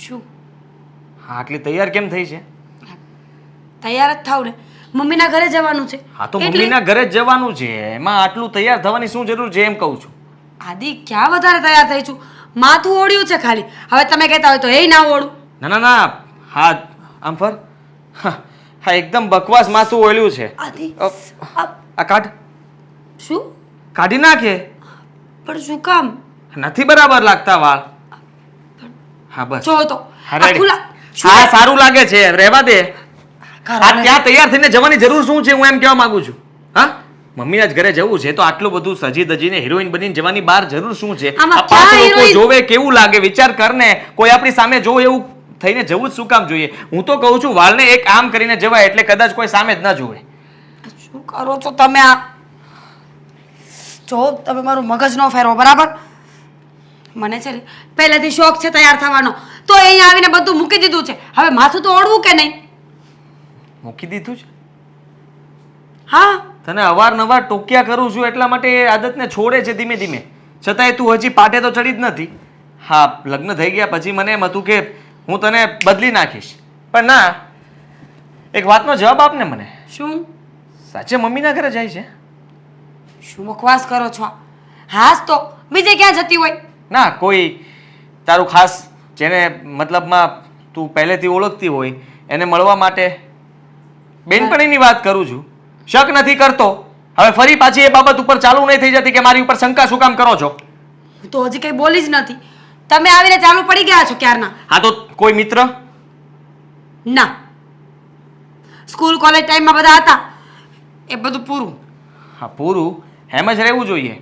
શું? હા, આટલી તૈયાર કેમ થઈ છે? તૈયાર જ થાવ ને, મમ્મીના ઘરે જવાનું છે. હા તો મમ્મીના ઘરે જ જવાનું છે, એમાં આટલું તૈયાર થવાની શું જરૂર છે એમ કહું છું. આદિ ક્યાં વધારે તૈયાર થઈ છું, માથું ઓળ્યું છે ખાલી. હવે તમે કહેતા હોય તો એ ના ઓળું. ના ના ના, હા આમ ફર. હા એકદમ બકવાસ માથું ઓળ્યું છે. આદિ આ કાઢ. શું? કાઢી નાખે. પણ શું કામ? નથી બરાબર લાગતા વાળ. હા બસ. જો તો હા આ રેડી. ખુલ્લા હા સારું લાગે છે, રહેવા દે. આ ઘરમાં ત્યાં તૈયાર થઈને જવાની જરૂર શું છે, હું એમ કહેવા માંગુ છું. હા, મમ્મીના જ ઘરે જવું છે તો આટલું બધું સજી ધજીને હિરોઈન બનીને જવાની બહાર જરૂર શું છે? આમાં આ પાંચ ક્યાં લોકો heroine? જોવે કેવું લાગે વિચાર કર ને. કોઈ આપણી સામે જોવે એવું થઈને જવું જ શું કામ જોઈએ? હું તો કહું છું વાળને એક આમ કરીને જવાય એટલે કદાચ કોઈ સામે જ ના જોવે. શું કરો છો તમે આ? જો તમે મારું મગજ ન ફેરવો, બરાબર? મને છે ને પહેલેથી શોખ છે તૈયાર થવાનો, તો અહીંયા આવીને બધું મૂકી દીધું છે. હવે માથું તો ઓળવું કે નહીં? મૂકી દીધું છે? હા. તને અવારનવાર ટોક્યા કરું છું એટલા માટે એ આદતને છોડે છે ધીમે ધીમે. છતાંય તું હજી પાટે તો ચડી જ નથી. હા, લગ્ન થઈ ગયા પછી મને એમ હતું કે હું તને બદલી નાખીશ, પણ ના. એક વાતનો જવાબ આપ ને મને. શું? સાચે મમ્મીના ઘરે જાય છે? શું બકવાસ કરો છો? હાસ તો બીજે ક્યાં જતી હોય? ના, કોઈ તારું ખાસ જેને મતલબમાં તું પહેલેથી ઓળખતી હોય એને મળવા માટે. બેનપણીની વાત કરું છું, શક નથી કરતો. હવે ફરી પાછી એ બાબત ઉપર ચાલુ નહીં થઈ જતી કે મારી ઉપર શંકા શું કામ કરો છો? હું તો હજી કઈ બોલી જ નથી. તમે આવીને ચાલુ પડી ગયા છો ક્યારના. હા તો કોઈ મિત્ર? ના. સ્કૂલ કોલેજ ટાઈમમાં બધા હતા, એ બધું પૂરું. હા પૂરું, એમ જ રહેવું જોઈએ.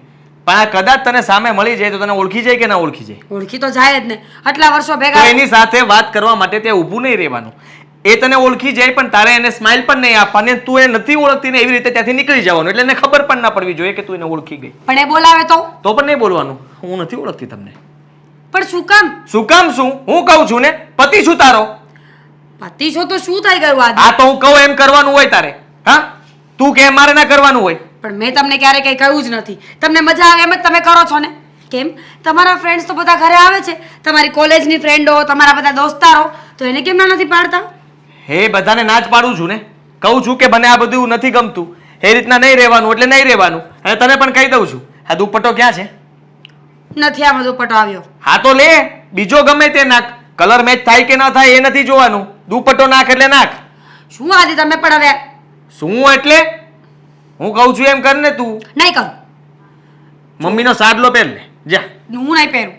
પણ આ કદાચ તને સામે મળી જાય તો તને ઓળખી જાય કે ના ઓળખી જાય? ઓળખી તો જાય જ ને, આટલા વર્ષો તો ભેગા. એની સાથે વાત કરવા માટે ત્યાં ઊભું નહીં રહેવાનું. એ તને ઓળખી જાય પણ તારે એને સ્માઇલ પણ નહીં આપવાની. તું એ નથી ઓળખતી ને એવી રીતે ત્યાંથી નીકળી જવાનું, એટલે એને ખબર પણ ના પડવી જોઈએ કે તું એને ઓળખી ગઈ. પણ એ બોલાવે તો પણ નહીં બોલવાનું, હું નથી ઓળખતી તમને. પણ શું કામ? શું કામ શું? હું કહું છું ને, પતિ છું તારો. પતિ છો તો શું થઈ ગયું આજે? આ તો હું કહું એમ કરવાનું હોય તારે. હા, તું કે મારે ના કરવાનું હોય. પણ મેં તમને ક્યારે કઈ કહ્યું જ નથી. તમને મજા આવે એમ જ તમે કરો છો ને. કેમ? તમારા ફ્રેન્ડ્સ તો બધા ઘરે આવે છે, તમારી કોલેજની ફ્રેન્ડો, તમારા બધા દોસ્તારો, તો એને કેમ ના નથી પાડતા? હે બધાને ના જ પાડું છું ને. કહું છું કે મને આ બધું નથી ગમતું, એ રીતના નહીં રહેવાનું એટલે નહીં રહેવાનું. અને તને પણ કહી દઉં છું, આ દુપટ્ટો ક્યાં છે? નથી આ બધો પટો આવ્યો. હા તો લે, બીજો ગમે તે નાખ. કલર મેચ થાય કે ન થાય એ નથી જોવાનું. દુપટ્ટો નાખ એટલે નાખ. શું આજે તમે પણ હવે? શું એટલે? હું કહું છું એમ કર ને તું. નહીં કરું. મમ્મીનો સાડલો પહેર લે જા. હું નહીં પહેરું.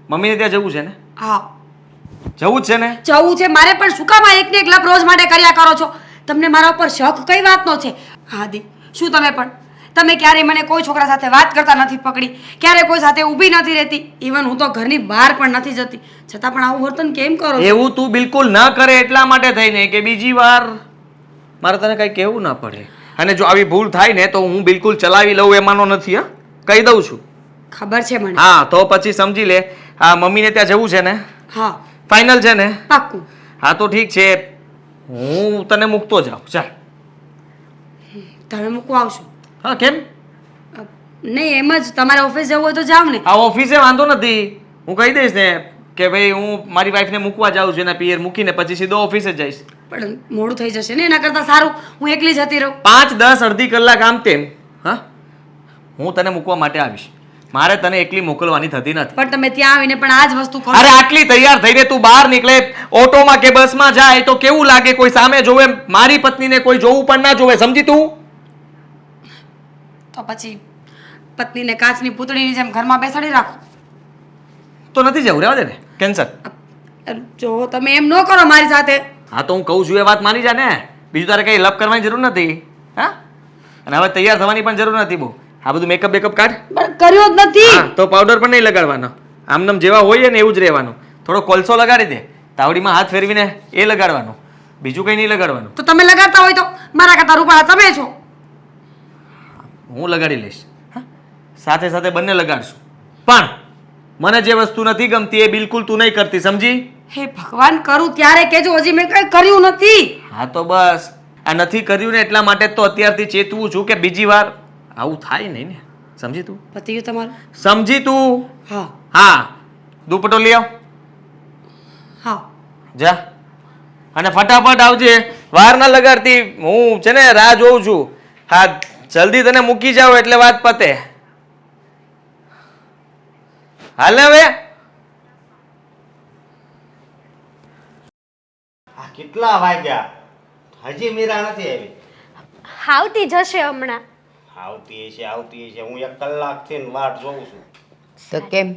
મમ્મીને ત્યાં જવું છે ને? હા જવું જ છે ને? જવું છે મારે, પણ શું કામ આ એકને એક લપ રોજ માટે કર્યા કરો છો? તમને મારા ઉપર શક કઈ વાતનો છે? હાદી, શું તમે પણ? તમે ક્યારેય મને કોઈ છોકરા સાથે વાત કરતા નથી પકડી, ક્યારે કોઈ સાથે ઊભી નથી રહેતી. ઇવન હું તો ઘરની બહાર પણ નથી જતી, છતાં પણ આવું વર્તન કેમ કરો છો? એવું તું બિલકુલ ન કરે એટલા માટે થઈને કે બીજી વાર મારે તને કઈ કહેવું ના પડે. અને જો આવી ભૂલ થાય ને તો હું બિલકુલ ચલાવી લઉં એમાંનો નથી. હા, કહી દઉં છું. ખબર છે મને. હા તો પછી સમજી લે. હા, મમ્મીને ત્યાં જવું છે ને? હા ફાઇનલ છે ને? પાક્કું. હા તો ઠીક છે, હું તને મૂકતો જાઉં. ચાલ. તમે મૂકવા આવશો? હા કેમ? નહીં એમ જ, તમારે ઓફિસ જવું હોય તો જાવ ને. આ ઓફિસે વાંધો નથી, હું કહી દઈશ ને કે ભાઈ હું મારી વાઈફને મૂકવા જાઉં છું, એના પિયર મૂકીને પછી સીધો ઓફિસે જ જઈશ. પણ મોડું થઈ જશે ને, એના કરતાં સારું હું એકલી જતી રહું. 5-10 અડધી કલાક આમ તેમ. હા, હું તને મૂકવા માટે આવીશ. મારે તને એકલી મોકલવાની થતી નથી. પણ તમે ત્યાં આવીને પણ આ જ વસ્તુ કરો. અરે આટલી તૈયાર થઈને તું બહાર નીકળે, ઓટોમાં કે બસમાં જાય તો કેવું લાગે? કોઈ સામે જોવે, મારી પત્નીને કોઈ જોવું પણ ના જોવે, સમજી તું? તો પછી પત્નીને કાચની પૂતળીની જેમ ઘરમાં બેસાડી રાખો. તો નથી જવું, રહેવા દે ને, કેન્સલ. જો તમે એમ ન કરો મારી સાથે. હા તો હું કહું છું એ વાત માની જા ને. બીજું તારે કઈ લપ કરવાની જરૂર નથી. હા, અને હવે તૈયાર થવાની પણ જરૂર નથી બહુ. આ બધું મેકઅપ બેકઅપ કાઢ. પણ કર્યો જ નથી. હા તો પાવડર પણ નહીં લગાડવાનો. આમનામ જેવા હોઈએ ને એવું જ રહેવાનું. થોડો કોલસો લગાડી દે, તાવડીમાં હાથ ફેરવીને એ લગાડવાનો, બીજું કંઈ નહીં લગાડવાનું. તો તમે લગાડતા હોય તો મારા કરતા રૂપાળા તમે છો. હું લગાડી લઈશ. હા, સાથે સાથે બંને લગાડશું. પણ મને જે વસ્તુ નથી ગમતી એ બિલકુલ તું નહીં કરતી, સમજી? હે ભગવાન, કરું ત્યારે કેજો, હજી મેં કઈ કર્યું નથી. હા તો બસ, આ નથી કર્યું ને એટલા માટે તો અત્યારથી ચેતવું છું કે બીજી વાર આવું થાય નહીં ને, સમજી તું? પતી ગયું તમારું? સમજી તું? હા. હા, દુપટ્ટો લઈ આવ. હા જા અને ફટાફટ આવજે, વાર ના લગાડતી. હું છે ને રાહ જોઉં છું. હા, જલ્દી તને મૂકી જાવ એટલે વાત પતે. હાલ ને હવે. આ કેટલા વાગ્યા હજી મીરા નથી આવી? આવતી જશે હમણાં. આવતી હશે. હું 1 કલાકથી વાટ જોઉં છું. તો કેમ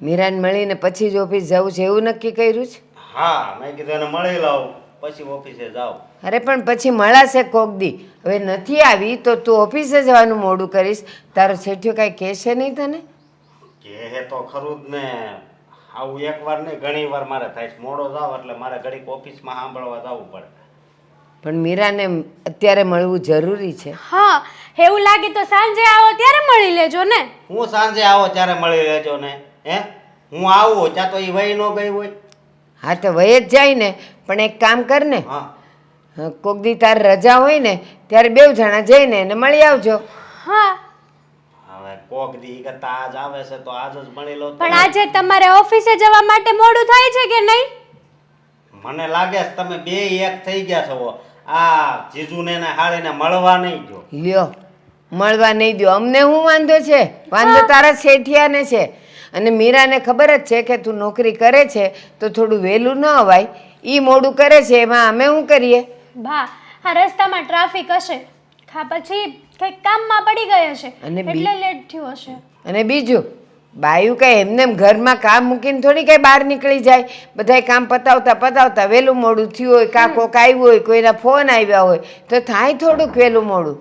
મીરાને મળીને પછી જ ઓફિસ જવું છે એવું નક્કી કર્યું છે? હા, મેં કીધું એને મળી લાવું પછી ઓફિસે જાઉં. અરે પણ પછી મળાશે કોક દી. હવે નથી આવી તો તું ઓફિસે જવાનું મોડું કરીશ. તારો શેઠિયો કાંઈ કહેશે નહીં તને? કે તો ખરું જ ને. આવું એકવાર નહીં ઘણી વાર મારે થાય છે. મોડો જાવ એટલે મારે ઘડીક ઓફિસમાં સાંભળવા જવું પડે. પણ મીરાને અત્યારે મળવું જરૂરી છે. હા, એવું લાગે તો સાંજે આવો ત્યારે મળી લેજો ને. હું સાંજે આવો ત્યારે મળી લેજો ને. હે, હું આવું ત્યાં તો એ વહી ન ગઈ હોય. હા તો વહી જ જાય ને. પણ એક કામ કર ને, હા, કોક દી તાર રજા હોય ને ત્યારે 2 જણા જઈને એને મળી આવજો. હા, હવે કોક દી કરતા આજ આવે છે તો આજ જ મળી લઉં. પણ આજે તમારે ઓફિસે જવા માટે મોડું થાય છે કે નહીં? મને લાગે છે તમે બે એક થઈ ગયા છો. આ જીજુને ને હાળીને મળવા નહીં જો. લ્યો, મળવા નહીં દો. અમને શું વાંધો છે? વાંધો તારા શેઠિયાને છે. અને મીરાને ખબર જ છે કે તું નોકરી કરે છે તો થોડું વહેલું ન અવાય. એ મોડું કરે છે એમાં અમે શું કરીએ? બા, આ રસ્તામાં ટ્રાફિક હશે, પછી કંઈક કામમાં પડી ગઈ હશે અને એટલે લેટ થયું હશે. અને બીજું, બાયું કાંઈ એમને એમ ઘરમાં કામ મૂકીને થોડી કાંઈ બહાર નીકળી જાય. બધાય કામ પતાવતા વહેલું મોડું થયું હોય, કાં કોક આવ્યું હોય, કોઈના ફોન આવ્યા હોય તો થાય થોડુંક વહેલું મોડું.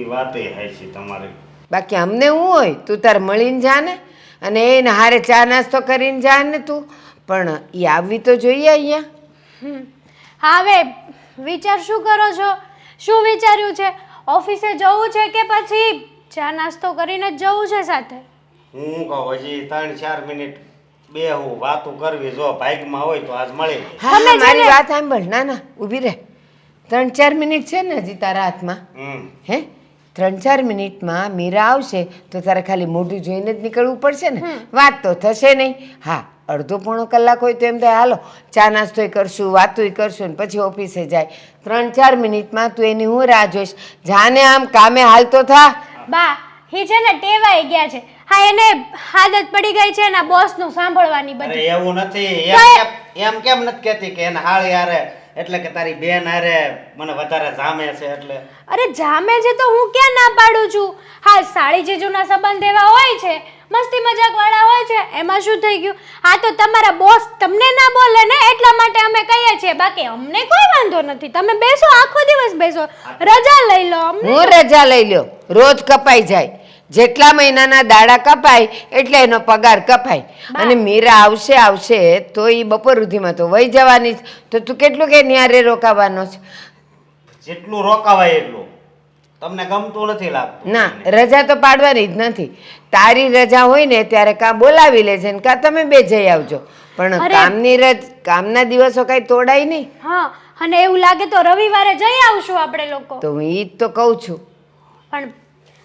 એ વાત એ હાચી તમારી. બાકી અમને શું હોય? તું તાર મળીને જા ને અને એને હારે ચા નાસ્તો કરીને જા ને તું. પણ એ આવવી તો જોઈએ અહીંયા. હા, હવે વિચાર શું કરો છો? શું વિચાર્યું છે? ઓફિસે જવું છે કે પછી ચા નાસ્તો કરીને જ જવું છે સાથે? હું કહું હજી 3-4 મિનિટ બેહું વાતું કરવી. જો ભાગમાં હોય તો આજ મળી જાય. હા હા, મારી વાત સાંભળ. ના ના, ઊભી રહે. 3-4 મિનિટ છે ને હજી તારા હાથમાં. હે, 3-4 મિનિટમાં મીરા આવશે તો તારે ખાલી મોઢું જોઈને જ નીકળવું પડશે ને. વાત તો થશે નહીં. હા, અડધો પોણો કલાક હોય તો એમ થાય હાલો ચા નાસ્તોય કરશું, વાતોય કરશું ને પછી ઓફિસે જાય. 3-4 મિનિટમાં તું એની હું રાહ જોઈશ? જાને આમ કામે હાલતો થા. બા, એ છે ને ટેવાઈ ગયા છે. હા, એને આદત પડી ગઈ છે એના બોસનું સાંભળવાની અરે બધી. એવું નથી. એમ કેમ નથી કહેતી કે એને હાળી હારે એટલે કે તારી બેન હારે મને વધારે જામે છે એટલે? અરે જામે છે તો હું ક્યાં ના પાડું છું. હા, સાળી જીજુના સંબંધ એવા હોય છે, મસ્તી મજાક વાળા હોય છે, એમાં શું થઈ ગયું? હા, તો તમારા બોસ તમને ના બોલે ને એટલા માટે અમે કહીએ છીએ. બાકી અમને કોઈ વાંધો નથી. તમે બેસો, આખો દિવસ બેસો, રજા લઈ લો. હું રજા લઈ લ્યો. રોજ કપાઈ જાય. જેટલા મહિનાના દાડા કપાય એટલે એનો પગાર કપાય. અને મીરા આવશે તો એ બપોર સુધીમાં તો વહી જવાની. તો તું કેટલું કે ન્યારે રોકાવાનો છે? જેટલું રોકાવાય એટલું. તમને ગમતું નથી લાગતું? ના, રજા તો પાડવાની જ નથી. તારી રજા હોય ને ત્યારે કાં બોલાવી લેજે ને કાં તમે 2 જઈ આવજો. પણ કામના દિવસો કાંઈ તોડાય નહીં. હા, અને એવું લાગે તો રવિવારે જઈ આવશું આપણે લોકો. તો હું ઈ જ તો કહું છું. પણ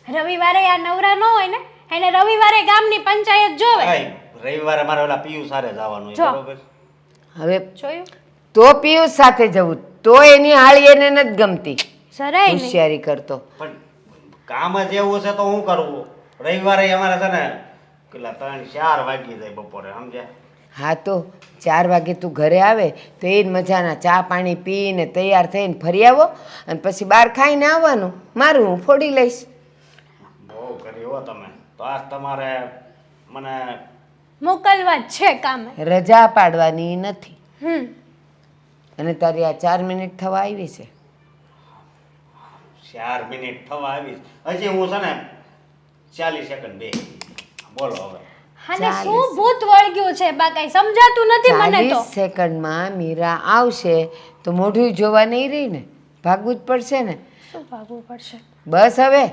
રવિવારે આ નવરા ન હોય ને, એને રવિવારે ગામની પંચાયત જોવે. રવિવારે મારે ઓલા પિયુષ સાથે જવાનું છે, બરોબર? હવે જોયું? તો પિયુષ સાથે જવું તો એની હાળી એને નથી ગમતી. જરાય નહીં. હોશિયારી કરતો. પણ કામ જ એવું છે તો હું કરવું? રવિવારે અમારે છે ને કેટલા 3-4 વાગી જાય બપોરે, સમજ્યા? હા, તો 4 વાગે તું ઘરે આવે તો એ જ મજાના ચા પાણી પીને તૈયાર થઈને ફરી આવો અને પછી બહાર ખાઈને આવવાનું. મારું હું ફોડી લઈશ. બહુ કરી હો તમે તો. આજ તમારે મને મોકલવા જ છે કામે. રજા પાડવાની નથી. હમ અને તારી આ 4 મિનિટ થવા આવી છે. 4 મિનિટ થવા આવી હજી હું છે ને 40 સેકન્ડ બે. બોલો હવે. અને શું ભૂત વળગ્યું છે બા, કઈ સમજાતું નથી મને તો. 40 સેકન્ડમાં મીરા આવશે તો મોઢું જોવા નહીં રહી ને, ભાગવું જ પડશે ને. શું ભાગવું પડશે? બસ હવે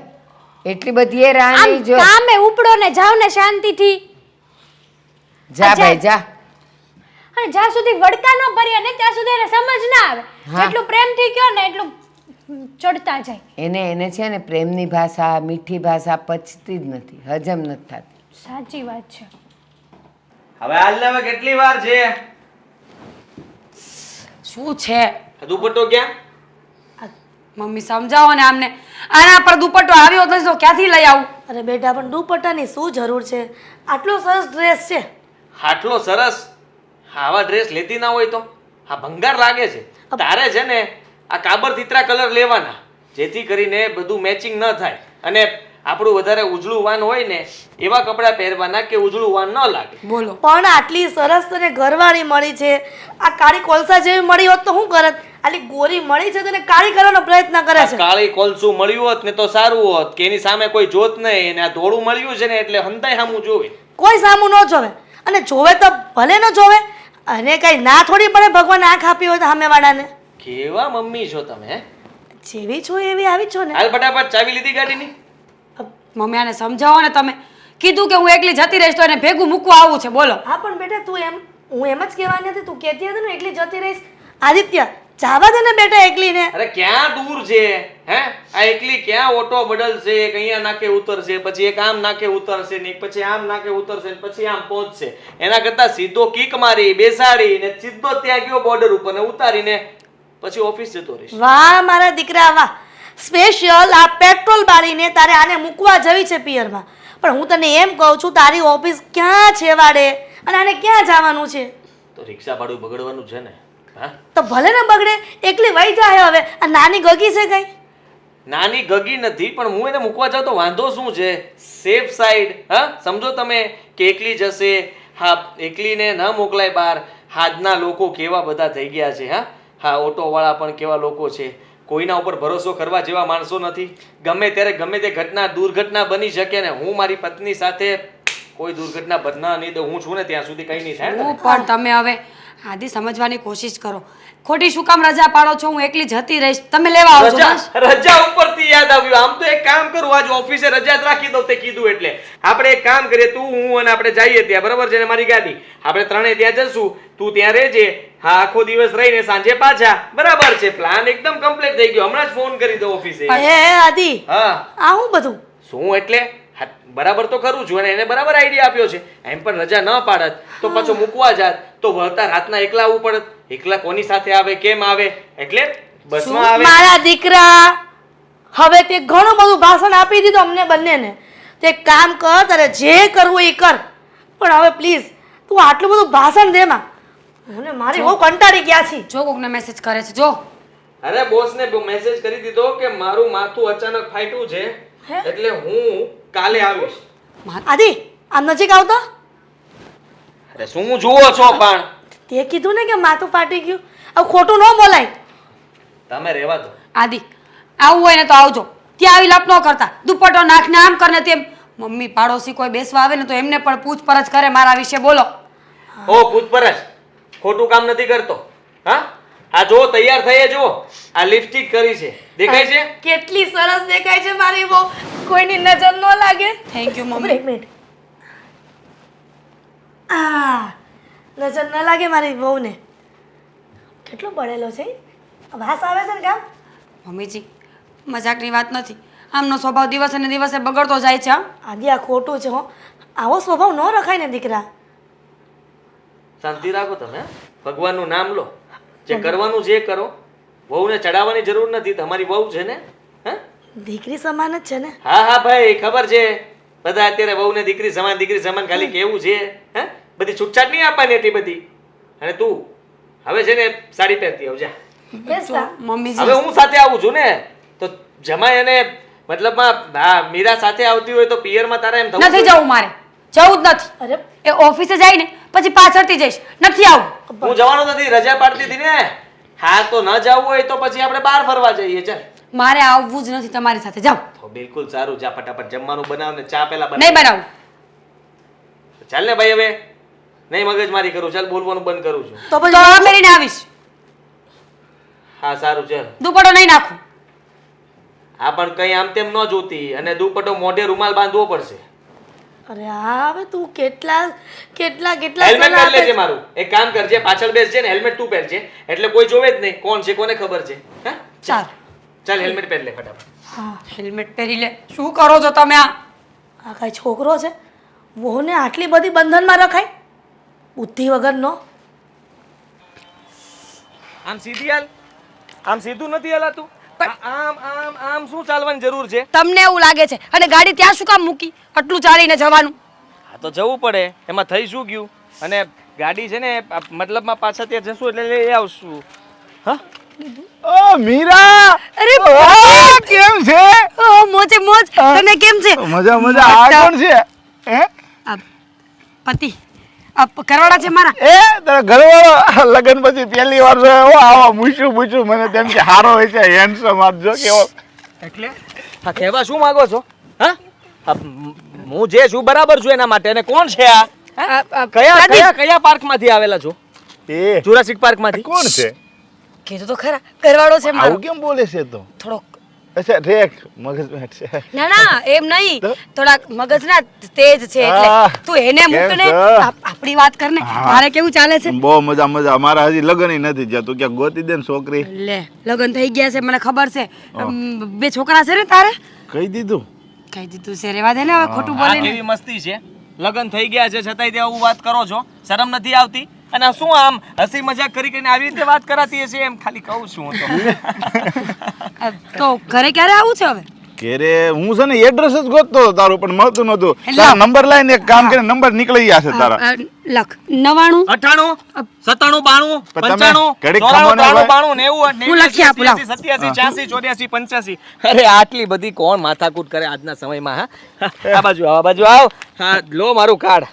એટલી બધી એ રાહ નહીં જો. કામે ઉપડો ને જાવ ને શાંતિથી. જા ભાઈ જા. અને જ્યાં સુધી વડકા ન ભરીએ ને ત્યાં સુધી એને સમજ ના આવે. જેટલું પ્રેમથી કયો ને એટલું ચડતા જાય. એને છે ને પ્રેમની ભાષા, મીઠી ભાષા પચતી જ નથી, હજમ નથી થતી. સાચી વાત છે. હવે હાલ ને હવે કેટલી વાર છે? શું છે આ દુપટ્ટો ક્યાં? આ મમ્મી સમજાવો ને આમને. આના પર દુપટ્ટો આવ્યો નથી તો ક્યાંથી લઈ આવું? અરે બેટા પણ દુપટ્ટાની શું જરૂર છે? આટલો સરસ ડ્રેસ છે. આટલો સરસ આવા ડ્રેસ લેતી ના હોય તો આ ભંગાર લાગે છે. તારે છે ને આ કાબર તીતરા કલર લેવાના, જેથી કરીને બધું મેચિંગ ન થાય અને આપણું વધારે ઉજળું વાન હોય ને એવા કપડાં પહેરવાના કે ઉજળું વાન ન લાગે. બોલો. પણ આટલી સરસ તને ઘરવાળી મળી છે, આ કાળી કોલસા જેવી મળી હોત તો શું કરત? આટલી ગોરી મળી છે તને કાળી કરવાનો પ્રયત્ન કરે આ છે. કાળી કોલસું મળ્યું હોત ને તો સારું હોત કે એની સામે કોઈ જોત નહીં, અને આ ધોળું મળ્યું છે ને એટલે હંતાય સામું જોવે. કોઈ સામું ન જોવે, અને જોવે તો ભલે ન જોવે, અને કઈ ના થોડી પડે ભગવાન આંખ આપી હોય તો સામેવાળાને. કેવા મમ્મી છો તમે હે? જેવી છો એવી આવી છો ને. હાલ ફટાફટ ચાવી લીધી ગાડીની? મમ્મી આને સમજાવો ને તમે. કીધું કે હું એકલી જતી રહીશ તો એને ભેગું મૂકવા આવું છે. બોલો. હા પણ બેટા તું હું એમ જ કહેવાની હતી, તું કહેતી હતી ને એકલી જતી રહીશ. આદિત્ય જાવા દે ને બેટા એકલીને. અરે ક્યાં દૂર છે હે? આ એકલી ક્યાં ઓટો બદલશે, એક અહીંયા નાકે ઉતરશે, પછી એક આમ નાકે ઉતરશે ને એક પછી આમ નાકે ઉતરશે ને પછી આમ પહોંચશે. એના કરતા સીધો કિક મારી બેસાડી ને સીધો ત્યાં ગયો બોર્ડર ઉપર ને ઉતારીને પછી ઓફિસ જતો રહીશ. વાહ મારા દીકરા વાહ, સ્પેશિયલ આ પેટ્રોલ બાળીને તારે આને મૂકવા જવી છે પિયરમાં. પણ હું તને એમ કહું છું તારી ઓફિસ ક્યાં છે વાડે, અને આને ક્યાં જવાનું છે? તો રિક્ષા ભાડું બગડવાનું છે ને. હા તો ભલે ને બગડે, એકલી વહી જાય. હવે આ નાની ગગી છે કઈ? નાની ગગી નથી, પણ હું એને મૂકવા જાઉં તો વાંધો શું છે? Safe side. હા સમજો તમે કે એકલી જશે. હા એકલીને ન મોકલાય બહાર. આજના લોકો કેવા બધા થઈ ગયા છે. હા ઓટોવાળા પણ કેવા લોકો છે. કોઈના ઉપર ભરોસો કરવા જેવા માણસો નથી. ગમે ત્યારે ગમે તે ઘટના દુર્ઘટના બની શકે ને હું મારી પત્ની સાથે કોઈ દુર્ઘટના બનવા નહીં દઉં. હું છું ને ત્યાં સુધી કંઈ નહીં થાય. હું પણ તમે હવે આદિ સમજવાની કોશિશ કરો. ખોટી શું કામ રજા પાડો છો? હું એકલી જતી રહીશ, તમે લેવા આવજો બસ. રજા ઉપરથી યાદ આવ્યું. આમ તો એક કામ કરું, આજ ઓફિસે રજા જ રાખી દઉં તે કીધું એટલે. આપણે એક કામ કરીએ, તું હું અને આપણે જઈએ ત્યાં, બરાબર છે ને? મારી ગાડી, આપણે ત્રણેય ત્યાં જશું. તું ત્યાં રહેજે. હા આખો દિવસ રહીને સાંજે પાછા. બરાબર છે? પ્લાન એકદમ કમ્પ્લીટ થઈ ગયો. હમણાં જ ફોન કરી દો ઓફિસે. હે આદિ, હા આ હું બધું શું એટલે? હા, બરાબર તો કરું છું અને એને બરાબર આઈડિયા આપ્યો છે. એમ પણ રજા ન પાડત તો પાછો મૂકવા જાત તો વળતા રાતના એકલા આવવું પડત. એકલા કોની સાથે આવે, કેમ આવે? એટલે બસમાં આવે. મારા દીકરા, હવે તે ઘણું બધું ભાષણ આપી દીધું અમને બંનેને. તે કામ કર, તારે જે કરવું એ કર, પણ હવે પ્લીઝ તું આટલું બધું ભાષણ દે માં. મને મારી બહુ કંટાળી ગયા છે. જો કોકને મેસેજ કરે છે જો. અરે બોસને મેસેજ કરી દીધો કે મારું માથું અચાનક ફાટ્યું છે, એટલે હું કાલે આવીશ. આદિ આમ નજીક આવતો. અરે શું જુઓ છો પણ? તે કીધું ને કે માથું ફાટી ગયું. હવે ખોટું ન બોલાય. તમે રહેવા દો. આદિ આવું હોય ને તો આવજો. ત્યાં આવી લપ ન કરતા. દુપટ્ટો નાખને આમ કરને તેમ. મમ્મી પાડોશી કોઈ બેસવા આવે ને તો એમને પણ પૂછપરછ કરે મારા વિશે. બોલો. ઓ પૂછપરછ? ખોટું કામ નથી કરતો. હા આ જો તૈયાર થઈએ જો. આ લિપસ્ટિક કરી છે, દેખાય છે? કેટલી સરસ દેખાય છે મારી બહુ. કોઈની નજર ન લાગે. થેન્ક યુ ઉભરે મમ્મી. એક મિનિટ. આ નજર ન લાગે મારી બહુને. કેટલો બળેલો છે. વાસ આવે છે ને કામ. મમ્મીજી મજાકની વાત નથી. આમનો સ્વભાવ દિવસે ને દિવસે બગડતો જાય છે. હા આદિ આ ખોટું છે હો. આવો સ્વભાવ ન રખાય ને દીકરા. શાંતિ રાખો તમે. ભગવાનનું નામ લો. જે કરવાનું છે એ કરો. વહુને ચડાવવાની જરૂર નથી. તમારી વહુ છે ને. હા દીકરી સમાન જ છે ને. હા હા ભાઈ ખબર છે. બધા અત્યારે વહુને દીકરી સમાન ખાલી કેવું છે. હે બધી છૂટછાટ નહીં આપવાની એટલી બધી. અને તું હવે છે ને સાડી પહેરતી આવજા. બેસલા. મમ્મીજી હવે હું સાથે આવું છું ને તો જમાઈ અને મતલબમાં મીરા સાથે આવતી હોય તો પિયરમાં તારે એમ થવું નથી જોઈએ. જવું મારે. જવું જ નથી. અરે એ ઓફિસે જાય ને પછી પાછળથી જઈશ. નથી આવું. હું જવાનો નથી. રજા પાડતી હતી ને. હા તો ન જવું હોય તો પછી આપણે બહાર ફરવા જઈએ. ચાલ. મારે આવવું જ નથી તમારી સાથે. જાઓ. તો બિલકુલ સારું. જા ફટાફટ જમવાનું બનાવ ને ચા પેલા નહીં બનાવ. બનાવું. ચાલ ને ભાઈ હવે નહીં મગજમારી કરું. ચાલ બોલવાનું બંધ કરું છું. તો તો પછી પહેરીને આવીશ. હા સારું ચાલ. દુપટ્ટો નહીં નાખું. આ પણ કઈ આમ તેમ ન જોતી અને દુપટ્ટો મોઢે રૂમાલ બાંધવો પડશે. અરે હા હવે તું કેટલા કેટલા કેટલા હેલ્મેટ સલાહ પહેરી લેજે આપે. મારું. એક કામ કરજે પાછળ બેસજે ને હેલ્મેટ તું પહેરજે એટલે કોઈ જોવે જ નહીં કોણ છે કોને ખબર છે. હા ચાલ ચાલ હેલ્મેટ પહેરી લે ફટાફટ. હા હેલ્મેટ પહેરી લે. શું કરો છો તમે? આ આ કાંઈ છોકરો છે? વહુને આટલી બધી બંધનમાં રખાય? બુદ્ધિ વગરનો. આમ સીધી હાલ, આમ સીધું નથી હલાતું. આમ આમ આમ શું ચાલવાની જરૂર છે? તમને એવું લાગે છે અને ગાડી ત્યાં શું કામ મૂકી આટલું ચાલીને જવાનું? હા તો જવું પડે, એમાં થઈ શું ગયું? અને ગાડી છે ને મતલબમાં પાછા ત્યાં જશું એટલે લઈ આવશું. હા ઓ મીરા, અરે આ કેમ છે? ઓ મોજે મોજ. તને કેમ છે? મજા મજા. આ કોણ છે? હે? આ પતિ આ કરવાડા છે મારા. એ તારા ઘરવાળો લગન પછી પહેલી વાર છે. ઓ આવા મૂછું મને તેમ કે હારો હોય છે, હેન્ડસમ આપજો કેવો. એટલે હા કહેવા શું માંગો છો? હા હું જે છું બરાબર છું એના માટે. અને કોણ છે આ? કયા કયા કયા પાર્કમાંથી આવેલા છો? એ જુરાસિક પાર્કમાંથી. કોણ છે? કીધું તો ખરા કરવાડો છે મારો. આવું કેમ બોલે છે તો? થોડોક અચ્છા રેક મગજ બેઠ છે. ના ના એમ નહીં, થોડાક મગજના તેજ છે એટલે હા. તું એને મૂક ને કેમ છે? આપણી વાત કર ને. હા. મારે કેવું ચાલે છે? બહુ મજા મજા. મારા હજી લગન નથી થયા. તું ક્યાંક ગોતી દે ને છોકરી. લે લગન થઈ ગયા છે મને ખબર છે. બે છોકરા છે ને તારે? કહી દીધું. કહી દીધું છે, રેવા દે ને હવે ખોટું આ બોલીને. કેવી મસ્તી છે? લગન થઈ ગયા છે છતાંય તે આવું વાત કરો છો? શરમ નથી આવતી? અને શું આમ હસી મજાક કરી કરીને આવી રીતે વાત કરાતી હશે? એમ ખાલી કહું છું હું તો. તો ઘરે ક્યારે આવું છે હવે? ઘેરે હું છે ને એડ્રેસ જ ગોતતો હતો તારું, પણ મળતું નતું. હેલો. તારા નંબર લાઈને એક કામ કરીને નંબર નીકળી ગયા છે તારા. લખ 99 98 97 92 પણ તમે 95 ઘડીક 94 ખમો ને 93 92 હું લખી આપું, લાવ. 87 84 84 85. અરે આટલી બધી કોણ માથાકૂટ કરે આજના સમયમાં? હા આ બાજુ આવ. હા લો મારું કાર્ડ.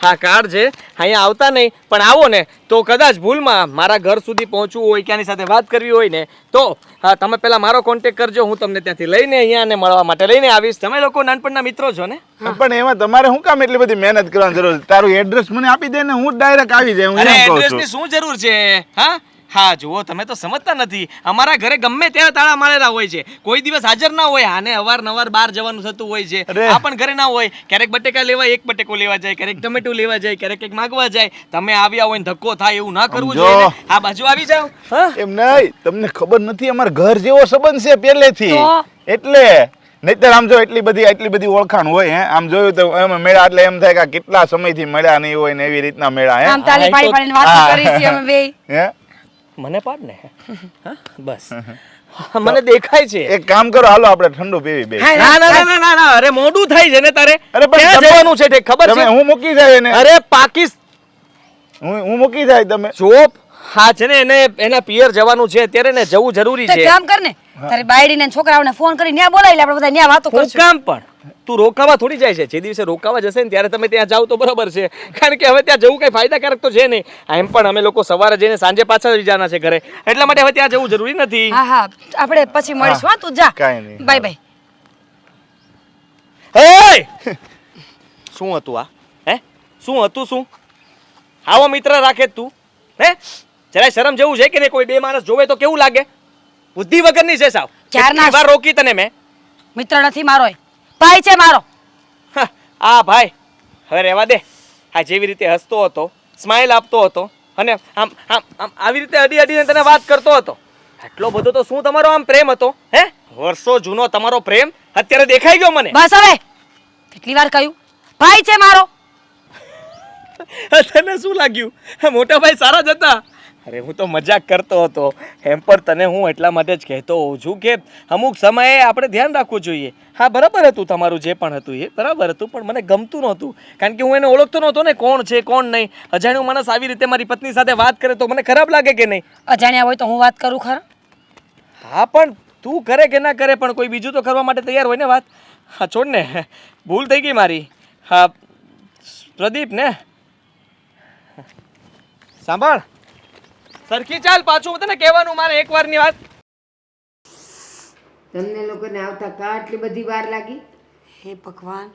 હા કાર્ડ છે. અહીંયા આવતા નહીં પણ આવો ને તો કદાચ ભૂલમાં મારા ઘર સુધી પહોંચવું હોય, ક્યાંની સાથે વાત કરવી હોય ને તો હા તમે પહેલા મારો કોન્ટેક્ટ કરજો. હું તમને ત્યાંથી લઈને અહીંયા ને મળવા માટે લઈને આવીશ. તમે લોકો નાનપણના મિત્રો છો ને? પણ એમાં તમારે શું કામ એટલી બધી મહેનત કરવાની જરૂર છે? તારું એડ્રેસ મને આપી દે ને હું ડાયરેક્ટ આવી જાય. હું અરે એમ કહું એડ્રેસની છું. શું જરૂર છે? હા જુઓ તમે તો સમજતા નથી. અમારા ઘરે ગમે ત્યારે તાળા મારેલા હોય છે, કોઈ દિવસ હાજર ના હોય. આને અવારનવાર બહાર જવાનું થતું હોય છે. અરે. આ પણ ઘરે ના હોય. ક્યારેક બટેકા લેવા એક બટેકો લેવા જાય, ક્યારેક ટમેટું લેવા જાય, ક્યારેક કંઈક માંગવા જાય. તમે આવ્યા હોય ને ધક્કો થાય એવું ના કરવું સમજો. જોઈએ ને. આ બાજુ આવી જાઓ. હા એમ નહીં, તમને ખબર નથી અમારા ઘર જેવો સંબંધ છે પહેલેથી. તો? એટલે નહીતર આમ જો એટલી બધી ઓળખાણ હોય. હે આમ જોયું તો એમ મેળા એટલે એમ થાય કે આ કેટલા સમયથી મળ્યા નહીં હોય ને એવી રીતના મેળા. હે આમ તાલી પાડી પાડીને વાતો હા. કરી છે અમે બે. હે મને પાડ ને. બસ મને દેખાય છે. એક કામ કરો, હાલો આપણે ઠંડુ પીવી બે. ના અરે મોડું થાય છે ને તારે. અરે પણ ક્યાં તમે- જવાનું છે તે ખબર તમે છે? હું મૂકી જાય એને. અરે હું મૂકી જાય તમે. ચોપ. હા છે ને એને એના પિયર જવાનું છે અત્યારે ને જવું જરૂરી તો છે. કામ કર ને તારી બાયડીને છોકરાઓને ફોન કરી ન્યા બોલાવી લે, આપણે બધા ન્યા વાતો હું કરશું. કામ પણ તું રોકાવા થોડી જાય છે? જે દિવસે રોકાવા જશે ને ત્યારે તમે ત્યાં જાવ તો બરાબર છે, કારણ કે હવે ત્યાં જવું કઈ ફાયદાકારક તો છે નહીં. એમ પણ અમે લોકો સવારે જઈને સાંજે પાછા આવી જવાના છે ઘરે, એટલા માટે હવે ત્યાં જવું જરૂરી નથી. હા આપણે પછી મળીશું. હા તું જા. કાંઈ નહીં. Bye bye. હે શું હતું આ? શું હતું? શું આવો મિત્ર રાખે તું? જરા શરમ જેવું છે કે નહીં? કોઈ બે માણસ જોવે તો કેવું લાગે? બુદ્ધિ વગરની છે સાવ. ક્યારના કેટલી વાર રોકી તને મેં. મિત્ર નથી મારો, એ ભાઈ છે મારો. આ ભાઈ હવે રહેવા દે. આ જેવી રીતે હસતો હતો, સ્માઈલ આપતો હતો અને આમ આમ આમ આવી રીતે અડી અડીને તને વાત કરતો હતો, આટલો બધો તો શું તમારો આમ પ્રેમ હતો? વર્ષો જૂનો તમારો પ્રેમ અત્યારે દેખાઈ ગયો મને. બસ હવે કેટલી વાર કહ્યું, ભાઈ છે મારો. તને શું લાગ્યું મોટા ભાઈ સારા જ હતા? અરે હું તો મજાક કરતો હતો. એમ પણ તને હું એટલા માટે જ કહેતો હોઉં છું કે અમુક સમયે આપણે ધ્યાન રાખવું જોઈએ. હા બરાબર હતું તમારું જે પણ હતું એ બરાબર હતું, પણ મને ગમતું નહોતું, કારણ કે હું એને ઓળખતો નહોતો ને કોણ છે કોણ નહીં. અજાણ્યો માણસ આવી રીતે મારી પત્ની સાથે વાત કરે તો મને ખરાબ લાગે કે નહીં? અજાણ્યા હોય તો હું વાત કરું ખરા? હા પણ તું કરે કે ના કરે પણ કોઈ બીજું તો કરવા માટે તૈયાર હોય ને વાત. હા છોડ ને, ભૂલ થઈ ગઈ મારી. હા પ્રદીપ ને સાંભળ, સરખી ચાલ પાછું હું તને કહેવાનું મારે એક વારની વાત. તમને લોકોને આવતા કા આટલી બધી વાર લાગી? હે ભગવાન,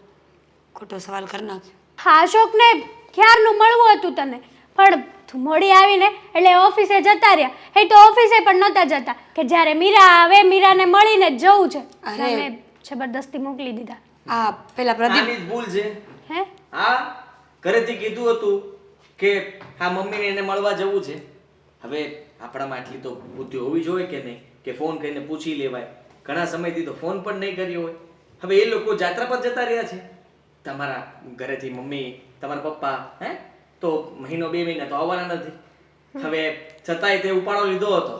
ખોટો સવાલ કરી નાખ્યો. હા અશોકને ક્યારનું મળવું હતું તને, પણ તું મોડી આવીને એટલે ઓફિસે જતા રહ્યા. એ તો ઓફિસે પણ નહોતા જતા કે જ્યારે મીરા આવે મીરાને મળીને જ જવું છે. અરે. મેં જબરદસ્તી મોકલી દીધા. આ પેલા પ્રદીપ આની જ ભૂલ છે. હે હા ઘરેથી કીધું હતું કે હા મમ્મીને એને મળવા જવું છે. હવે આપણામાં આટલી તો બુદ્ધિ હોવી જોઈએ કે નહીં કે ફોન કરીને પૂછી લેવાય. ઘણા સમયથી તો ફોન પણ નહીં કર્યો હોય. હવે એ લોકો જાત્રા પર જતા રહ્યા છે. તમારા ઘરેથી મમ્મી, તમારા પપ્પા તો મહિનો 2 મહિના તો આવવાના નથી. હવે છતાંય તે ઉપાડો લીધો હતો.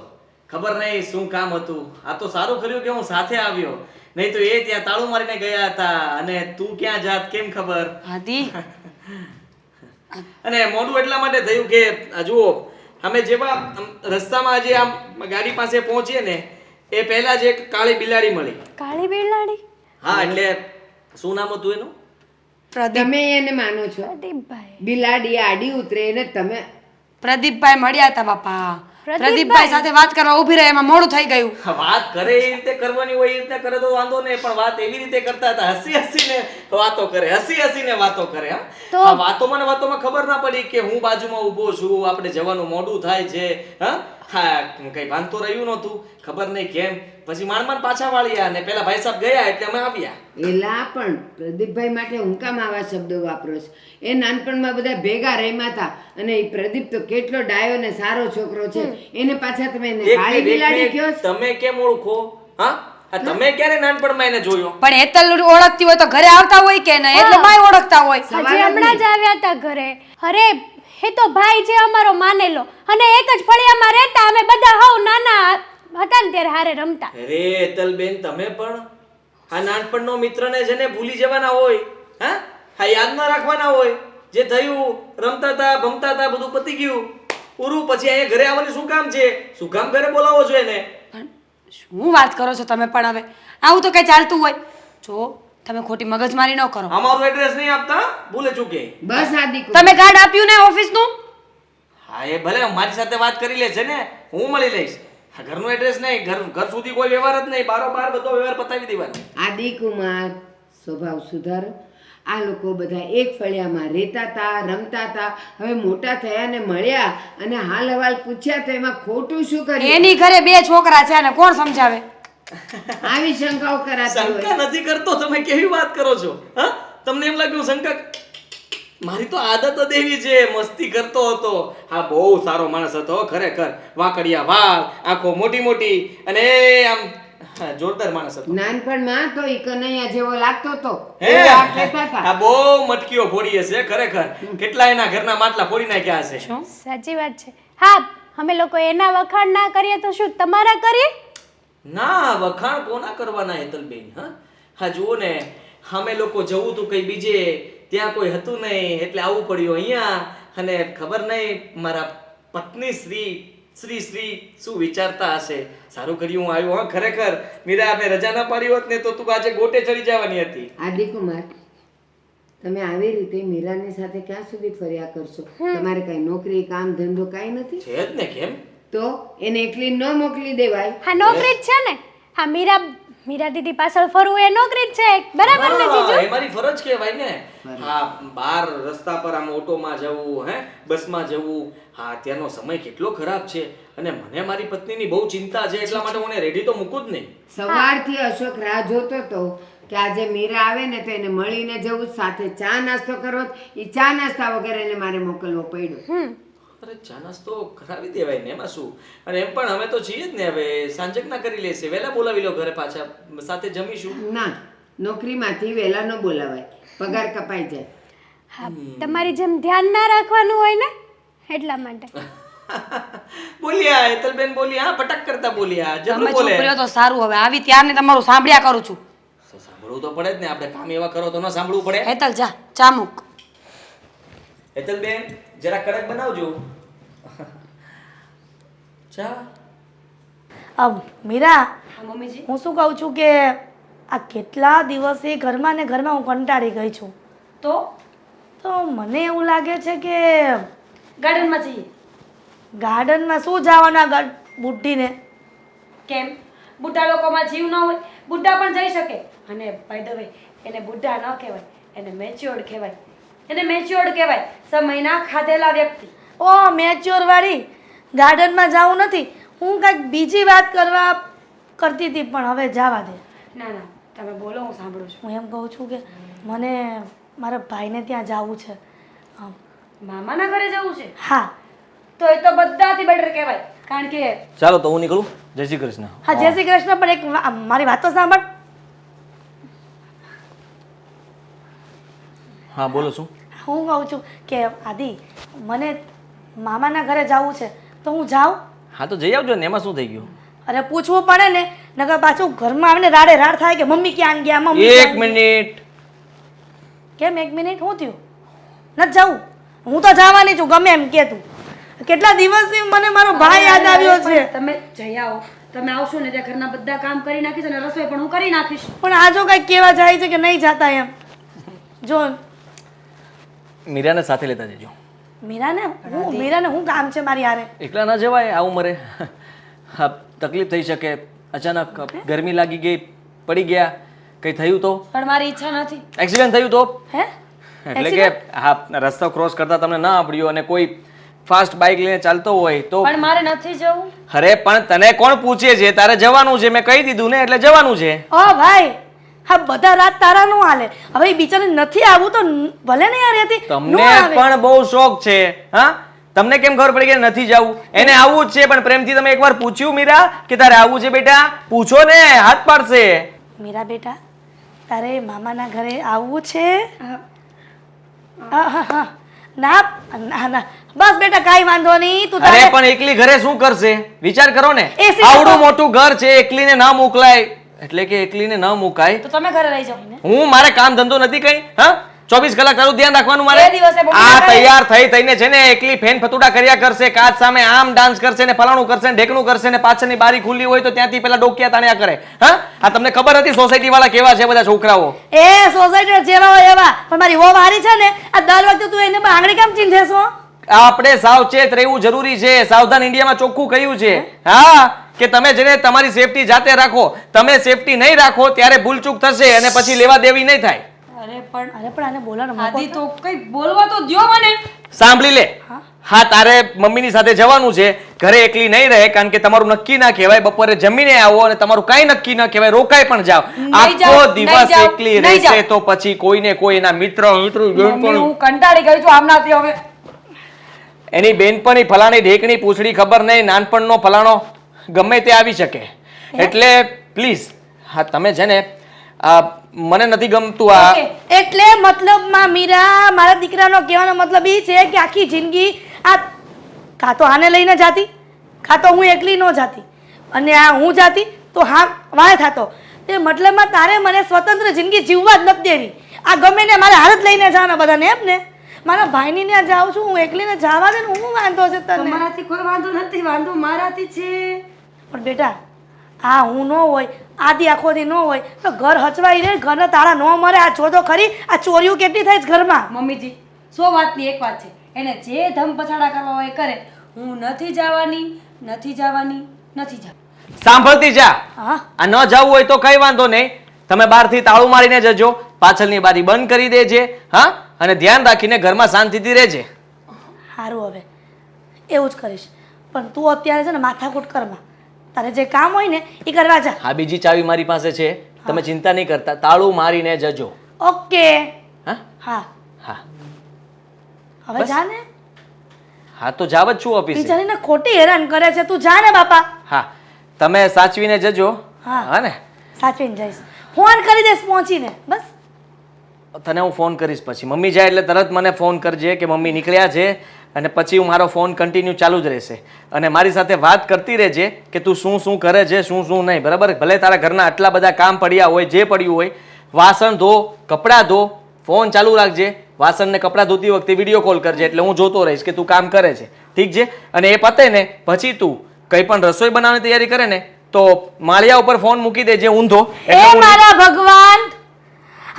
ખબર નહીં શું કામ હતું. આ તો સારું કર્યું કે હું સાથે આવ્યો, નહીં તો એ ત્યાં તાળું મારીને ગયા હતા અને તું ક્યાં જાત કેમ ખબર. આદિ અને મોડું એટલા માટે થયું કે આ જુઓ અમે જેવા રસ્તામાં આજે આમ ગાડી પાસે પહોંચીએ ને એ પહેલા જ એક કાળી બિલાડી મળી. કાળી બિલાડી? હા એટલે શું નામ હતું એનું? તમે એને માનો છો? પ્રદીપભાઈ. બિલાડી આડી ઉતરે ને તમે પ્રદીપભાઈ મળ્યા હતા બાપા. પ્રદીપભાઈ? પ્રદીપભાઈ સાથે વાત કરવા ઊભી રહે એમાં મોડું થઈ ગયું. વાત કરે એ રીતે કરવાની હોય એ રીતે કરે તો વાંધો નહીં, પણ વાત એવી રીતે કરતા હતા હસી હસીને વાતો કરે, હસી હસીને વાતો કરે. હા આ વાતોમાં ને વાતોમાં ખબર ના પડી કે હું બાજુમાં ઊભો છું, આપણે જવાનું મોડું થાય છે. હા કઈ વાંધો રહ્યું નહોતું, ખબર નહીં કેમ પછી માંડ પાછા વાળ્યા ને પેલા ભાઈ સાહેબ ગયા એટલે અમે આવ્યા. એલા પણ પ્રદીપભાઈ માટે હું કામ આવા શબ્દો વાપરો છો? એ નાનપણમાં બધા ભેગા રહેતા હતા અને એ પ્રદીપ તો કેટલો ડાયો ને સારો છોકરો છે, એને પાછા તમે એને એક કાળી મિનિટ, બિલાડી એક કહો મિનિટ, છો? તમે કેમ ઓળખો? હા તમે ક્યારે નાનપણમાં એને જોયો? પણ હેતલ ઓળખતી હોય તો ઘરે આવતા હોય કે નહીં, એટલે માય ઓળખતા હોય. હજી હમણાં જ આવ્યા હતા ઘરે. અરે એ તો ભાઈ છે અમારો માનેલો, અને એક જ ફળિયામાં રહેતા. અમે બધા હાવ નાના હતા ને ત્યારે હારે રમતા. અરે હેતલબેન તમે પણ આ નાનપણનો મિત્રને જેને ભૂલી જવાના હોય, હા યાદ ના રાખવાના હોય. જે થયું રમતા હતા ભમતા હતા બધું પતી ગયું પૂરું, પછી અહીંયા ઘરે આવવાની શું કામ છે? શું કામ ઘરે બોલાવો છો એને? પણ શું વાત કરો છો તમે પણ? હવે આવું તો કઈ ચાલતું હોય? જો તમે ખોટી મગજમારી ન કરો. અમારું એડ્રેસ નહીં આપતા ભૂલે ચૂકે. બસ આદિ તમે કાર્ડ આપ્યું ને ઓફિસનું? હા એ ભલે મારી સાથે વાત કરી લે છે ને, હું મળી લઈશ. આ ઘરનું એડ્રેસ નહીં, ઘર સુધી કોઈ વ્યવહાર જ નહીં, બારોબાર બધો વ્યવહાર પતાવી દેવાનો. આદિ કુમાર સ્વભાવ સુધારો. આ લોકો બધા એક ફળિયામાં રહેતા હતા, રમતા હતા. હવે મોટા થયા ને મળ્યા અને હાલ હવાલ પૂછ્યા તો એમાં ખોટું શું કર્યું? એની ઘરે 2 છોકરા છે અને કોણ સમજાવે? આવી શંકાઓ કરાતી હોય. શંકા નથી કરતો, તમે કેવી વાત કરો છો? હા તમને એમ લાગ્યું શંકા? મારી તો આદત જ એવી છે, મસ્તી કરતો હતો. હા બહુ સારો માણસ હતો ખરેખર. વાંકડિયા વાળ, આંખો મોટી મોટી અને આમ જોરદાર માણસ હતો. નાનપણમાં તો ઈ કનૈયા જેવો લાગતો હતો. હે એવું આ કહેતા હતા. આ બહુ મટકીઓ ફોડી હશે ખરેખર. કેટલા એના ઘરના માટલા ફોડી નાખ્યા હશે. સાચી વાત છે. હા અમે લોકો એના વખાણ ના કરીએ તો શું તમારા કરીએ? ના વખાણ કોના કરવાના હેતલબેન? હા જુઓ ને અમે લોકો જવું તું કઈ બીજે, ત્યાં કોઈ હતું નહીં એટલે આવવું પડ્યું અહીંયા. અને ખબર નહીં મારા પત્ની શ્રી શું વિચારતા હશે. સારું કર્યું હું આવ્યો. હા ખરેખર મીરા આપણે રજા ના પાડી હોત ને તો તું આજે ગોટે ચડી જવાની હતી. આદિ કુમાર તમે આવી રીતે મીરાની સાથે ક્યાં સુધી ફર્યા કરશો? તમારે કઈ નોકરી કામ ધંધો કાંઈ નથી? છે જ ને કેમ? તો એને એકલી ન મોકલી દેવાય? હા નોકરી જ છે ને. હા મીરા દીદી પાછળ ફરવું એ નોકરી જ છે, બરાબર ને જીજુ? હા, એ મારી ફરજ કહેવાય ને. હા બહાર રસ્તા પર આમ ઓટોમાં જવું, બસમાં જવું. હા અત્યારનો સમય કેટલો ખરાબ છે અને મને મારી પત્નીની બહુ ચિંતા છે, એટલા માટે હું એને રેડી તો મૂકું જ નહીં. સવારથી અશોક રાહ જોતો હતો કે આજે મીરા આવે ને તો એને મળીને જવું, સાથે ચા નાસ્તો કરવો. એ ચા નાસ્તા વગર એને મારે મોકલવો પડ્યો. અરે ચા નાસ્તો કરાવી દેવાય ને, એમાં શું? અને એમ પણ અમે તો છીએ જ ને, હવે સાંજક ના કરી લેશે. વહેલા બોલાવી લો ઘરે, પાછા સાથે જમીશું. ના, નોકરીમાંથી વહેલા ન બોલાવાય, પગાર કપાઈ જાય. હા તમારી જેમ ધ્યાન ના રાખવાનું હોય ને એટલા માટે. બોલ્યા હેતલબેન બોલ્યા, પટક કરતા બોલ્યા. તમે જબરું ચૂપ બોલે. રહ્યો તો સારું. હવે આવી ત્યારને તમારું સાંભળ્યા કરું છું. તો સાંભળવું તો પડે જ ને, આપણે કામ એવા કરો તો ન સાંભળવું પડે. હેતલ જા ચા મૂક. હેતલબેન જરા કડક બનાવજો ચા. મીરા હા મમ્મીજી. હું શું કહું છું કે આ કેટલા દિવસે ઘરમાં ને ઘરમાં હું કંટાળી ગઈ છું. તો મને એવું લાગે છે કે ગાર્ડનમાં જઈએ. ગાર્ડનમાં શું જવાના બુઢીને? કેમ? બુઢા લોકોમાં જીવ ન હોય? બુઢા પણ જઈ શકે. અને બાય ધ વે એને બુઢા ન કહેવાય, એને મેચ્યોર્ડ કહેવાય. એને મેચ્યોર્ડ કહેવાય, સમયના ખાધેલા વ્યક્તિ. ઓ મેચ્યોર વાળી ગાર્ડનમાં જવું નથી, હું કંઈક બીજી વાત કરતી હતી પણ હવે જવા દે. ના ના તમે બોલો, હું સાંભળું છું. હું એમ કહું છું કે મને મારા ભાઈને ત્યાં જવું છે. મામાના ઘરે જવું છે? હા. તો એ તો બધાથી બેટર કહેવાય, કારણ કે ચાલો તો હું નીકળું. જય શ્રી કૃષ્ણ. હા જય શ્રી કૃષ્ણ. પણ એક મારી વાત તો સાંભળ. હા બોલો. શું? હું કહું છું કે આદિ મને મામાના ઘરે જવું છે તો હું જાઉં? હા તો જઈ આવજો ને, એમાં શું થઈ ગયું? અરે પૂછવું પડે ને, નકર પાછું ઘરમાં આવીને રાડે રાડ થાય કે મમ્મી ક્યાં ગયા, મમ્મી એક ક્યાં ગયા? મિનિટ. કેમ 1 મિનિટ? શું થયું? નથી જવું? હું તો જવાની છું ગમે એમ કે તું. કેટલા દિવસથી મને મારો ભાઈ યાદ આવ્યો છે. તમે જઈ આવો. તમે આવશો ને ત્યાં ઘરના બધા કામ કરી નાખીશ અને રસોઈ પણ હું કરી નાખીશ. પણ આ જો કઈ કેવા જાય છે કે નહીં જાતા એમ. જો મીરાને સાથે લેતા જજો. મીરાને હું કામ છે મારી હારે? એકલા ન જવાય આ ઉંમરે. હા, તકલીફ થઈ શકે, અચાનક ગરમી લાગી ગઈ, પડી ગયા, કંઈ થયું તો? પણ મારી ઈચ્છા નથી. એક્સિડન્ટ થયું તો? હે? એટલે કે હા, રસ્તો ક્રોસ કરતા તમને ના આવડ્યું અને કોઈ ફાસ્ટ બાઇક લઈને ચાલતો હોય તો? પણ મારે નથી જવું. અરે પણ તને કોણ પૂછે છે? તારે જવાનું છે, મેં કહી દીધું ને, એટલે જવાનું છે. ઓ ભાઈ, હા બધા રાત તારા નો હાલે. હવે એ બિચારી નથી આવું તો ભલે ને યાર હતી. તમને પણ બહુ શોખ છે. હા, તમને કેમ ખબર પડી કે નથી જવું? એને આવવું જ છે, પણ પ્રેમથી તમે એકવાર પૂછ્યું મીરા કે તારે આવવું છે બેટા? પૂછો ને, હાથ પાડશે. મીરા બેટા, તારે મામાના ઘરે આવવું છે? હા. ના ના ના, બસ બેટા કાઈ વાંધો નહીં. તું અરે તારે પણ એકલી ઘરે શું કરશે? વિચાર કરો ને. એસી આવડું મોટું ઘર છે, એકલીને ના મોકલાય. એટલે કે એકલીને ન મુકાય. તો તમે ઘરે રહી જાઓ. હું મારે કામ ધંધો નથી કઈ? હા, 24 કલાક તારું ધ્યાન રાખવાનું મારે. એ દિવસે બહુ આ મજા કરે. તૈયાર થઈને છે ને એકલી ફેન ફતુડા કર્યા કરશે, કાચ સામે આમ ડાન્સ કરશે ને ફલાણું કરશે ને ઢેકણું કરશે ને પાછળની બારી ખુલ્લી હોય તો ત્યાંથી પેલા ડોકિયા તાણ્યા કરે. હા, આ તમને ખબર હતી સોસાયટી વાળા કેવા છે બધા છોકરાઓ? એ સોસાયટી જેવા હોય એવા, પણ મારી વહુ હારી છે ને, આ દર વખતે તું એને આંગળી કેમ ચીંધે છો? આપણે સાવચેત રહેવું જરૂરી છે. સાવધાન ઇન્ડિયામાં ચોખ્ખું કહ્યું છે. હા, કે તમે જેને તમારી સેફટી જાતે રાખો. તમે સેફટી નહીં રાખો ત્યારે ભૂલચૂક થશે અને પછી લેવા દેવી નહીં થાય. અરે પણ આને બોલાનો મોકો આદિ તો કઈ બોલવા તો દ્યો મને. સાંભળી લે. હા, તારે મમ્મીની સાથે જવાનું છે. ઘરે એકલી નહીં રહે, કારણ કે તમારું નક્કી ના કહેવાય. બપોરે જમીને આવો અને તમારું કાંઈ નક્કી ન કહેવાય, રોકાઈ પણ જાઓ. આખો દિવસ એકલી રહેશે તો પછી કોઈને કોઈ એના મિત્ર મમ્મી, હું કંટાળી ગઈ છું આમનાથી હવે. એની બેનપણી ફલાણી ઢેકણી પૂછડી ખબર નહીં, નાનપણનો ફલાણો ગમે તે આવી શકે. એટલે પ્લીઝ હા, તમે છે ને મને નથી ગમતું આ. એટલે મતલબમાં મીરા, મારા દીકરાનો કહેવાનો મતલબ એ છે કે આખી જિંદગી આ કાં તો આને લઈને જાતી, કાં તો હું એકલી ન જાતી, અને આ હું જાતી તો હા વાય થતો. તે મતલબમાં તારે મને સ્વતંત્ર જિંદગી જીવવા જ નથી દેવી. આ ગમે ને મારે હાલત લઈને જવાના બધાને એમ ને. મારા ભાઈની ત્યાં જાઉં છું, હું એકલીને જવા દે ને, હું વાંધો છે તને? તમારાથી કોઈ વાંધો નથી, વાંધો મારાથી છે. પણ બેટા, આ હું ન હોય, આદિ આખો દી ન હોય તો ઘર હચવાઈ રહે, ઘરના તાળા ન મરે. આ જો તો ખરી, આ ચોરીઓ કેટલી થાય છે ઘરમાં. મમ્મીજી, 100 વાતની એક વાત છે. એને જે ધમ પછાડા કરવા હોય એ કરે. હું નથી જવાની, નથી જવાની, નથી જવાની. સાંભળતી જા. હા, આ ન જવું હોય તો કઈ વાંધો નહીં. તમે બહારથી તાળું મારીને જજો, પાછળની બારી બંધ કરી દેજે. હા, અને ધ્યાન રાખીને ઘરમાં શાંતિથી રહેજે. સારું, હવે એવું જ કરીશ. પણ તું અત્યારે છે ને માથાકૂટ કરમાં, તારે જે કામ હોય ને એ કરવા જા. હા, બીજી ચાવી મારી પાસે છે, તમે ચિંતા નહીં કરતા. તાળું મારીને જજો. ઓકે. હા હા, હા હવે જા ને. હા, તો જાવ જ છું ઓફિસે. બિચારીને ખોટી હેરાન કરે છે. તું જા ને બાપા. હા, તમે સાચવીને જજો. હા. હા ને, સાચવીને જઈશ. ફોન કરી દઈશ પહોંચીને. બસ તને હું ફોન કરીશ પછી. મમ્મી જાય એટલે તરત મને ફોન કરજે કે મમ્મી નીકળ્યા છે, અને પછી હું મારો ફોન કન્ટિન્યુ ચાલુ જ રહેશે. અને મારી સાથે વાત કરતી રહેજે કે તું શું શું કરે છે, શું શું નહીં. બરાબર? ભલે તારા ઘરના આટલા બધા કામ પડ્યા હોય, જે પડ્યું હોય, વાસણ ધો, કપડાં ધો, ફોન ચાલુ રાખજે. વાસણ ને કપડાં ધોતી વખતે વિડીયો કોલ કરજે, એટલે હું જોતો રહીશ કે તું કામ કરે છે. ઠીક છે? અને એ પતે ને પછી તું કંઈ પણ રસોઈ બનાવવાની તૈયારી કરે ને તો માળિયા ઉપર ફોન મૂકી દેજે ઊંધો. એ મારા ભગવાન,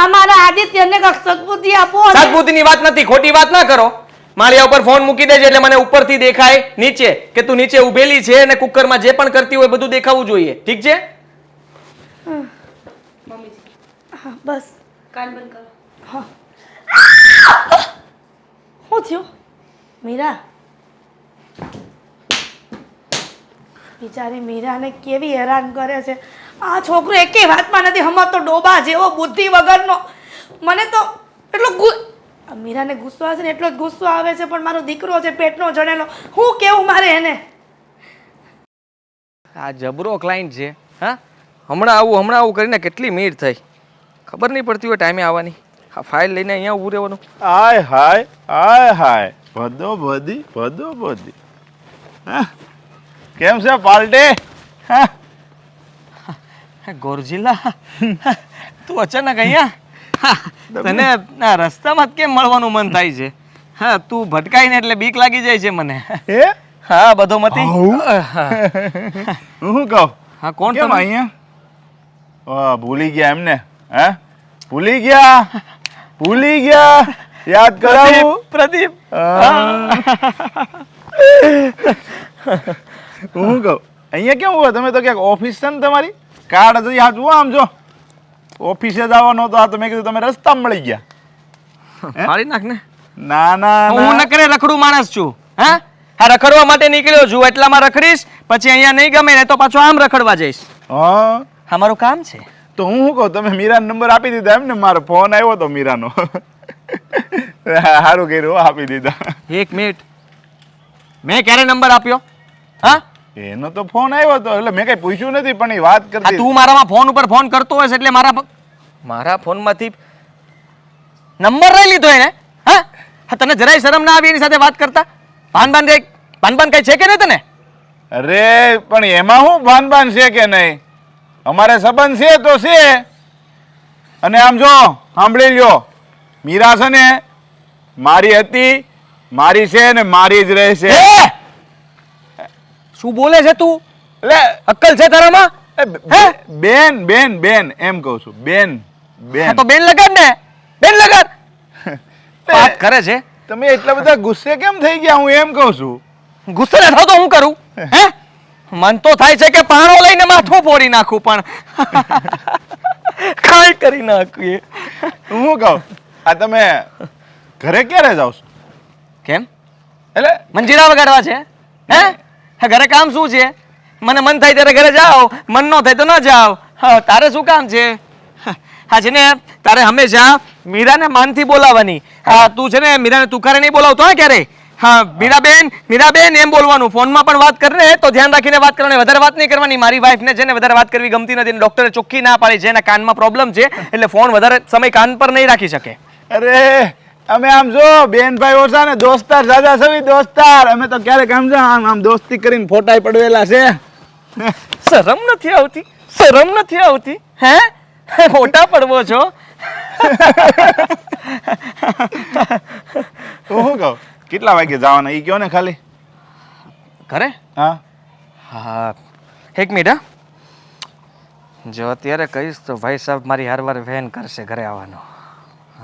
અમારા આદિત્યને કઈક સદબુદ્ધિ આપો. સદબુદ્ધિની વાત નથી, ખોટી વાત ના કરો. માળિયા ઉપર ફોન મૂકી દેજે એટલે મને ઉપરથી દેખાય નીચે કે તું નીચે ઊભેલી છે, અને કુકરમાં જે પણ કરતી હોય બધું દેખાવું જોઈએ. ઠીક છે? મમ્મીજી, હા, બસ કાન બંધ કરો. હા. શું થયું મીરા? બિચારી મીરાને કેવી હેરાન કરે છે આ છોકરો. એકેય વાતમાં નથી હમણાં તો ડોબા જેવો, બુદ્ધિ વગરનો. મને તો એટલો મીરાને ગુસ્સો આવે છે ને એટલો જ ગુસ્સો આવે છે, પણ મારો દીકરો છે પેટનો જણેલો, હું કેવું મારે એને? આ જબરો ક્લાયન્ટ છે. હા, હમણાં આવું કરીને કેટલી મિનિટ થઈ, ખબર નહીં પડતી હોય ટાઈમે આવવાની. આ ફાઇલ લઈને અહીંયા ઊભું રહેવાનું. હાય હાય હાય હાય ભદો ભદી હા કેમ છે પાલટે હા ગોરજીલા તું અચાનક અહીંયા તને આ રસ્તામાં જ કેમ મળવાનું મન થાય છે? હા તું ભટકાય ને એટલે બીક લાગી જાય છે મને. હે હા બધો મતી. હું કહું હા કોણ કેમ તમે? અહીંયા ભૂલી ગયા એમને હે ભૂલી ગયા યાદ કરાવું પ્રદીપ. હું કહું અહીંયા કેમ હોય તમે તો ક્યાંક ઓફિસ છે ને તમારી કાર્ડ હજી હા જુઓ આમ જો ઓફિસે જ આવવાનો તો આ તો મેં કીધું તમે રસ્તામાં મળી ગયા ફાડી નાખ ને. ના ના હું નકરે રખડું માણસ છું. હા હા રખડવા માટે નીકળ્યો છું એટલામાં રખડીશ પછી અહીંયા નહીં ગમે ને તો પાછો આમ રખડવા જઈશ. હા હા મારું કામ છે. તો હું શું કહું તમે મીરાનો નંબર આપી દીધા એમ ને મારો ફોન આવ્યો તો મીરાનો સારું કર્યું આપી દીધા. એક મિનિટ મેં ક્યારે નંબર આપ્યો? હા એનો તો ફોન આવ્યો તો એટલે મેં કઈ પૂછ્યું નથી પણ એ વાત આ કરતી તું મારામાં ફોન ઉપર ફોન કરતો હોય એટલે મારા ફોનમાંથી નંબર લઈ લીધો એને. હા હા તને જરાય શરમ ના આવી એની સાથે વાત કરતા? ભાન કઈ છે કે નહીં તને? અરે પણ એમાં શું ભાન છે કે નહીં અમારે સંબંધ છે તો છે અને આમ જો સાંભળી લ્યો મીરા છે ને મારી હતી મારી છે ને મારી જ રહેશે. એ! શું બોલે છે તું? એટલે અક્કલ છે તારામાં? બેન બેન બેન એમ કહું છું બેન હા બેન તો બેન લગાડ ને બેન લગાડ. વાત કરે છે. તમે એટલા બધા ગુસ્સે કેમ થઈ ગયા હું એમ કહું છું. ગુસ્સે ન થાવ તો હું કરું? હે મન તો થાય છે કે પાણો લઈને માથું ફોડી નાખું પણ કાંઈ કરી નાખીએ. હું કહું આ તમે ઘરે ક્યારે જાવ છો? કેમ એટલે મંજીરા વગાડવા છે? હે ઘરે કામ શું છે? મને મન થાય ત્યારે ઘરે જાઓ મન ન થાય તો ન જાઓ. હા તારે શું કામ છે? હા છે ને તારે હંમેશા મીરાને માનથી બોલાવવાની. હા તું છે ને મીરાને તુકારે નહીં બોલાવતો હા ક્યારે? હા મીરાબેન એમ બોલવાનું. ફોનમાં પણ વાત કરે તો ધ્યાન રાખીને વાત કરવાની વધારે વાત નહીં કરવાની. મારી વાઈફને છે ને વધારે વાત કરવી ગમતી નથી. ડોક્ટરે ચોખ્ખી ના પાડી છે એના કાનમાં પ્રોબ્લેમ છે એટલે ફોન વધારે સમય કાન પર નહીં રાખી શકે. અરે અમે આમ જો બેનભાઈ ઓછા ને દોસ્તાર સાજા સવી દોસ્તાર અમે તો ક્યારેક આમ જો આમ દોસ્તી કરીને ફોટા પડવેલા છે. શરમ નથી આવતી? હે ફોટા પડવો છો? હું કહું કેટલા વાગે જવાના ઈ કયો ને ખાલી ઘરે? હા હા એક મિનિટ હા. જો અત્યારે કહીશ તો ભાઈ સાહેબ મારી હારવાર વેન કરશે ઘરે આવવાનો.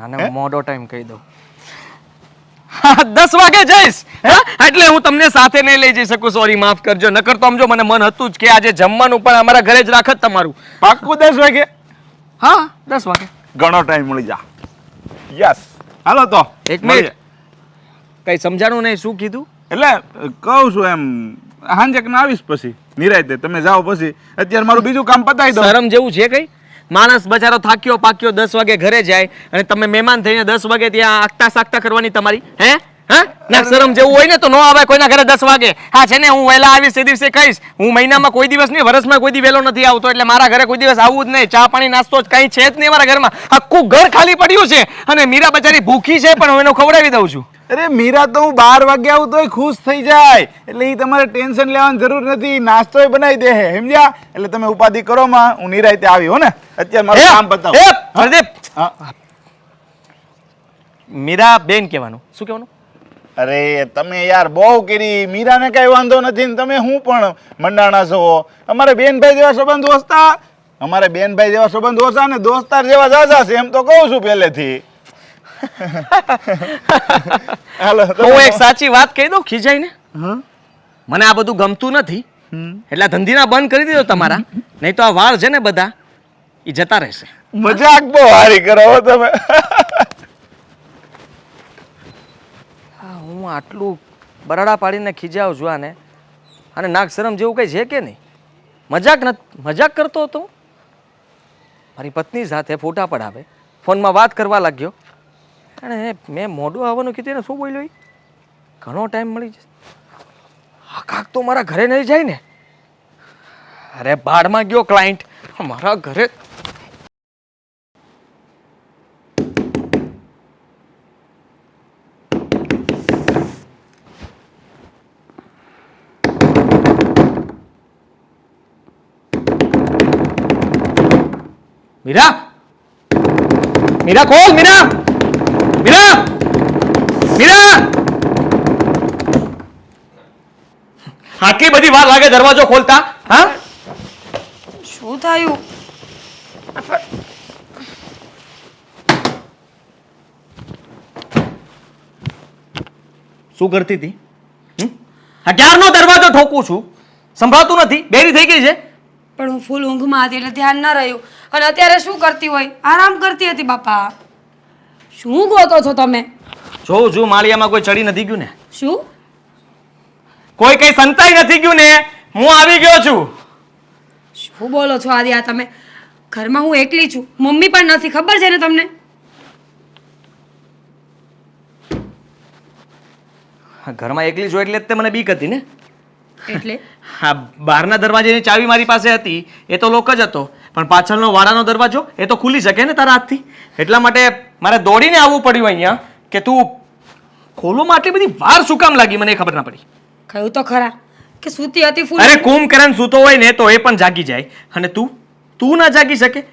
આને મોડો ટાઈમ કહી દઉં. હા 10 વાગે જઈશ. હા એટલે હું તમને સાથે નહીં લઈ જઈ શકું. સોરી માફ કરજો. નકર તો સમજો મને મન હતું જ કે આજે જમવાનું પણ અમારા ઘરે જ રાખત તમારું. પાક્કું 10 વાગે? હા 10 વાગે ઘણો ટાઈમ મળી જા. યસ હાલો તો એક મિનિટ કઈ સમજાણું નહીં શું કીધું? એટલે કહું છું એમ હાંજે ના આવીશ પછી નિરાયતે તમે જાઓ પછી અત્યારે મારું બીજું કામ પતાવી દો. શરમ જેવું છે કઈ? માણસ બચારો થાક્યો પાક્યો 10 વાગે ઘરે જાય અને તમે મહેમાન થઈને 10 વાગે ત્યાં આગતા સાકતા કરવાની તમારી હે? હા ના શરમ જેવું હોય ને તો નો આવે કોઈના ઘરે 10 વાગે. હા છે ને હું વહેલા આવીશ એ દિવસે કહીશ. હું મહિનામાં કોઈ દિવસ નહીં વર્ષમાં કોઈ દી વહેલો નથી આવતો એટલે મારા ઘરે કોઈ દિવસ આવવું જ નહીં. ચા પાણી નાસ્તો જ કંઈ છે જ નહીં મારા ઘરમાં. આખું ઘર ખાલી પડ્યું છે અને મીરા બચારી ભૂખી છે પણ હું એને ખવડાવી દઉં છું. અરે મીરા તો હું 12 વાગે આવું તોય ખુશ થઈ જાય એટલે એ તમારે ટેન્શન લેવાની જરૂર નથી. નાસ્તોય બનાવી દે સમજ્યા એટલે તમે ઉપાધિ કરો માં હું નિરાયતે આવી હો ને અત્યારે મારું કામ બતાવો. પ્રદીપ હા. મીરા બેન કહેવાનું શું કહેવાનું? અરે તમે યાર બહુ કરી મીરાને કઈ વાંધો નથી ને તમે હું પણ મંડાણા છો. અમારે બેનભાઈ જેવા સંબંધ ઓછા ને દોસ્તાર જેવા જાજા છે એમ તો કહું છું પહેલેથી. હાલો હું એક સાચી વાત કહી દઉં ખીજાઈને. મને આ બધું ગમતું નથી એટલે આ ધંધીના બંધ કરી દીધો તમારા. નહીં તો આ વાળ છે ને બધા એ જતા રહેશે. મજાક બહુ હારી કરો હો તમે. હું આટલું બરાડા પાડીને ખીજાવ છું આને અને નાક શરમ જેવું કઈ છે કે નહીં? મજાક કરતો હતો. મારી પત્ની સાથે ફોટા પડાવે ફોનમાં વાત કરવા લાગ્યો અને મેં મોઢું આવવાનું કીધું ને શું બોલ્યો? ઘણો ટાઈમ મળી જશે. આ કાક તો મારા ઘરે નહીં જાય ને. અરે બાળમાં ગયો ક્લાયન્ટ મારા ઘરે. મીરા મીરા ખોલ મીરા મીરા મીરા આટલી બધી વાર લાગે દરવાજો ખોલતા હા શું થયું? શું કરતી હતી હા ક્યારનો દરવાજો ઠોકું છું સંભળાતું નથી બેરી થઈ ગઈ છે પણ હું ફૂલ ઊંઘમાં હતી એટલે ધ્યાન ન રહ્યું. અને અત્યારે શું કરતી હોય? આરામ કરતી હતી બાપા. શું ગોતો છો તમે? જોઉં છું માળિયામાં કોઈ ચડી નથી ગયું ને શું? કોઈ કઈ સંતાઈ નથી ગયું ને હું આવી ગયો છું શું બોલો છો આદિ? આ તમે ઘરમાં હું એકલી છું, મમ્મી પણ નથી, ખબર છે ને તમને? ઘરમાં એકલી જો એટલે જ તે મને બીક હતી ને એટલે હા બહારના દરવાજાની ચાવી મારી પાસે હતી એ તો લોક જ હતો પણ પાછળનો વાડાનો દરવાજો એ તો ખુલી શકે ને તારા હાથથી એટલા માટે મારે દોડીને આવવું પડ્યું અહીંયા કે તું ખોલવામાં આટલી બધી વાર શું કામ લાગી મને ખબર ના પડી કહ્યું તો ખરા કે સૂતી હતી ફૂલ. અરે કુંભકરણ સૂતો હોય ને તો એ પણ જાગી જાય અને તું ના જાગી શકે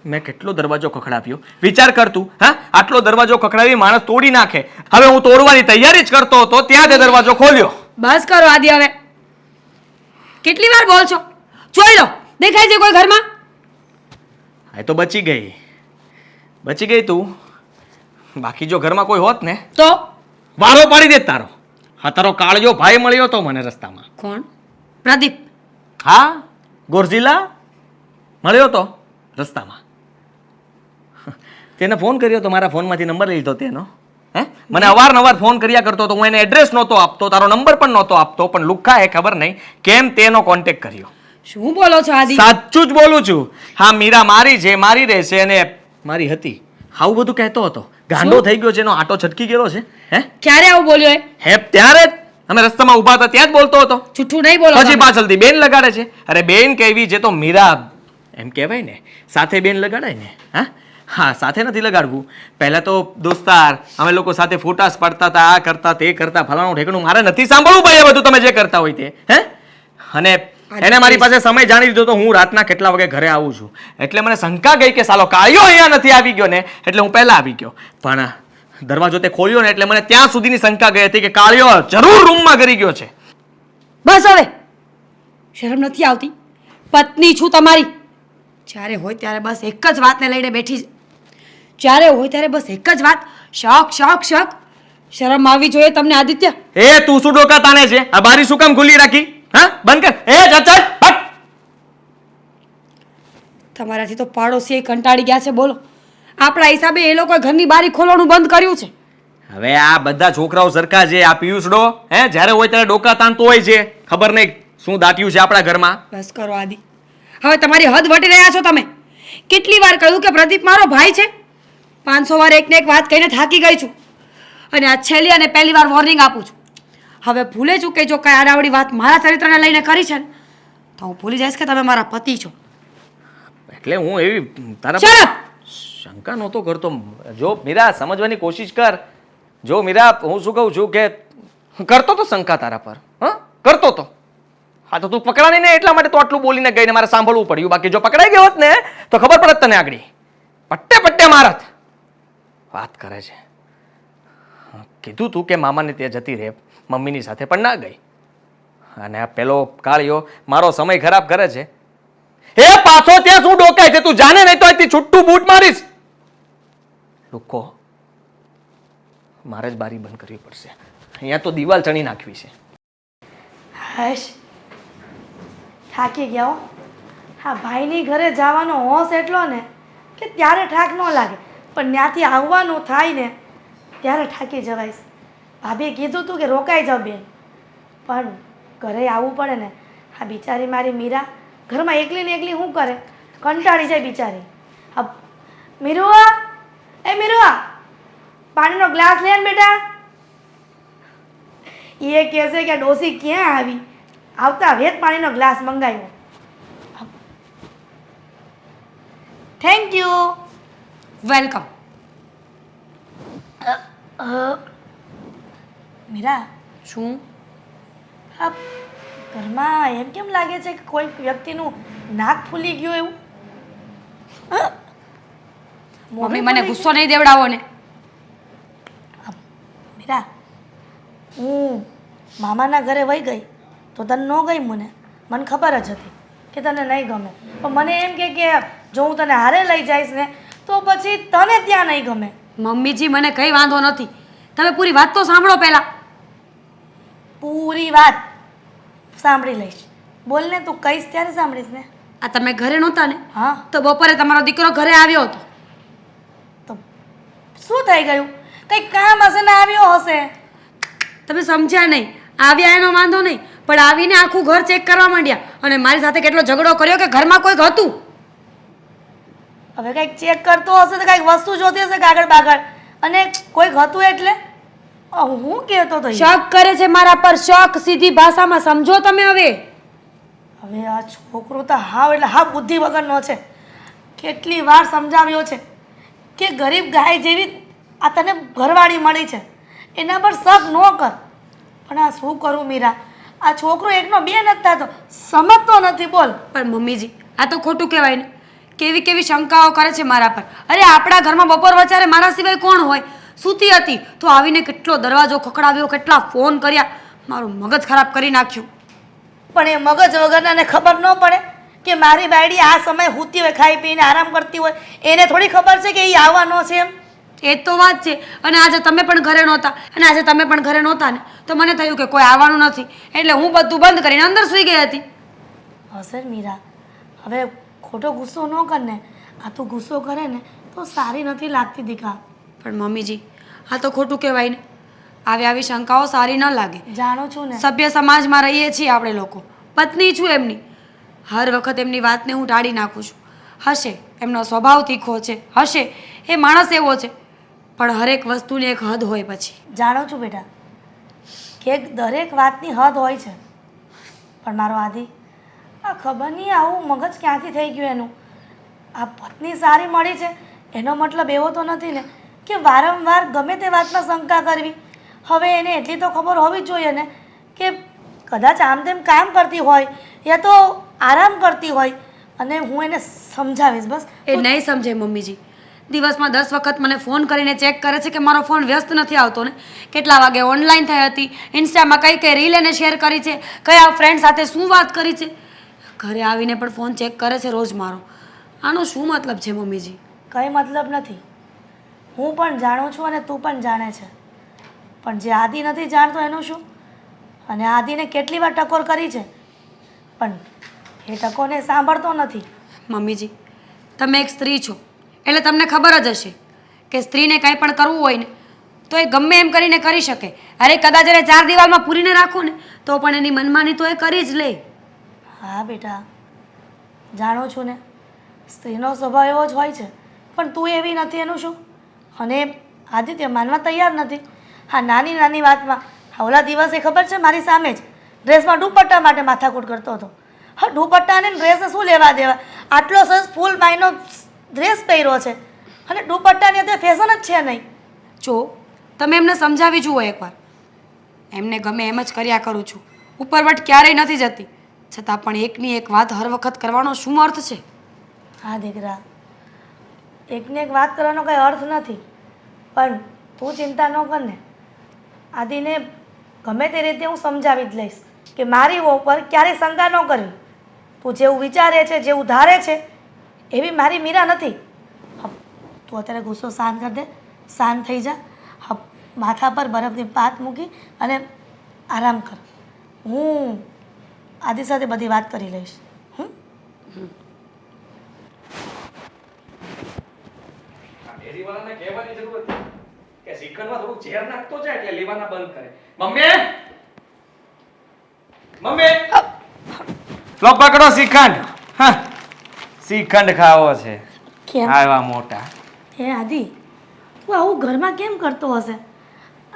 મેં કેટલો દરવાજો ખખડાવ્યો વિચાર કર તું હા આટલો દરવાજો ખખડાવી માણસ તોડી નાખે હવે હું તોડવાની તૈયારી જ કરતો હતો ત્યાં તે દરવાજો ખોલ્યો બસ કરો આદિ હવે. કેટલી વાર બોલ છો? જોઈ લો દેખાય છે કોઈ ઘરમાં? હા એ તો બચી ગઈ તું બાકી જો ઘરમાં કોઈ હોત ને તો વારો પાડી દે તારો હા તારો કાળજો ભાઈ મળ્યો તો મને રસ્તામાં કોણ? પ્રદીપ? હા ગોરઝીલા મળ્યો તો રસ્તામાં તેને ફોન કર્યો તો મારા ફોનમાંથી નંબર લઈ લીધો તેનો હે મને અવારનવાર ફોન કર્યા કરતો તો હું એને એડ્રેસ નહોતો આપતો તારો નંબર પણ નહોતો આપતો પણ લુખ્ખા એ ખબર નહીં કેમ તેનો કોન્ટેક્ટ કર્યો શું બોલો છો આદિ? સાચું જ બોલું છું હા મીરા મારી છે મારી રહેશે અને મારી હતી આવું બધું કહેતો હતો ગાંડો થઈ ગયો છે એનો આટો છટકી ગયેલો છે હે ક્યારે આવું બોલ્યો એ? હે ત્યારે જ અમે રસ્તામાં ઊભા હતા ત્યાં જ બોલતો હતો જૂઠું નહીં બોલો પછી તમે. પાછળથી બેન લગાડે છે અરે બેન કેવી છે તો મીરા એમ કહેવાય ને સાથે બેન લગાડાય ને હા સાથે નથી લગાડવું પહેલા તો દોસ્તાર અમે લોકો સાથે ફોટાસ પાડતા હતા આ કરતા તે કરતા ફલાણું ઢેકણું મારે નથી સાંભળવું ભાઈ એ બધું તમે જે કરતા હોય તે હે અને એને મારી પાસે સમય જાણી લીધો તો હું રાતના કેટલા વાગે ઘરે આવું છું એટલે મને શંકા ગઈ કે સાલો કાળિયો અહીંયા નથી આવી ગયો ને એટલે હું પહેલા આવી ગયો પણ દરવાજો તે ખોલ્યો ને એટલે મને ત્યાં સુધીની શંકા ગઈ હતી કે કાળિયો જરૂર રૂમમાં કરી ગયો છે બસ હવે શરમ નથી આવતી? પત્ની છું તમારી. જ્યારે હોય ત્યારે બસ એક જ વાતને લઈને બેઠી છે. જ્યારે હોય ત્યારે બસ એક જ વાત શક. શરમ આવવી જોઈએ તમને આદિત્ય. એ તું શું ડોકા તાને છે આ બારી શું કામ ખુલ્લી રાખી હા બંધ કર એ ચાચા હટ તમારાથી તો પાડોશી કંટાળી ગયા છે. બોલો આપણા હિસાબે એ લોકોએ ઘરની બારી ખોલવાનું બંધ કર્યું છે. હવે આ બધા છોકરાઓ સરખા છે આ પિયુષડો હે જ્યારે હોય ત્યારે ડોકા તાણતો હોય છે ખબર નહીં શું દાટ્યું છે આપણા ઘરમાં બસ કરો આદિ. હવે તમારી હદ વટી રહ્યા છો તમે. કેટલી વાર કહ્યું કે પ્રદીપ મારો ભાઈ છે? 500 વાર એકને એક વાત કહીને થાકી ગઈ છું અને આ છેલ્લી અને પહેલી વાર વોર્નિંગ આપું છું. હવે ભૂલે ચૂકે જો કઈ આડાવડી વાત મારા ચરિત્રને લઈને કરી છે ને તો હું ભૂલી જઈશ કે તમે મારા પતિ છો. એટલે હું એવી તારા Shut up! શંકા નહોતો કરતો જો મીરા સમજવાની કોશિશ કર જો મીરા હું શું કહું છું કે કરતો તો શંકા તારા પર હા કરતો તો હા તો તું પકડાણી ને એટલા માટે તો આટલું બોલીને ગઈને મારે સાંભળવું પડ્યું બાકી જો પકડાઈ ગયો હોત ને તો ખબર પડત તને આગળ પટ્ટે મારત વાત કરે છે કીધું તું કે મામાને ત્યાં જતી રહે મમ્મીની સાથે પણ ના ગઈ અને આ પેલો કાળિયો મારો સમય ખરાબ કરે છે એ પાછો ત્યાં શું ડોકાય છે તું જાણે નહીં તો અહીંથી છૂટું બૂટ મારીશ લોકો મારે જ બારી બંધ કરવી પડશે અહીંયા તો દિવાલ ચણી નાખવી છે હશ થાકી ગયા હો હા ભાઈની ઘરે જવાનો હોશ એટલો ને કે ત્યારે થાક ન લાગે પણ ત્યાંથી આવવાનું થાય ને ત્યારે થાકી જવાઈશ ભાભીએ કીધું હતું કે રોકાઈ જાવ બેન પણ ઘરે આવવું પડે ને હા બિચારી મારી મીરા ઘરમાં એકલી ને એકલી શું કરે કંટાળી જાય બિચારી હા મીરુઆ એ મીરુઆ પાણીનો ગ્લાસ લે ને બેટા એ કહેશે કે ડોસી ક્યાં આવી આવતા વેત પાણીનો ગ્લાસ મંગાવ્યો થેન્ક યુ વેલકમ. મીરા શું? આ ઘરમાં એમ કેમ લાગે છે કે કોઈ વ્યક્તિનું નાક ફૂલી ગયું એવું મમ્મી મને ગુસ્સો નહીં દેવડાવો ને. મીરા, હું મામાના ઘરે વહી ગઈ તો તને ન ગઈ મને ખબર જ હતી કે તને નહીં ગમે. પણ મને એમ કે જો હું તને હારે લઈ જઈશ ને તો પછી તને ત્યાં નહીં ગમે. મમ્મીજી મને કંઈ વાંધો નથી, તમે પૂરી વાત તો સાંભળો પહેલા. પૂરી વાત સાંભળી લઈશ. બોલ ને, તું કહીશ ત્યારે સાંભળીશ ને. આ તમે ઘરે નહોતા ને, હા તો બપોરે તમારો દીકરો ઘરે આવ્યો હતો. તો શું થઈ ગયું? કંઈક કામ હશે ને આવ્યો હશે. તમે સમજ્યા નહીં. આવ્યા એનો વાંધો નહીં, પણ આવીને આખું ઘર ચેક કરવા માંડ્યા અને મારી સાથે કેટલો ઝઘડો કર્યો કે ઘરમાં કોઈક હતું. હવે કંઈક ચેક કરતો હશે તો કંઈક વસ્તુ જોતી હશે કાગળ બાગળ, અને કોઈક હતું એટલે હું કહેતો તો શક કરે છે મારા પર, શક. સીધી ભાષામાં સમજો તમે. હવે આ છોકરો તો હાવ એટલે હાવ બુદ્ધિ વગરનો છે. કેટલી વાર સમજાવ્યો છે કે ગરીબ ગાય જેવી આ તને ઘરવાળી મળી છે, એના પર શક ન કર. પણ આ શું કરું મીરા, આ છોકરો એકનો બે નથી થતો, સમજતો નથી. બોલ. પણ મમ્મીજી, આ તો ખોટું કહેવાય ને. કેવી કેવી શંકાઓ કરે છે મારા પર. અરે આપણા ઘરમાં બપોર વચારે મારા સિવાય કોણ હોય? સૂતી હતી તો આવીને કેટલો દરવાજો ખખડાવ્યો, કેટલા ફોન કર્યા, મારું મગજ ખરાબ કરી નાખ્યું. પણ એ મગજ વગરનાને ખબર ન પડે કે મારી બાયડી આ સમય સૂતી હોય, ખાઈ પીને આરામ કરતી હોય, એને થોડી ખબર છે કે એ આવવાનો છે એમ. એ તો વાત છે. અને આજે તમે પણ ઘરે નહોતા, અને આજે તમે પણ ઘરે નહોતા ને, તો મને થયું કે કોઈ આવવાનું નથી, એટલે હું બધું બંધ કરીને અંદર સૂઈ ગઈ હતી. હશે મીરા, હવે ખોટો ગુસ્સો ન કર ને. આ તું ગુસ્સો કરે ને તો સારી નથી લાગતી દીકા. પણ મમ્મીજી, આ તો ખોટું કહેવાય ને. આવી શંકાઓ સારી ન લાગે. જાણું છું ને, સભ્ય સમાજમાં રહીએ છીએ આપણે લોકો. પત્ની છું એમની. હર વખત એમની વાતને હું ટાળી નાખું છું. હશે એમનો સ્વભાવ તીખો છે, હશે એ માણસ એવો છે, પણ હરેક વસ્તુની એક હદ હોય. પછી જાણું છું બેટા કે દરેક વાતની હદ હોય છે, પણ મારો આદિ આ ખબર નહીં આવું મગજ ક્યાંથી થઈ ગયું એનું. આ પત્ની સારી મળી છે એનો મતલબ એવો તો નથી ને કે વારંવાર ગમે તે વાતમાં શંકા કરવી. હવે એને એટલી તો ખબર હોવી જ જોઈએ ને કે કદાચ આમ તેમ કામ કરતી હોય યા તો આરામ કરતી હોય, અને હું એને સમજાવીશ. બસ એ નહીં સમજે મમ્મીજી. દિવસમાં 10 વખત મને ફોન કરીને ચેક કરે છે કે મારો ફોન વ્યસ્ત નથી આવતો ને, કેટલા વાગે ઓનલાઈન થઈ હતી, ઇન્સ્ટામાં કઈ કઈ રીલ એને શેર કરી છે, કયા ફ્રેન્ડ સાથે શું વાત કરી છે. ઘરે આવીને પણ ફોન ચેક કરે છે રોજ મારો. આનો શું મતલબ છે મમ્મીજી? કંઈ મતલબ નથી. હું પણ જાણું છું અને તું પણ જાણે છે, પણ જે આદિ નથી જાણતો એનું શું? અને આદિને કેટલી વાર ટકોર કરી છે, પણ એ ટકોરને સાંભળતો નથી. મમ્મીજી, તમે એક સ્ત્રી છો એટલે તમને ખબર જ હશે કે સ્ત્રીને કંઈ પણ કરવું હોય ને તો એ ગમે એમ કરીને કરી શકે. અરે કદાચ એને 4 દિવાલમાં પૂરીને રાખો ને તો પણ એની મનમાની તો એ કરી જ લે. હા બેટા, જાણું છું ને, સ્ત્રીનો સ્વભાવ એવો જ હોય છે, પણ તું એવી નથી એનું શું? અને આદિત્ય માનવા તૈયાર નથી. હા, નાની નાની વાતમાં ઓલા દિવસે ખબર છે મારી સામે જ ડ્રેસમાં દુપટ્ટા માટે માથાકૂટ કરતો હતો. હા, દુપટ્ટાને ડ્રેસને શું લેવા દેવા? આટલો સરસ ફૂલ બાયનો ડ્રેસ પહેર્યો છે અને દુપટ્ટાની અત્યારે ફેશન જ છે નહીં. જો તમે એમને સમજાવી જુઓ એકવાર. એમને ગમે એમ જ કર્યા કરું છું, ઉપરવટ ક્યારેય નથી જતી, છતાં પણ એકની એક વાત હર વખત કરવાનો શું અર્થ છે? હા દીકરા, એકને એક વાત કરવાનો કંઈ અર્થ નથી, પણ તું ચિંતા ન કર ને. આદિને ગમે તે રીતે હું સમજાવી જ લઈશ કે મારી ઉપર ક્યારેય શંકા ન કરવી. તું જેવું વિચારે છે, જેવું ધારે છે એવી મારી મીરા નથી. તું અત્યારે ગુસ્સો શાંત કરી દે, શાંત થઈ જા. માથા પર બરફની પાત મૂકી અને આરામ કર. હું આદિ સાથે બધી વાત કરી લઈશ. ડેરીવાળાને કહેવાની જરૂર હતી કે શ્રીખંડમાં થોડું ઝેર નાખતો છે એટલે લેવાના બંધ કરે. મમ્મી, મમ્મી, લો પકડો શ્રીખંડ. હા, શ્રીખંડ ખાવો છે. કેમ? આવા મોટા. હે આદિ, તું આવું ઘરમાં કેમ કરતો હશે?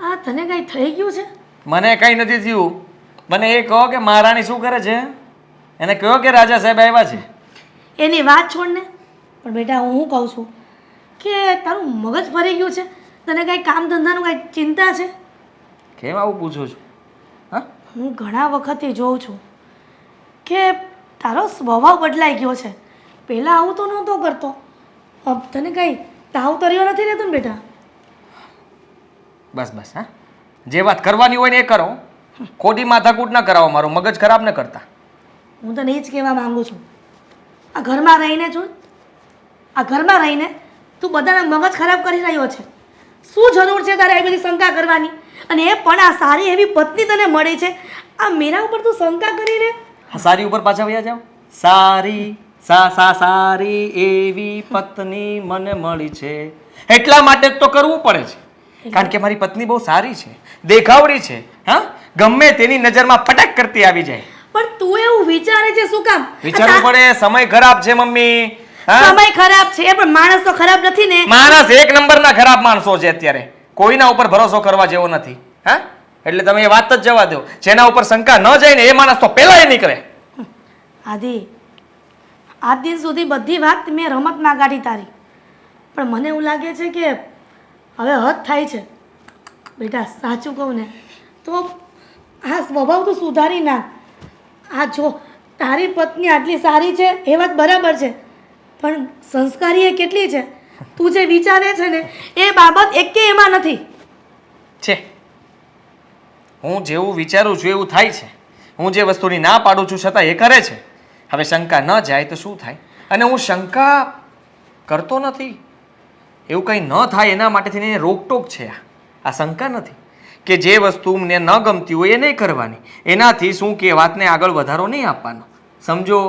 આ તને કંઈ થઈ ગયું છે? મને કંઈ નથી થયું. મને એ કહો કે મહારાણી શું કરે છે? એને કહો કે રાજા સાહેબ આવ્યા છે. એની વાત છોડ ને. પણ બેટા, હું કહું છું કે તારું મગજ ફરી ગયું છે? તને કાંઈ કામ ધંધાનું કાંઈ ચિંતા છે? કેમ આવું પૂછો છો? હા, હું ઘણા વખતથી જોઉં છું કે તારો સ્વભાવ બદલાઈ ગયો છે. પહેલાં આવું તો નહોતો કરતો. તને કાંઈ તાવ તો રહ્યો નથી રહેતો ને બેટા? બસ બસ હા, જે વાત કરવાની હોય ને એ કરો. ખોટી માથાકૂટ ન કરાવો, મારું મગજ ખરાબ ન કરતા. હું તને એ જ કહેવા માંગુ છું, આ ઘરમાં રહીને છું, આ ઘરમાં રહીને તું બધાના મગજ ખરાબ કરી રહ્યો છે. શું જરૂર છે તારે એ બધી શંકા કરવાની? અને એ પણ આ સારી એવી પત્ની તને મળી છે, આ મીરા ઉપર તું શંકા કરીને હા, સારી ઉપર પાછા વયા જાઓ. સારી સારી એવી પત્ની મને મળી છે, એટલા માટે જ તો કરવું પડે છે. કારણ કે મારી પત્ની બહુ સારી છે, દેખાવડી છે. હા, ગમે તેની નજરમાં પટક કરતી આવી જાય. પણ તું એવું વિચારે છે શું કામ? વિચારવું પડે, સમય ખરાબ છે મમ્મી. હા, સમય ખરાબ છે પણ માણસ તો ખરાબ નથી ને. માણસ એક નંબરના ખરાબ માણસો છે અત્યારે, કોઈના ઉપર ભરોસો કરવા જેવો નથી. હા, એટલે તમે એ વાત જ જવા દો. જેના ઉપર શંકા ન જાય ને એ માણસ તો પહેલા નીકળે. આદિ, આજ દિન સુધી બધી વાત મેં રમતમાં કાઢી તારી, પણ મને એવું લાગે છે કે હવે હદ થાય છે. બેટા સાચું કહું ને તો આ સ્વભાવ તો સુધારી નાખ. આ જો તારી પત્ની આટલી સારી છે એ વાત બરાબર છે, પણ સંસ્કારી એ કેટલી છે તું જે વિચારે છે ને એ બાબત એકે એમાં નથી. છે, હું જેવું વિચારું છું એવું થાય છે. હું જે વસ્તુની ના પાડું છું છતાં એ કરે છે. હવે શંકા ન જાય તો શું થાય? અને હું શંકા કરતો નથી, એવું કંઈ ન થાય એના માટેથી એને રોકટોક છે. આ શંકા નથી કે જે વસ્તુ મને ન ગમતી હોય એ નહીં કરવાની. એનાથી શું કે વાતને આગળ વધારો નહીં આપવાનો. સમજો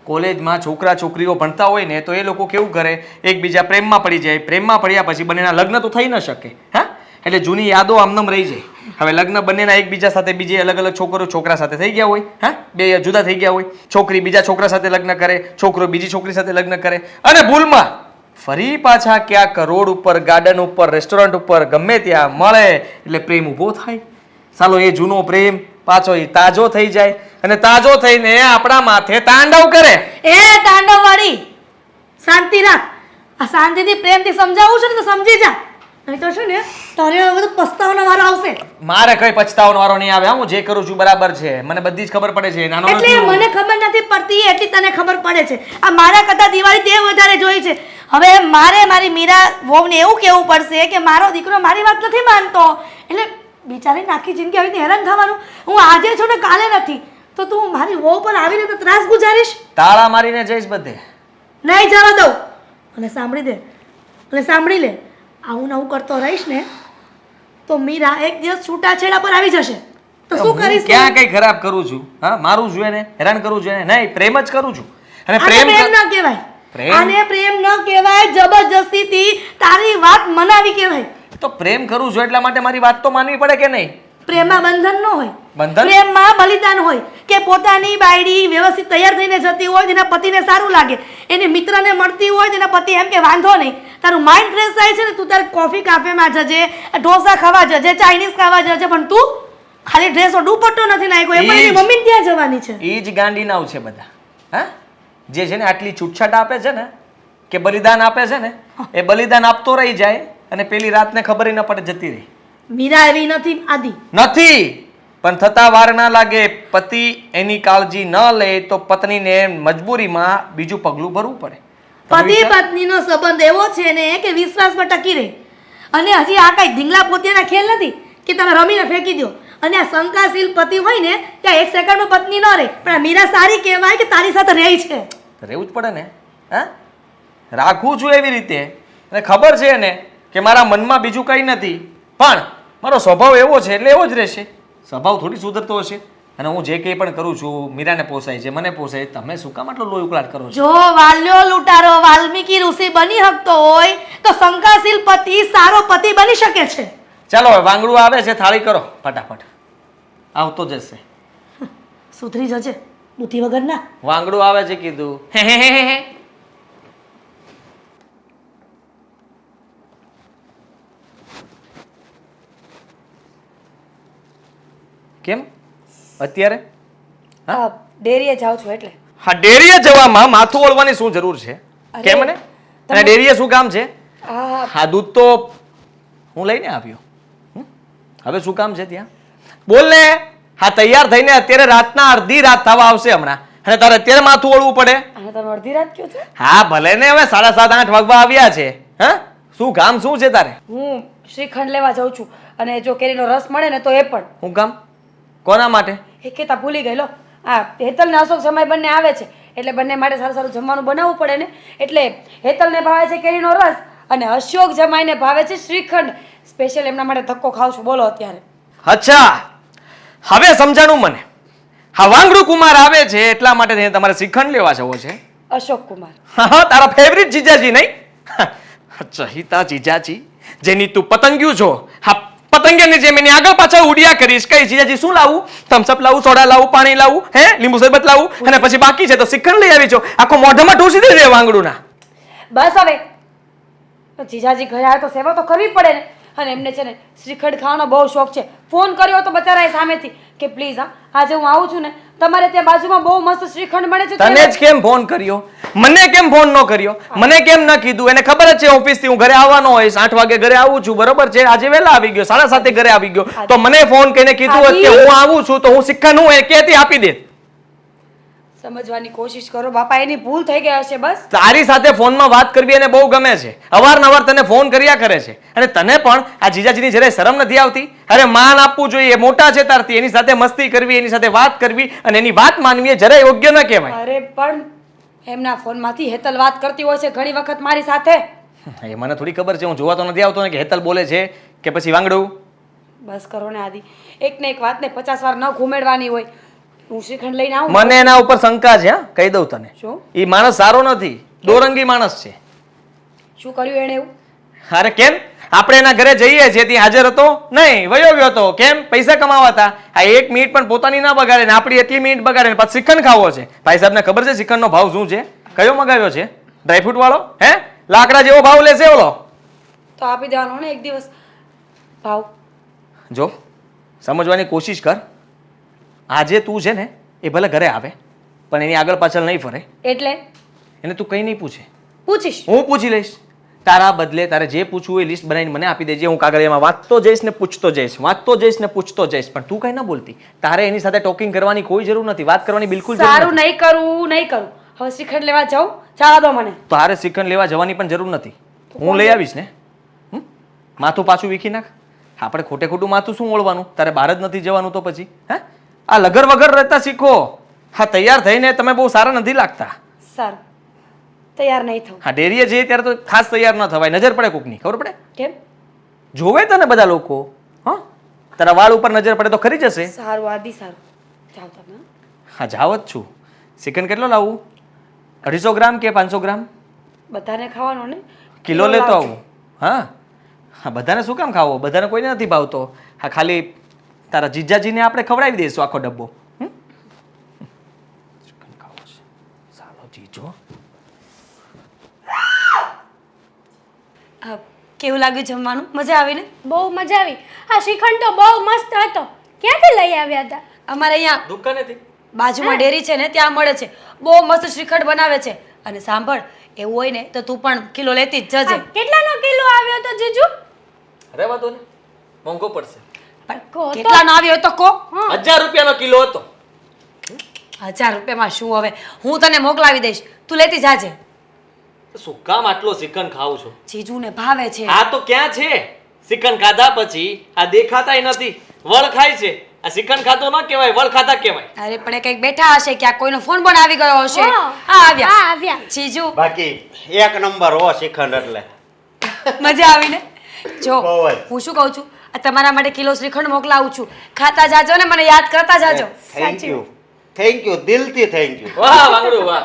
કોલેજમાં છોકરા છોકરીઓ ભણતા હોય ને તો એ લોકો કેવું કરે, એકબીજા પ્રેમમાં પડી જાય. પ્રેમમાં પડ્યા પછી બંનેના લગ્ન તો થઈ ન શકે. હા, એટલે જૂની યાદો આમનામ રહી જાય. હવે લગ્ન બંનેના એકબીજા સાથે બીજી અલગ અલગ છોકરા સાથે થઈ ગયા હોય. હા, બે જુદા થઈ ગયા હોય. છોકરી બીજા છોકરા સાથે લગ્ન કરે, છોકરો બીજી છોકરી સાથે લગ્ન કરે, અને ભૂલમાં ફરી પાછા ક્યાંક રોડ ઉપર, ગાર્ડન ઉપર, રેસ્ટોરન્ટ ઉપર ગમે ત્યાં મળે એટલે પ્રેમ ઊભો થાય. ચાલો એ જૂનો પ્રેમ પાછો એ તાજો થઈ જાય, અને તાજો થઈને આપણા માથે તાંડવ કરે. એ તાંડવ વાળી શાંતિ રાખ. આ શાંતિથી પ્રેમથી સમજાવું છે ને તો સમજી જા, નહીં તો છે ને તારે હવે બધું પસ્તાવાનો વારો આવશે. મારે કઈ પછતાવાનો વારો નહીં આવે. હું જે કરું છું બરાબર છે, મને બધી જ ખબર પડે છે. નાનો એટલે નથી હું. મને ખબર નથી પડતી એટલી તને ખબર પડે છે. આ મારા કરતા દિવાળી તે વધારે જોઈ છે. હવે મારે મારી મીરા વહુને એવું કહેવું પડશે કે મારો દીકરો મારી વાત નથી માનતો, એટલે બિચારીને આખી જિંદગી આવી રીતે હેરાન થવાનું. હું આજે છું ને કાલે નથી, તો તું મારી વહુ પર આવી રીતે ત્રાસ ગુજારીશ? તાળા મારીને જઈશ બધે. નહીં જવા દઉં. અને સાંભળી દે, અને સાંભળી લે, આવું નવું કરતો રહીશ ને તો મીરા એક દિવસ છૂટાછેડા પર આવી જશે. તો શું હું કરીશ? ક્યાં કઈ ખરાબ કરું છું? હા, મારું જોઈએ ને હેરાન કરું જોઈએ ને? નહીં, પ્રેમ જ કરું છું. અને આને પ્રેમ પ્રેમ ન કહેવાય. પ્રેમ? આને પ્રેમ ન કહેવાય, જબરજસ્તીથી તારી વાત મનાવી કહેવાય. તો પ્રેમ કરું છું એટલા માટે મારી વાત તો માનવી પડે કે નહીં? પ્રેમમાં બંધન ન હોય, બંધન? પ્રેમમાં બલિદાન હોય. કે પોતાની બાયડી વ્યવસ્થિત તૈયાર થઈને જતી હોય, જેના પતિને સારું લાગે, એની મિત્રને મળતી હોય, જેના પતિ એમ કે વાંધો નહીં, તારું માઇન્ડ ફ્રેશ થાય છે ને, તું તારે કોફી કાફેમાં જજે, ઢોસા ખાવા જજે, ચાઇનીઝ ખાવા જજે, પણ તું ખાલી ડ્રેસો દુપટ્ટો નથી નાખ્યો, એ પણ એની મમ્મીને ત્યાં જવાની છે. એ જ ગાંડીનાવ છે બધા. હા, જે છે ને આટલી છૂટછાટ આપે છે ને, કે બલિદાન આપે છે ને, એ બલિદાન આપતો રહી જાય અને પેલી રાતને ખબર ન પડે જતી રહી. મીરા એવી નથી આદિ. નથી, પણ થતા વાર ના લાગે. પતિ એની કાળજી ન લે તો પત્નીને મજબૂરીમાં બીજું પગલું ભરવું પડે. પતિ પત્નીનો સંબંધ એવો છે ને કે વિશ્વાસમાં ટકી રહે. અને હજી આ કઈ ઢીંગલા પોતિયાના ખેલ નથી કે તમે રમીને ફેંકી દો. અને આ શંકાશીલ પતિ હોય ને ત્યાં એક સેકન્ડમાં પત્ની ન રહે, પણ આ મીરા સારી કહેવાય કે તારી સાથે રહી છે. રહેવું જ પડે ને. હા, રાખું છું એવી રીતે, અને ખબર છે એને કે મારા મનમાં બીજું કંઈ નથી, પણ મારો સ્વભાવ એવો છે એટલે એવો જ રહેશે. સ્વભાવ થોડી સુધરતો હશે. અને હું જે કંઈ પણ કરું છું મીરાને પોસાય છે, મને પોસાય. તમે શું કામ આટલો લોહી ઉકળાટ કરો છો? જો વાલ્યો લૂંટારો વાલ્મીકી ઋષિ બની શકતો હોય તો શંકાશીલ પતિ સારો પતિ બની શકે છે. ચાલો હવે વાંગડું આવે છે, થાળી કરો ફટાફટ. આવતો જશે. સુધરી જજે બુદ્ધિ વગરના. વાંગડું આવે છે કીધું. કેમ અત્યારે? ડેરીએ જાઉં છું એટલે. હા, ડેરીએ જવામાં માથું ઓળવાની શું જરૂર છે? કેમ ને? અને ડેરીએ શું કામ છે? હા, દૂધ તો હું લઈને આવ્યો. હવે શું કામ છે ત્યાં? બોલ ને. હા, તૈયાર થઈને અત્યારે રાતના અડધી રાત થવા આવશે હમણાં, અને તારે અત્યારે માથું ઓળવું પડે? અને તમે અડધી રાત કયો છો? હા, ભલે ને, હવે 7:30 8 વાગવા આવ્યા છે. હા, શું કામ શું છે તારે? હું શ્રીખંડ લેવા જાઉં છું અને જો કેરીનો રસ મળે ને તો એ પણ. હું કામ? કોના માટે? એ કહેતા ભૂલી ગઈ લો. હા, હેતલ ને અશોક સમય બંને આવે છે એટલે બંને માટે સારું સારું જમવાનું બનાવવું પડે ને. એટલે હેતલને ભાવે છે કેરીનો રસ અને અશોક જમાઈને ભાવે છે શ્રીખંડ. સ્પેશિયલ એમના માટે ધક્કો ખાવ છું. બોલો અત્યારે. અચ્છા, હવે સમજાણું મને. હા, વાંગડુ કુમાર આવે છે એટલા માટે થઈને તમારે શ્રીખંડ લેવા જવો છે. અશોક કુમાર. હા, તારા ફેવરિટ જીજાજી નહીં? ચહિતા જીજાજી જેની તું પતંગિયું છો. હા, પતંગિયાની જેમ એની આગળ પાછળ ઉડ્યા કરીશ. કઈ જીજાજી શું લાવું? થમ્સઅપ લાવું, સોડા લાવું, પાણી લાવું, હે લીંબુ શરબત લાવું અને પછી બાકી છે તો શ્રીખંડ લઈ આવી છો. આખો મોઢામાં ઢોસી દેજે વાંગડુના. બસ હવે જીજાજી ઘરે આવે તો સેવા તો કરવી પડે ને. અને એમને છે ને શ્રીખંડ ખાવાનો બહુ શોખ છે. ફોન કર્યો તો બચારાએ સામેથી કે પ્લીઝ હા આજે હું આવું છું ને તમારે ત્યાં બાજુમાં બહુ મસ્ત શ્રીખંડ મળે છે. તને જ કેમ ફોન કર્યો? મને કેમ ફોન ન કર્યો? મને કેમ ન કીધું? એને ખબર જ છે ઓફિસ થી હું ઘરે આવવાનો હોઈશ. 8 વાગે ઘરે આવું છું, બરોબર છે? આજે વહેલા આવી ગયો, 7:30 ઘરે આવી ગયો. તો મને ફોન કરીને કીધું હોત કે હું આવું છું તો હું શ્રીખંડ હું કેતી આપી દે. સમજવાની કોશિશ કરો બાપા, એની ભૂલ થઈ ગઈ હશે બસ. તારી સાથે ફોનમાં વાત કરવી એને બહુ ગમે છે. અવારનવાર તને ફોન કર્યા કરે છે. અને તને પણ આ જીજાજીની જયારે શરમ નથી આવતી? અરે માન આપવું જોઈએ, મોટા છે તારથી. એની સાથે મસ્તી કરવી, એની સાથે વાત કરવી અને એની વાત માનવી એ જરાય યોગ્ય ન કહેવાય. અરે પણ એમના ફોનમાંથી હેતલ વાત કરતી હોય છે ઘણી વખત મારી સાથે. એ મને થોડી ખબર છે. હું જોવા તો નથી આવતો ને કે હેતલ બોલે છે કે પછી વાંગડું. બસ કરો ને આદિ, એક ને એક વાતને 50 વાર ન ઘૂમેડવાની હોય. હું શ્રીખંડ લઈને આવું. મને એના ઉપર શંકા છે. હા, કહી દઉં તને. શું? એ માણસ સારો નથી, દોરંગી માણસ છે. શું કર્યું એણે એવું? અરે કેમ? આપણે એના ઘરે જઈએ છીએ ત્યાં હાજર હતો નહીં, વયો ગયો હતો. કેમ? પૈસા કમાવા હતા. આ 1 મિનિટ પણ પોતાની ના બગાડે ને આપણી એટલી મિનિટ બગાડે ને પાછું શ્રીખંડ ખાવો છે. ભાઈ સાહેબને ખબર છે શ્રીખંડનો ભાવ શું છે? કયો મગાવ્યો છે? ડ્રાયફ્રૂટ વાળો? હે, લાકડા જેવો ભાવ લેશે ઓલો. તો આપી દેવાનો ને એક દિવસ ભાવ. જો સમજવાની કોશિશ કર. આજે તું છે ને એ ભલે ઘરે આવે પણ એની આગળ પાછળ નહીં ફરે. એટલે એને તું કંઈ નહીં પૂછે. પૂછીશ. હું પૂછી લઈશ. તારા બદલે તારે જે પૂછવું હોય લિસ્ટ બનાવીને મને આપી દેજે. હું કાગળિયામાં વાંચતો જઈશ ને પૂછતો જઈશ, વાંચતો જઈશ ને પૂછતો જઈશ. પણ તું કઈ ન બોલતી. તારે એની સાથે ટોકિંગ કરવાની કોઈ જરૂર નથી, વાત કરવાની બિલકુલ જરૂર સારું, નથી. નહીં કરું નહીં કરું. હવે શ્રીખંડ લેવા જાઉં, જવા દો મને. તારે શ્રીખંડ લેવા જવાની પણ જરૂર નથી. હું લઈ આવીશ ને. માથું પાછું વીખી નાખ. આપણે ખોટે ખોટું માથું શું ઓળવાનું? તારે બહાર જ નથી જવાનું તો પછી હે? આ લગર વગર રહેતા શીખો. હા, તૈયાર થઈને તમે બહુ સારા નથી લાગતા. સારું, તૈયાર નહીં થવું. હા, ડેરીએ જઈએ ત્યારે તો ખાસ તૈયાર ન થવાય. નજર પડે કોકની, ખબર પડે? કેમ? જોવે તને બધા લોકો. હા, તારા વાળ ઉપર નજર પડે તો ખરી જશે. સારું આદિ, સારું જાઓ તમે. હા, જાવ જ છું. શ્રીખંડ કેટલો લાવું? 250 ગ્રામ કે 500 ગ્રામ? બધાને ખાવાનો ને? કિલો લેતો લાવજો. આવું. હા હા, બધાને શું કામ ખાવો? બધાને કોઈને નથી ભાવતો. હા, ખાલી તારા જીજાજીને આપણે ખવડાવી દઈશું આખો ડબ્બો. શ્રીખંડ ખાવો છે સાલો જીજો. કેવું લાગ્યું જમવાનું? મજા આવી ને? બહુ મજા આવી. હા, શ્રીખંડ તો બહુ મસ્ત હતો. ક્યાંથી લઈ આવ્યા હતા? અમારે અહીંયા દુકાનેથી બાજુમાં ડેરી છે ને ત્યાં મળે છે. બહુ મસ્ત શ્રીખંડ બનાવે છે. અને સાંભળ, એવું હોય ને તો તું પણ કિલો લેતી જ જજે. કેટલાનો કિલો આવ્યો તો જીજુ? રહેવા દો ને, મોંઘો પડશે. કહો તો. કેટલાનો આવ્યો હોય તો કહો. 1000 રૂપિયાનો કિલો હતો. 1000 રૂપિયામાં શું હવે? હું તને મોકલાવી દઈશ, તું લેતી જાજે. શું કામ આટલો શ્રીખંડ ખાવ છો? જીજુને ભાવે છે. આ તો ક્યાં છે? શ્રીખંડ ખાધા પછી આ દેખાતાય નથી, વળ ખાય છે. આ શ્રીખંડ ખાતો ન કહેવાય, વળ ખાતા કહેવાય. અરે પણ એ કંઈક બેઠા હશે, ક્યાંક કોઈનો ફોન પણ આવી ગયો હશે. હા. હા, આવ્યા. હા, આવ્યા. જીજુ બાકી 1 નંબર હો શ્રીખંડ એટલે. મજા આવી ને? જો બહુ જ. હું શું કહું છું, આ તમારા માટે કિલો શ્રીખંડ મોકલાવું છું. ખાતા જાજો ને મને યાદ કરતા જાજો. થેન્ક યુ દિલથી થેન્ક યુ. વાહ વાંગડું વાહ.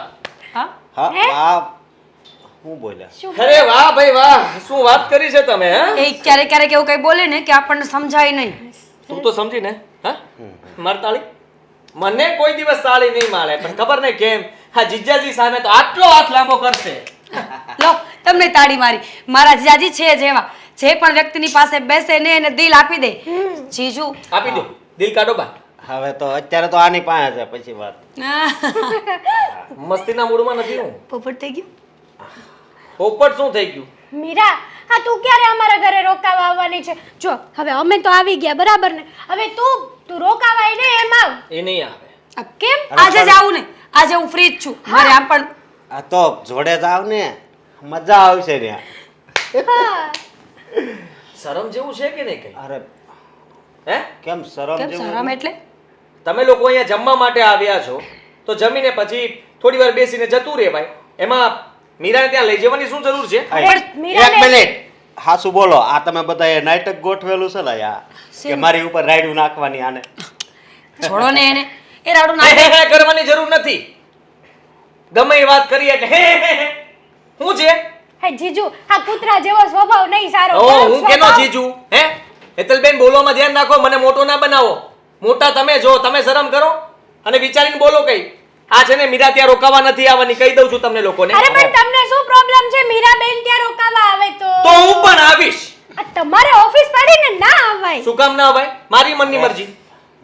હા, હા બાપ, હું બોલ્યા? અરે વાહ ભાઈ વાહ, શું વાત કરી છે તમે? હે, એ ક્યારેક ક્યારેક એવું કંઈ બોલે ને કે આપણને સમજાય નહીં. તું તો સમજી ને. હા, માર તાળી મને કોઈ દિવસ તાળી નહીં મારે, પણ ખબર નહીં કેમ હા જીજાજી સામે તો આટલો હાથ લાંબો કરશે. લો, તમને તાળી મારી. મારા જીજાજી છે જેવા, જે પણ વ્યક્તિની પાસે બેસે ને એને દિલ આપી દે. જીજુ આપી દો, દિલ કાઢો બા. હવે તો અત્યારે તો આની પાસે છે, પછી વાત. મસ્તીના મૂડમાં નથી હું. પોપટ થઈ ગયું. પોપટ શું થઈ ગયું? મીરા, હા તું ક્યારે અમારા ઘરે રોકાવા આવવાની છે? જો હવે અમે તો આવી ગયા બરાબર ને, હવે તું રોકાવાય ને એમ આવ. એ નહીં આવે. આ કેમ? આજે જ આવું ને, આજે હું ફ્રી જ છું. મારે આમ પણ આ તો જોડે જ આવ ને, મજા આવશે ત્યાં. શરમ જેવું છે કે નહીં કઈ? અરે હે? કેમ શરમ કેમ જેવું? શરમ એટલે તમે લોકો અહીંયા જમવા માટે આવ્યા છો તો જમીને પછી થોડી વાર બેસીને જતું રહેવાય. એમાં મીરાને ત્યાં લઈ જવાની શું જરૂર છે? એક મિનિટ હાસુ બોલો. આ તમે બધા નાટક ગોઠવેલું છે ને આ કે મારી ઉપર રાયડું નાખવાની આને? છોડો ને એને. એ રાડું હે, નાખે. હે, હે કરવાની જરૂર નથી. ગમે એ વાત કરી એટલે હે, હે, હે. શું છે? હે જીજુ આ કૂતરા જેવો સ્વભાવ નહીં સારો ઓ ગરમ હું કેનો સ્વભાવ. જીજુ? હે હેતલબેન, બોલવામાં ધ્યાન રાખો. મને મોટો ના બનાવો. મોટા તમે જો, તમે શરમ કરો અને વિચારીને બોલો કઈ. આ છે ને મીરા ત્યાં રોકાવા નથી આવવાની, કહી દઉં છું તમને લોકોને. અરે પણ તમને શું પ્રોબ્લેમ છે મીરાબેન ત્યાં રોકાવા આવે તો તો હું પણ આવીશ. આ તમારે ઓફિસ પડીને ના આવાય. શું કામ ના ભાઈ? મારી મનની મરજી.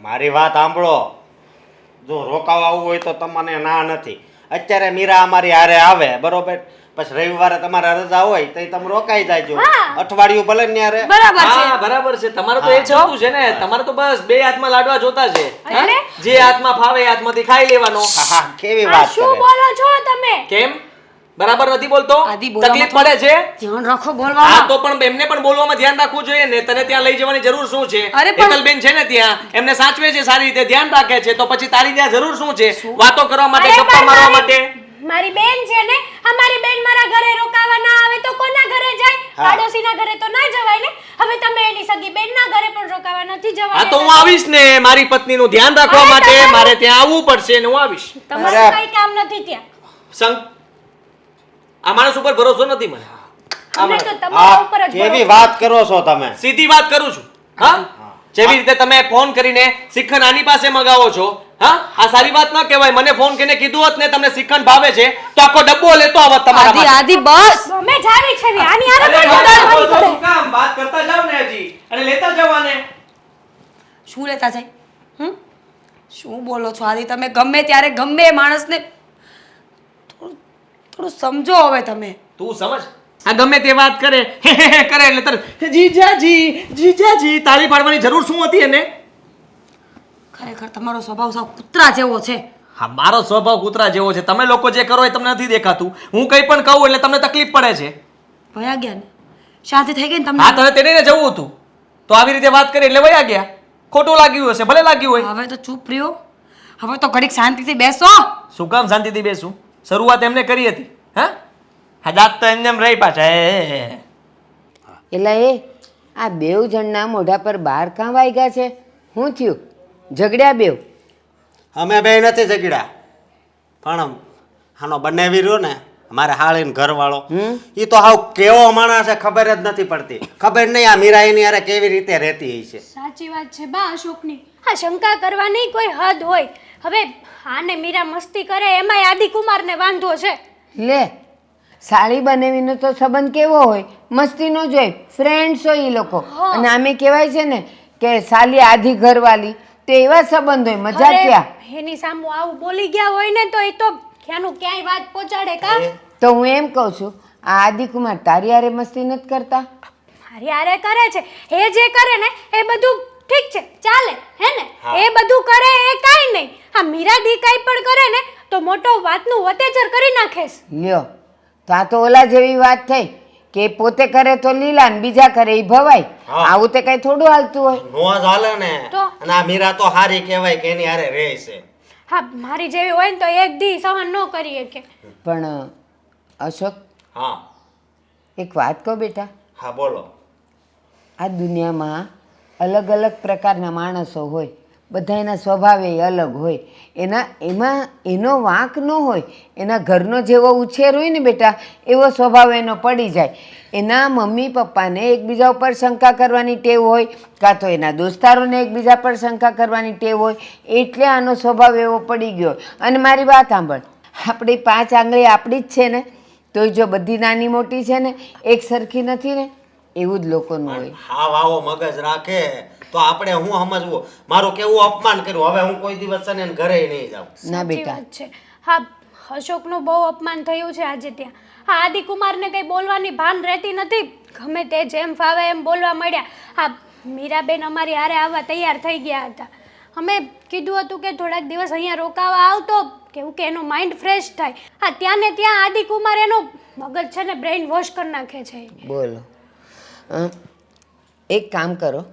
મારી વાત સાંભળો. જો રોકાવા આવવું હોય તો તમને ના નથી. અત્યારે મીરા અમારી હારે આવે બરોબર, પછી રવિવારે તમારે રજા હોય તો તમે રોકાઈ જાયજો. અઠવાડિયું ભલે ને હારે. બરાબર છે. હા બરાબર છે. તમારે તો એ જ હતું છે ને. તમારે તો બસ બે હાથમાં લાડવા જોતા છે. હા? અરે? જે હાથમાં ફાવે એ હાથમાંથી ખાઈ લેવાનો. હા, કેવી આ વાત શું કરે. બોલો છો તમે? કેમ બરાબર નથી બોલતો? આદિ, બોલવામાં તકલીફ પડે છે? ધ્યાન રાખો હા બોલવામાં. તો પણ એમને પણ બોલવામાં ધ્યાન રાખવું જોઈએ ને. તને ત્યાં લઈ જવાની જરૂર શું છે? અરે પણ- હેતલબેન છે ને ત્યાં, એમને સાચવે છે, સારી રીતે ધ્યાન રાખે છે, તો પછી તારી ત્યાં જરૂર શું છે? વાતો કરવા માટે, અરે ગપ્પા પણ મારવા મારી- માટે. મારી બેન છે ને, અમારી બેન મારા ઘરે રોકાવા ના આવે તો કોના ઘરે જાય? પાડોશીના ઘરે તો ના જવાય ને. હવે તમે એની સગી બેનના ઘરે પણ રોકાવા નથી હા જવાય. તો હું આવીશ ને. મારી પત્નીનું ધ્યાન રાખવા અરે માટે તમારું- મારે ત્યાં આવવું પડશે ને હું આવીશ. તમારું અરે. કઈ કામ નથી ત્યાં. સંગ આ માણસ ઉપર ભરોસો નથી મને. અમને તો તમારા ઉપર આ જ કેવી ભરોસો. વાત કરો છો તમે? સીધી વાત કરું છું. હા જેવી રીતે તમે ફોન કરીને શ્રીખંડ આની પાસે મગાવો છો, હા આ સારી વાત ન કહેવાય. મને ફોન કરીને કીધું હોત ને તમને શ્રીખંડ ભાવે છે તો આખો ડબ્બો લેતો આવત તમારા આદિ માટે. આદિ બસ. ગમે જાવી છે ને, આની હારે અરે પણ વાત જોડાવાની કરો છો કરે. શું કામ? વાત કરતા જાવ ને હજી અને લેતા જાવ આને. શું લેતા જાય? શું બોલો છો આદિ તમે? ગમે ત્યારે ગમે એ માણસને થોડું થોડું સમજો હવે તમે. તું સમજ. આ ગમે તે વાત કરે હે હે હે કરે એટલે તરત જીજાજી જીજાજી તાળી પાડવાની જરૂર શું હતી એને? ખરેખર તમારો સ્વભાવ સાવ કૂતરા જેવો છે. હા મારો સ્વભાવ કૂતરા જેવો છે. તમે લોકો જે કરો એ તમને નથી દેખાતું. હું કંઈ પણ કહું એટલે તમને તકલીફ પડે છે. વયા ગયા ને? શાંતિ થઈ ગઈ ને હા તમને? તને તેને જવું હતું તો આવી રીતે વાત કરી એટલે વયા ગયા. ખોટું લાગ્યું હશે, ભલે લાગ્યું હોય. હવે તો ચૂપ રહ્યો. હવે તો ઘડીક શાંતિથી બેસો. શું કામ શાંતિથી બેસું? શરૂઆત એમને કરી હતી. હા હા દાંત તો એમને એમ રહી પાછા. એટલે એ આ બેઉ જણના મોઢા પર બાર કાં વાગ્યા છે? શું થયું? ઝઘડ્યા બેવ? અમે બે નથી ઝઘડ્યા, પણ આનો બનાવી રહ્યો ને મારે હાળીને ઘરવાળો, એ તો હાવ કેવો માણસ છે ખબર જ નથી પડતી. ખબર નહીં આ મીરા એની હારે કેવી રીતે રહેતી હશે. સાચી વાત છે બા અશોકની. હા શંકા કરવાની કોઈ હદ હોય. હવે આને મીરા મસ્તી કરે એમાંય આદિકુમારને વાંધો છે. લે સાળી બનાવીનો તો સંબંધ કેવો હોય? મસ્તીનો જ હોય, ફ્રેન્ડ્સ હોય એ લોકો. અને આમે કહેવાય છે ને કે સાલી આધી ઘરવાળી, તો એવા સંબંધ હોય, મજા અરે, ક્યાં? એની સામે આવું બોલી ગયા હોય ને તો એ તો ક્યાંનું ક્યાંય વાત પહોંચાડે કા. તો હું એમ કહું છું, આ આદિકુમાર તારી હારે મસ્તી નથી કરતા? મારી હારે કરે છે. એ જે કરે ને એ બધું ઠીક છે, ચાલે હે ને. એ બધું કરે એ કાંઈ નહીં. હા મીરા દી કાંઈ પણ કરે ને તો મોટો વાતનું વતેચર કરી નાખે છે. લ્યો, તો આ તો ઓલા જેવી વાત થઈ કે પોતે કરે તો લીલા ને બીજા કરે એ ભવાય. આવું તે કઈ થોડું હાલતું હોય. નો જ હાલે ને. તો? અને આ મીરા તો હારી કહેવાય કે એની હારે રહે છે. હા મારી જેવી હોય ને તો એક દી સહન ન કરી શકે. પણ અશોક, હા એક વાત કહો બેટા, હા બોલો. આ દુનિયામાં અલગ અલગ પ્રકારના માણસો હોય, બધાના સ્વભાવે અલગ હોય. એમાં એનો વાંક ન હોય. એના ઘરનો જેવો ઉછેર હોય ને બેટા, એવો સ્વભાવ એનો પડી જાય. એના મમ્મી પપ્પાને એકબીજા ઉપર શંકા કરવાની ટેવ હોય, કાં તો એના દોસ્તારોને એકબીજા પર શંકા કરવાની ટેવ હોય, એટલે આનો સ્વભાવ એવો પડી ગયો. અને મારી વાત સાંભળ, આપણી 5 આંગળી આપણી જ છે ને, તોય જો બધી નાની મોટી છે ને એક સરખી નથી ને, એવું જ લોકોનું હોય. હાવ આવો મગજ રાખે તો આપણે હું સમજવું? મારું કેવું અપમાન કર્યું, હવે હું કોઈ દિવસ છે ને એને ઘરે નહીં જાઉં. ના સાચી બેટા, વાત છે. હા અશોકનું બહુ અપમાન થયું છે આજે ત્યાં. હા આદિકુમારને કંઈ બોલવાની ભાન રહેતી નથી. ગમે તે જેમ ફાવે એમ બોલવા મળ્યા. હા મીરાબેન અમારી હારે આવવા તૈયાર થઈ ગયા હતા. અમે કીધું હતું કે થોડાક દિવસ અહીંયા રોકાવા આવતો કેવું કે એનો માઇન્ડ ફ્રેશ થાય. હા ત્યાં ને ત્યાં આદિકુમાર એનો મગજ છે ને બ્રેઇન વોશ કરી નાખે છે ઈ. બોલો એક કામ કરો,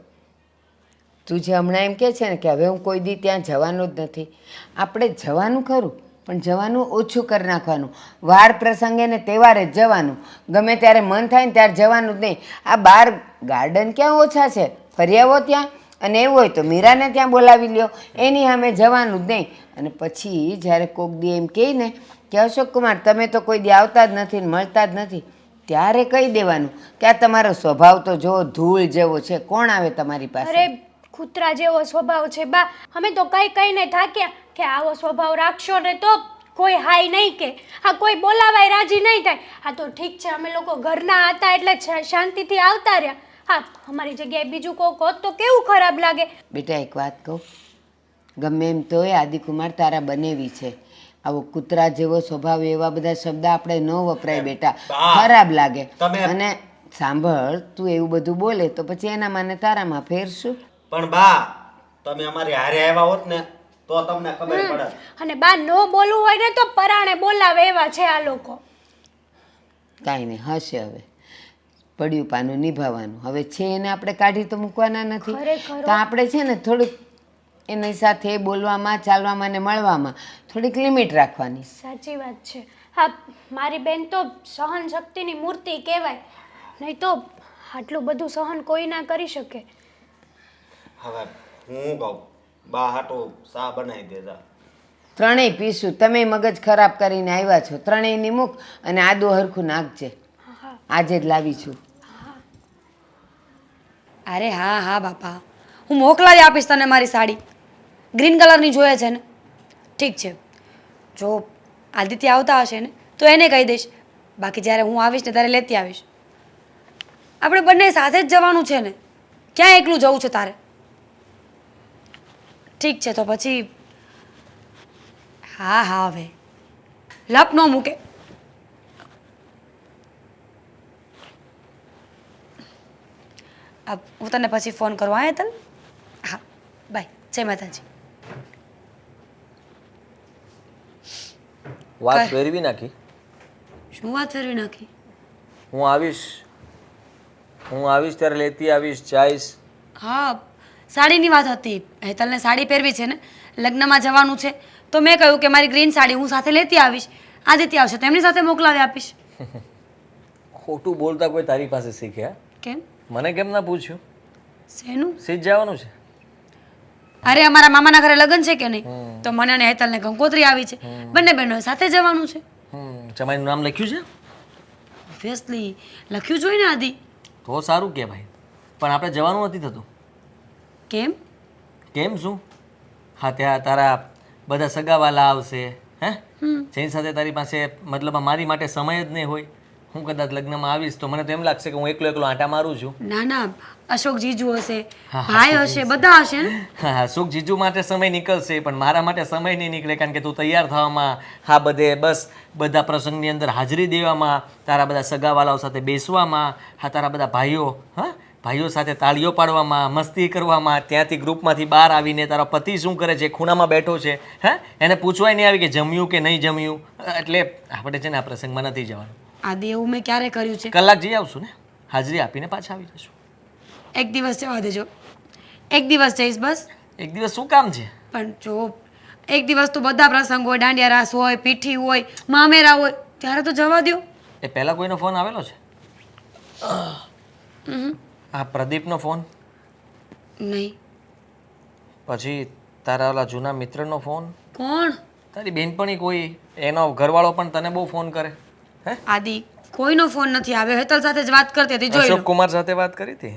તું જે હમણાં એમ કહે છે ને કે હવે હું કોઈ દી ત્યાં જવાનું જ નથી, આપણે જવાનું ખરું પણ જવાનું ઓછું કરી નાખવાનું. વાર પ્રસંગે ને તહેવારે જ જવાનું, ગમે ત્યારે મન થાય ને ત્યારે જવાનું જ નહીં. આ બાર ગાર્ડન ક્યાં ઓછા છે, ફરી આવો ત્યાં. અને એવું હોય તો મીરાને ત્યાં બોલાવી લ્યો, એની સામે જવાનું જ નહીં. અને પછી જ્યારે કોક દી એમ કહે ને કે અશોક કુમાર તમે તો કોઈ દી આવતા જ નથી ને મળતા જ નથી, ત્યારે કહી દેવાનું કે આ તમારો સ્વભાવ તો જો ધૂળ જેવો છે, કોણ આવે તમારી પાસે. અરે કૂતરા જેવો સ્વભાવ છે બા, અમે તો કઈ કઈને થાક્યા કે આવો સ્વભાવ રાખશો ને તો કોઈ હાય નહીં કે, હા કોઈ બોલાવાય રાજી નહીં થાય. હા તો ઠીક છે, અમે લોકો ઘરના હતા એટલે શાંતિથી આવતા રહ્યા. હા અમારી જગ્યાએ બીજું કોક હોત તો કેવું ખરાબ લાગે. બેટા એક વાત કહું, ગમે એમ તોય આદિકુમાર તારા બનેવી છે. આવો કૂતરા જેવો સ્વભાવ એવા બધા શબ્દ આપણે ન વપરાય બેટા, ખરાબ લાગે. અને સાંભળ, તું એવું બધું બોલે તો પછી એનામાં ને તારામાં ફેરશું. પણ બા તમે અમારી હારે આવ્યા હોત ને તો તમને ખબર પડે. અને બા નો બોલવું હોય ને તો પરાણે બોલાવે એવા છે આ લોકો. કાંઈ નહીં, હશે હવે પડ્યું પાનું નિભાવવાનું. હવે છે એને આપણે કાઢી તો મૂકવાના નથી, ખરેખર. તો આપણે છે ને થોડુંક એની સાથે બોલવામાં ચાલવામાં ને મળવામાં થોડીક લિમિટ રાખવાની. સાચી વાત છે. હા મારી બેન તો સહન શક્તિની મૂર્તિ કહેવાય, નહીં તો આટલું બધું સહન કોઈ ના કરી શકે. હવે હું કહું બા હાટું ચા બનાવી દેજા. ત્રણેય પીશું, તમે મગજ ખરાબ કરીને આવ્યા છો, ત્રણેયની મૂક અને આદુ હરખું નાખજે, આજે જ લાવી છું. અરે હા હા બાપા, હું મોકલાવી આપીશ તને મારી સાડી. ગ્રીન કલરની જોઈએ છે ને? ઠીક છે, જો આદિત્ય આવતા હશે ને તો એને કહી દઈશ, બાકી જ્યારે હું આવીશ ને ત્યારે લેતી આવીશ. આપણે બંને સાથે જ જવાનું છે ને, ક્યાં એકલું જવું છે તારે? ઠીક છે તો પછી હા હા હવે લપ ન મૂકે. હું તને પછી ફોન કરું. હા તને હા બાય, જય માતાજી. વાત ફેરવી નાખી. શું વાત ફેરવી નાખી? હું આવીશ ત્યારે લેતી આવીશ, જઈશ. હા સાડીની વાત હતી. હેતલને સાડી પહેરવી છે ને, લગ્નમાં જવાનું છે તો મેં કહ્યું કે મારી ગ્રીન સાડી હું સાથે લેતી આવીશ. આદિત્ય આવશે તો એમની સાથે મોકલાવી આપીશ. ખોટું બોલતા કોઈ તારી પાસે શીખ્યા? કેમ? મને કેમ ના પૂછ્યું? શેનું? સીધ જવાનું છે. અરે અમારા મામાના ઘરે લગ્ન છે કે નહીં, તો મને અને હેતલને કંકોત્રી આવી છે, બંને બહેનો સાથે જવાનું છે. જમાઈનું નામ લખ્યું છે? ઓબ્વિયસલી લખ્યું જોઈ ને આદિ. તો સારું કે ભાઈ, પણ આપણે જવાનું નથી થતું. કેમ? કેમ શું? હા ત્યાં તારા બધા સગાવાલા આવશે, હે જેની સાથે તારી પાસે મતલબ મારી માટે સમય જ નહીં હોય. હું કદાચ લગ્નમાં આવીશ તો મને તો એમ લાગશે કે હું એકલો એકલો આંટા મારું છું. ના ના, અશોક જીજુ હશે, ભાઈ હશે, બધા હશે ને. હા અશોક જીજુ માટે સમય નીકળશે પણ મારા માટે સમય નહીં નીકળે, કારણ કે તું તૈયાર થવામાં, હા બધે બસ બધા પ્રસંગની અંદર હાજરી દેવામાં, તારા બધા સગાવાલાઓ સાથે બેસવામાં, હા તારા બધા ભાઈઓ, હા ભાઈઓ સાથે તાળીઓ પાડવામાં, મસ્તી કરવામાં, ત્યાંથી ગ્રુપમાંથી બહાર આવીને તારો પતિ શું કરે છે, ખૂણામાં બેઠો છે, હે એને પૂછવાય નહીં આવી કે જમ્યું કે નહીં જમ્યું. એટલે આપણે છે ને આ પ્રસંગમાં નથી જવાનું. આદિ એવું મેં ક્યારે કર્યું છે? કલાક જઈ આવશું ને, હાજરી આપીને પાછા આવી જશું. એક દિવસ જવા દેજો, એક દિવસ જઈશ બસ. એક દિવસ શું કામ છે? પણ જો એક દિવસ તો બધા પ્રસંગ હોય, દાંડિયા રાસ હોય, પીઠી હોય, મામેરા હોય, ત્યારે તો જવા દો. એ પહેલાં કોઈનો ફોન આવેલો છે? આ પ્રદીપનો ફોન નહીં. પછી તારા ઓલા જૂના મિત્રનો ફોન? કોણ? તારી બેનપણી કોઈ, એનો ઘરવાળો પણ તને બહુ ફોન કરે? હે આદિ કોઈનો ફોન નથી આવ્યો. હેતલ સાથે જ વાત કરતી હતી, જોઈ લો. અશોક કુમાર સાથે વાત કરી હતી?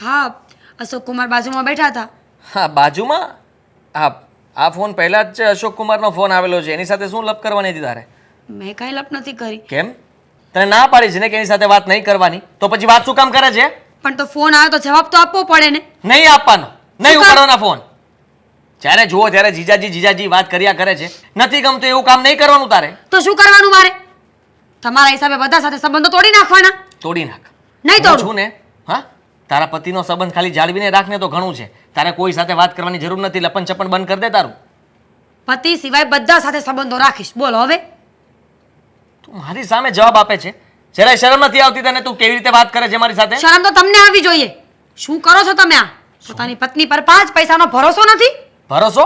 હા અશોક કુમાર બાજુમાં બેઠા હતા. હા બાજુમાં? હા આ ફોન પહેલાં જ અશોક કુમારનો ફોન આવેલો છે, એની સાથે શું લપ કરવાની હતી તારે? મેં કાંઈ લપ નથી કરી. કેમ? તને ના પાડી છે ને કે એની સાથે વાત નહીં કરવાની, તો પછી વાત શું કામ કરે છે? પણ તો ફોન આવ્યો તો જવાબ તો આપવો પડે ને. નહીં આપવાનો, નહીં ઉપાડવાના ફોન. જ્યારે જુઓ ત્યારે જીજાજી જીજાજી વાત કર્યા કરે છે. નથી ગમતું એવું કામ નહીં કરવાનું તારે. તો શું કરવાનું મારે? તમારા હિસાબે બધા સાથે સંબંધો તોડી નાખવાના? તોડી નાખ. નહીં હું તોડું. છું ને, હા તારા પતિનો સંબંધ ખાલી જાળવીને રાખને તો ઘણું છે. તારે કોઈ સાથે વાત કરવાની જરૂર નથી. લપન ચપન બંધ કરી દે તારું. પતિ સિવાય બધા સાથે સંબંધો રાખીશ. બોલો હવે. તું મારી સામે જવાબ આપે છે જરાય શરમ નથી આવતી તને? તું કેવી રીતે વાત કરે છે મારી સાથે? શરમ તો તમને આવવી જોઈએ. શું કરો છો તમે આ? પોતાની પત્ની પર 5 પૈસાનો ભરોસો નથી. ભરોસો?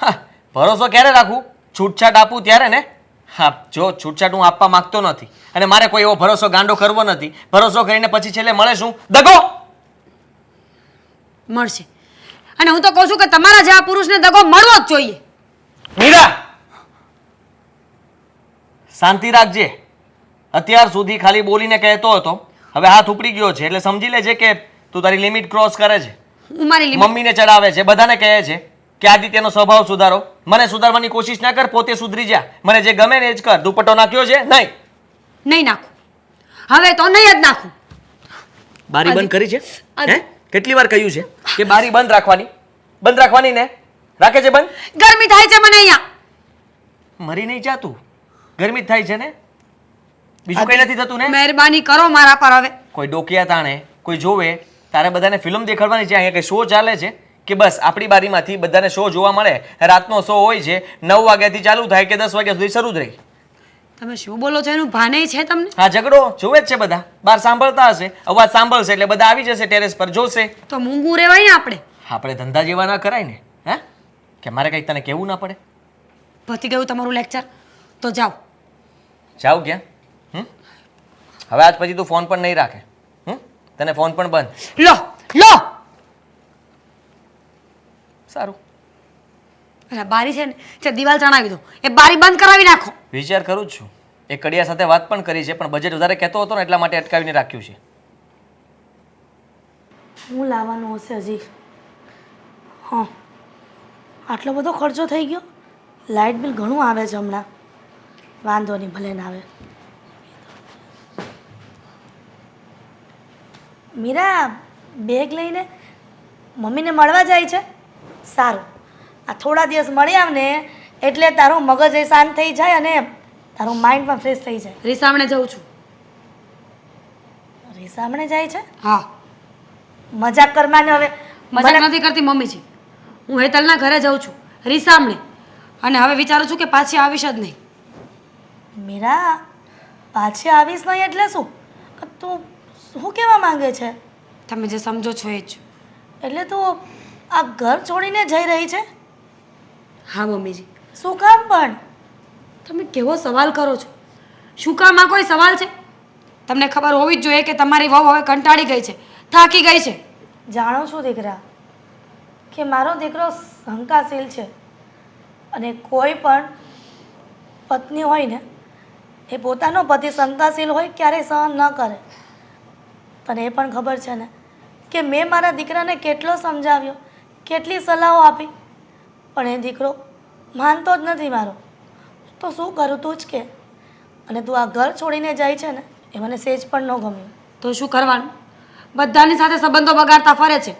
હા, ભરોસો ક્યારે રાખું? છૂટછાટ આપું ત્યારે ને. હા, જો છૂટછાટ હું આપવા માંગતો નથી અને મારે કોઈ એવો ભરોસો ગાંડો કરવો નથી. ભરોસો કરીને પછી છેલ્લે મળે શું? દગો મળશે. અને હું તો કહું છું કે તમારા જેવા પુરુષને દગો મળવો જ જોઈએ. મીરા, શાંતિ રાખજે. અત્યાર સુધી ખાલી બોલીને કહેતો હતો, હવે હાથ ઉપડી ગયો છે એટલે સમજી લેજે કે તું તારી લિમિટ ક્રોસ કરે છે. હું મારી લિમિટ મમ્મીને ચડાવે છે, બધાને કહે છે કે આદિત્યનો સ્વભાવ સુધારો. મને સુધારવાની કોશિશ ના કર, પોતે સુધરી જા. મને જે ગમે ને એ જ કર. દુપટ્ટો નાખ્યો છે? નહીં. નહીં નાખું. હવે તો નહીં જ નાખું. બારી બંધ કરી છે? આદિ. હે? કેટલી વાર કહ્યું છે કે બારી બંધ રાખવાની? બંધ રાખવાની ને? રાખે છે બંધ? ગરમી થાય છે મને અહીંયા. મરી નહીં જાતું, ગરમી જ થાય છે ને? બીજું કઈ નથી થતું ને? મહેરબાની કરો મારા પર હવે. કોઈ ડોકિયા તાણે, કોઈ જોવે, તારે બધાને ફિલ્મ દેખાડવાની છે. અહીંયા કઈ શો ચાલે છે કે બસ આપણી બારીમાંથી બધાને શો જોવા મળે? રાતનો શો હોય છે, 9 વાગ્યાથી ચાલુ થાય કે 10 વાગ્યા સુધી શરૂ જ રહે. તમે શું બોલો છો એનું ભાને છે તમને? હા, ઝઘડો જોવે જ છે બધા. બહાર સાંભળતા હશે, અવાજ સાંભળશે એટલે બધા આવી જશે ટેરેસ પર, જોશે. તો મૂંગું રહેવાય ને આપણે. આપણે ધંધા જેવા ના કરાય ને. હે કે મારે કંઈક તને કહેવું ના પડે? પતી ગયું તમારું લેક્ચર. તો જાઓ. જાવ ક્યાં? હવે આજ પછી તું ફોન પણ નહીં રાખે. તને ફોન પણ બંધ. લો લો. સારું, પેલા બારી છે ને તે દિવાલ ચણાવી દો. એ બારી બંધ કરાવી નાખો. વિચાર કરું જ છું. એ કડિયા સાથે વાત પણ કરી છે, પણ બજેટ વધારે કહેતો હતો ને એટલા માટે અટકાવીને રાખ્યું છે. હું લાવવાનું હશે હજી? હા, આટલો બધો ખર્ચો થઈ ગયો. લાઇટ બિલ ઘણું આવે છે હમણાં. વાંધો નહીં, ભલે ના આવે. મીરા બેગ લઈને મમ્મીને મળવા જાય છે? સારું, આ થોડા દિવસ મળી આવ ને એટલે તારું મગજ એ શાંત થઈ જાય અને તારું માઇન્ડ પણ ફ્રેશ થઈ જાય. રીસામણે જઉં છું. રીસામણે જાય છે? હા, મજાક કરવાને હવે. મજાક નથી કરતી મમ્મીજી. હું હેતલના ઘરે જઉં છું રીસામણે, અને હવે વિચારું છું કે પાછી આવીશ જ નહીં. મીરા, પાછી આવીશ નહીં એટલે શું? તું શું કહેવા માંગે છે? તમે જે સમજો છો એ જ. એટલે તું આ ઘર છોડીને જઈ રહી છે? હા મમ્મીજી. શું કામ પણ? તમે કેવો સવાલ કરો છો? શું કામ આ કોઈ સવાલ છે? તમને ખબર હોવી જ જોઈએ કે તમારી વહુ હવે કંટાળી ગઈ છે, થાકી ગઈ છે. જાણો છું દીકરા કે મારો દીકરો શંકાશીલ છે અને કોઈ પણ પત્ની હોય ને એ પોતાનો પતિ શંકાશીલ હોય ક્યારેય સહન ન કરે. તને એ પણ ખબર છે ને કે મેં મારા દીકરાને કેટલો સમજાવ્યો, કેટલી સલાહો આપી, પણ એ દીકરો માનતો જ નથી મારો. તો શું કરું તું જ કે? અને તું આ ઘર છોડીને જાય છે ને એ મને સહેજ પણ ન ગમ્યું. તો શું કરવાનું? બધાની સાથે સંબંધો બગાડતા ફરે છે.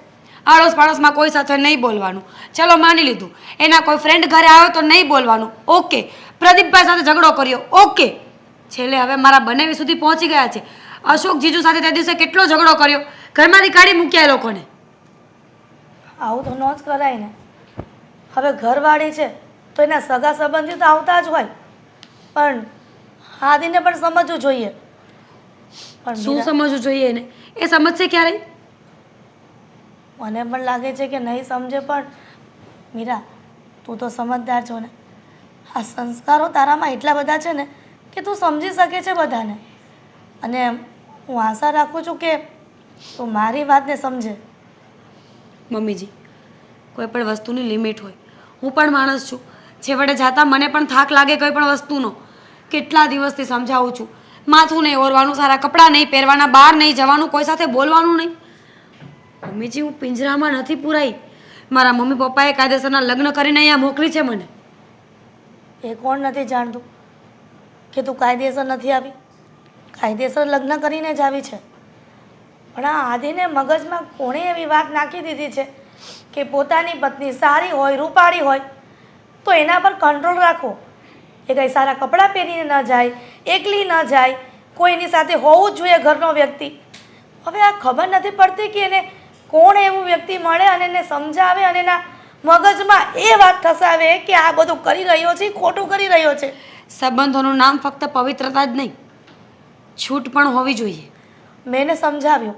આડોશ પાડોશમાં કોઈ સાથે નહીં બોલવાનું. ચલો માની લીધું, એના કોઈ ફ્રેન્ડ ઘરે આવ્યો તો નહીં બોલવાનું. ઓકે. પ્રદીપભાઈ સાથે ઝઘડો કર્યો. ઓકે. છેલ્લે હવે મારા બનેવી સુધી પહોંચી ગયા છે. અશોક જીજુ સાથે તે દિવસે કેટલો ઝઘડો કર્યો, ઘરમાંથી કાઢી મૂક્યા એ લોકોને. આવું તો ન જ કરાય ને. હવે ઘરવાળી છે તો એના સગા સંબંધી તો આવતા જ હોય, પણ આદિને પણ સમજવું જોઈએ. પણ શું મીરા, સમજવું જોઈએ એને? એ સમજશે ક્યારે? મને પણ લાગે છે કે નહીં સમજે, પણ મીરા તું તો સમજદાર છો ને. આ સંસ્કારો તારામાં એટલા બધા છે ને કે તું સમજી શકે છે બધાને. અને હું આશા રાખું છું કે તું મારી વાતને સમજે. મમ્મીજી, કોઈ પણ વસ્તુની લિમિટ હોય. હું પણ માણસ છું. છેવટે જાતા મને પણ થાક લાગે કોઈ પણ વસ્તુનો. કેટલા દિવસથી સમજાવું છું, માથું નહીં ઓરવાનું, સારા કપડાં નહીં પહેરવાના, બહાર નહીં જવાનું, કોઈ સાથે બોલવાનું નહીં. મમ્મીજી, હું પિંજરામાં નથી પુરાઈ. મારા મમ્મી પપ્પાએ કાયદેસરના લગ્ન કરીને અહીંયા મોકલી છે મને. એ કોણ નથી જાણતું કે તું કાયદેસર નથી આવી? કાયદેસર લગ્ન કરીને જ આવી છે. પણ આ આદિને મગજમાં કોણે એવી વાત નાખી દીધી છે કે પોતાની પત્ની સારી હોય, રૂપાળી હોય તો એના પર કંટ્રોલ રાખો. એ કંઈ સારા કપડાં પહેરીને ન જાય, એકલી ન જાય, કોઈની સાથે હોવું જ જોઈએ ઘરનો વ્યક્તિ. હવે આ ખબર નથી પડતી કે એને કોણ એવું વ્યક્તિ મળે અને એને સમજાવે અને એના મગજમાં એ વાત થસાવે કે આ બધું કરી રહ્યો છે, ખોટું કરી રહ્યો છે. સંબંધોનું નામ ફક્ત પવિત્રતા જ નહીં, છૂટ પણ હોવી જોઈએ. મેં એને સમજાવ્યું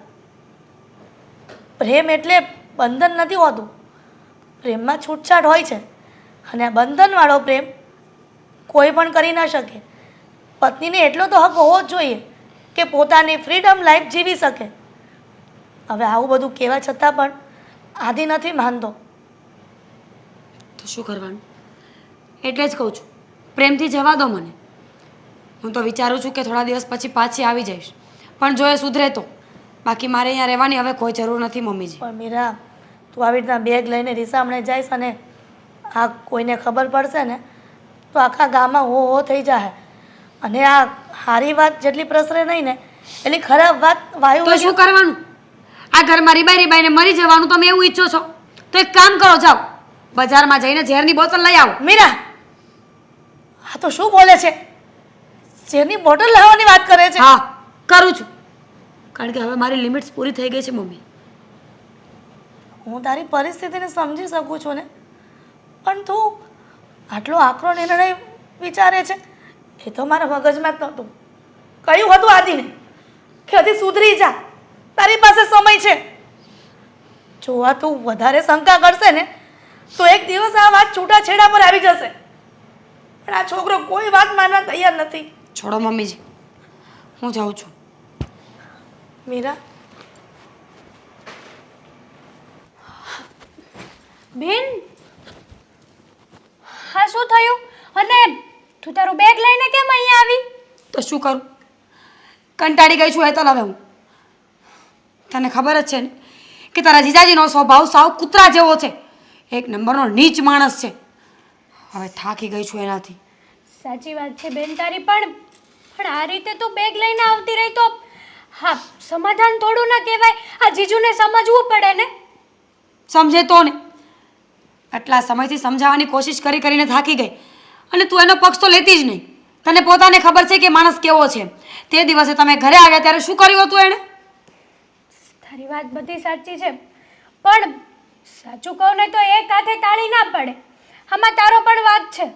પ્રેમ એટલે બંધન નથી હોતું, પ્રેમમાં છૂટછાટ હોય છે અને આ બંધનવાળો પ્રેમ કોઈ પણ કરી ન શકે. પત્નીને એટલો તો હક હોવો જ જોઈએ કે પોતાની ફ્રીડમ લાઈફ જીવી શકે. હવે આવું બધું કહેવા છતાં પણ આદિ નથી માનતો. તો શું કરવાનું? એટલે જ કહું છું, પ્રેમથી જવા દો મને. હું તો વિચારું છું કે થોડા દિવસ પછી પાછી આવી જઈશ, પણ જો એ સુધરે તો. બાકી મારે અહીંયા રહેવાની હવે કોઈ જરૂર નથી મમ્મીજી. પણ મીરા, તું આવી રીતના બેગ લઈને રીસામણે જઈશ અને આ કોઈને ખબર પડશે ને તો આખા ગામમાં હો હો થઈ જાય. અને આ સારી વાત જેટલી પ્રસરે નહીં ને એટલી ખરાબ વાત વાયુ તો શું કરવાનું? આ ઘરમાં રીબાઈને મરી જવાનું તમે એવું ઈચ્છો છો? તો એક કામ કરો, જાઓ બજારમાં જઈને ઝેરની બોટલ લઈ આવો. મીરા, આ તો શું બોલે છે? જેની બોટલ લાવવાની વાત કરે છે? હા, કરું છું, કારણ કે હવે મારી લિમિટ્સ પૂરી થઈ ગઈ છે મમ્મી. હું તારી પરિસ્થિતિને સમજી શકું છું ને, પણ તું આટલો આકરો નિર્ણય વિચારે છે એ તો મારા મગજમાં જ નહોતું. કહ્યું હતું આદિને કે હજી સુધરી જા, તારી પાસે સમય છે. જો આ તું વધારે શંકા કરશે ને તો એક દિવસ આ વાત છૂટાછેડા પર આવી જશે. પણ આ છોકરો કોઈ વાત માનવા તૈયાર નથી. છોડો મમ્મીજી, હું જાઉં છું. મીરા, બેન, હા શું થયું? અને તું તારું બેગ લઈને કેમ અહીંયા આવી? તો શું કરું? કંટાળી ગઈ છું હેતલ હવે હું. તને ખબર જ છે ને કે તારા જીજાજીનો સ્વભાવ સાવ કૂતરા જેવો છે. એક નંબરનો નીચ માણસ છે. હવે થાકી ગઈ છું એનાથી. સાચી વાત છે બેન તારી, પણ આ રીતે તું બેગ લઈને આવતી રહી તો હા સમાધાન થોડું ના કહેવાય. આ જીજુને સમજવું પડે ને. સમજે તો ને. આટલા સમયથી સમજાવવાની કોશિશ કરીને થાકી ગઈ અને તું એનો પક્ષ તો લેતી જ નહીં. તને પોતાને ખબર છે કે માણસ કેવો છે. તે દિવસે તમે ઘરે આવ્યા ત્યારે શું કર્યું હતું એણે? તારી વાત બધી સાચી છે, પણ સાચું કહું ને તો એક હાથે તાળી ના પડે. આમાં તારો પણ વાત છે.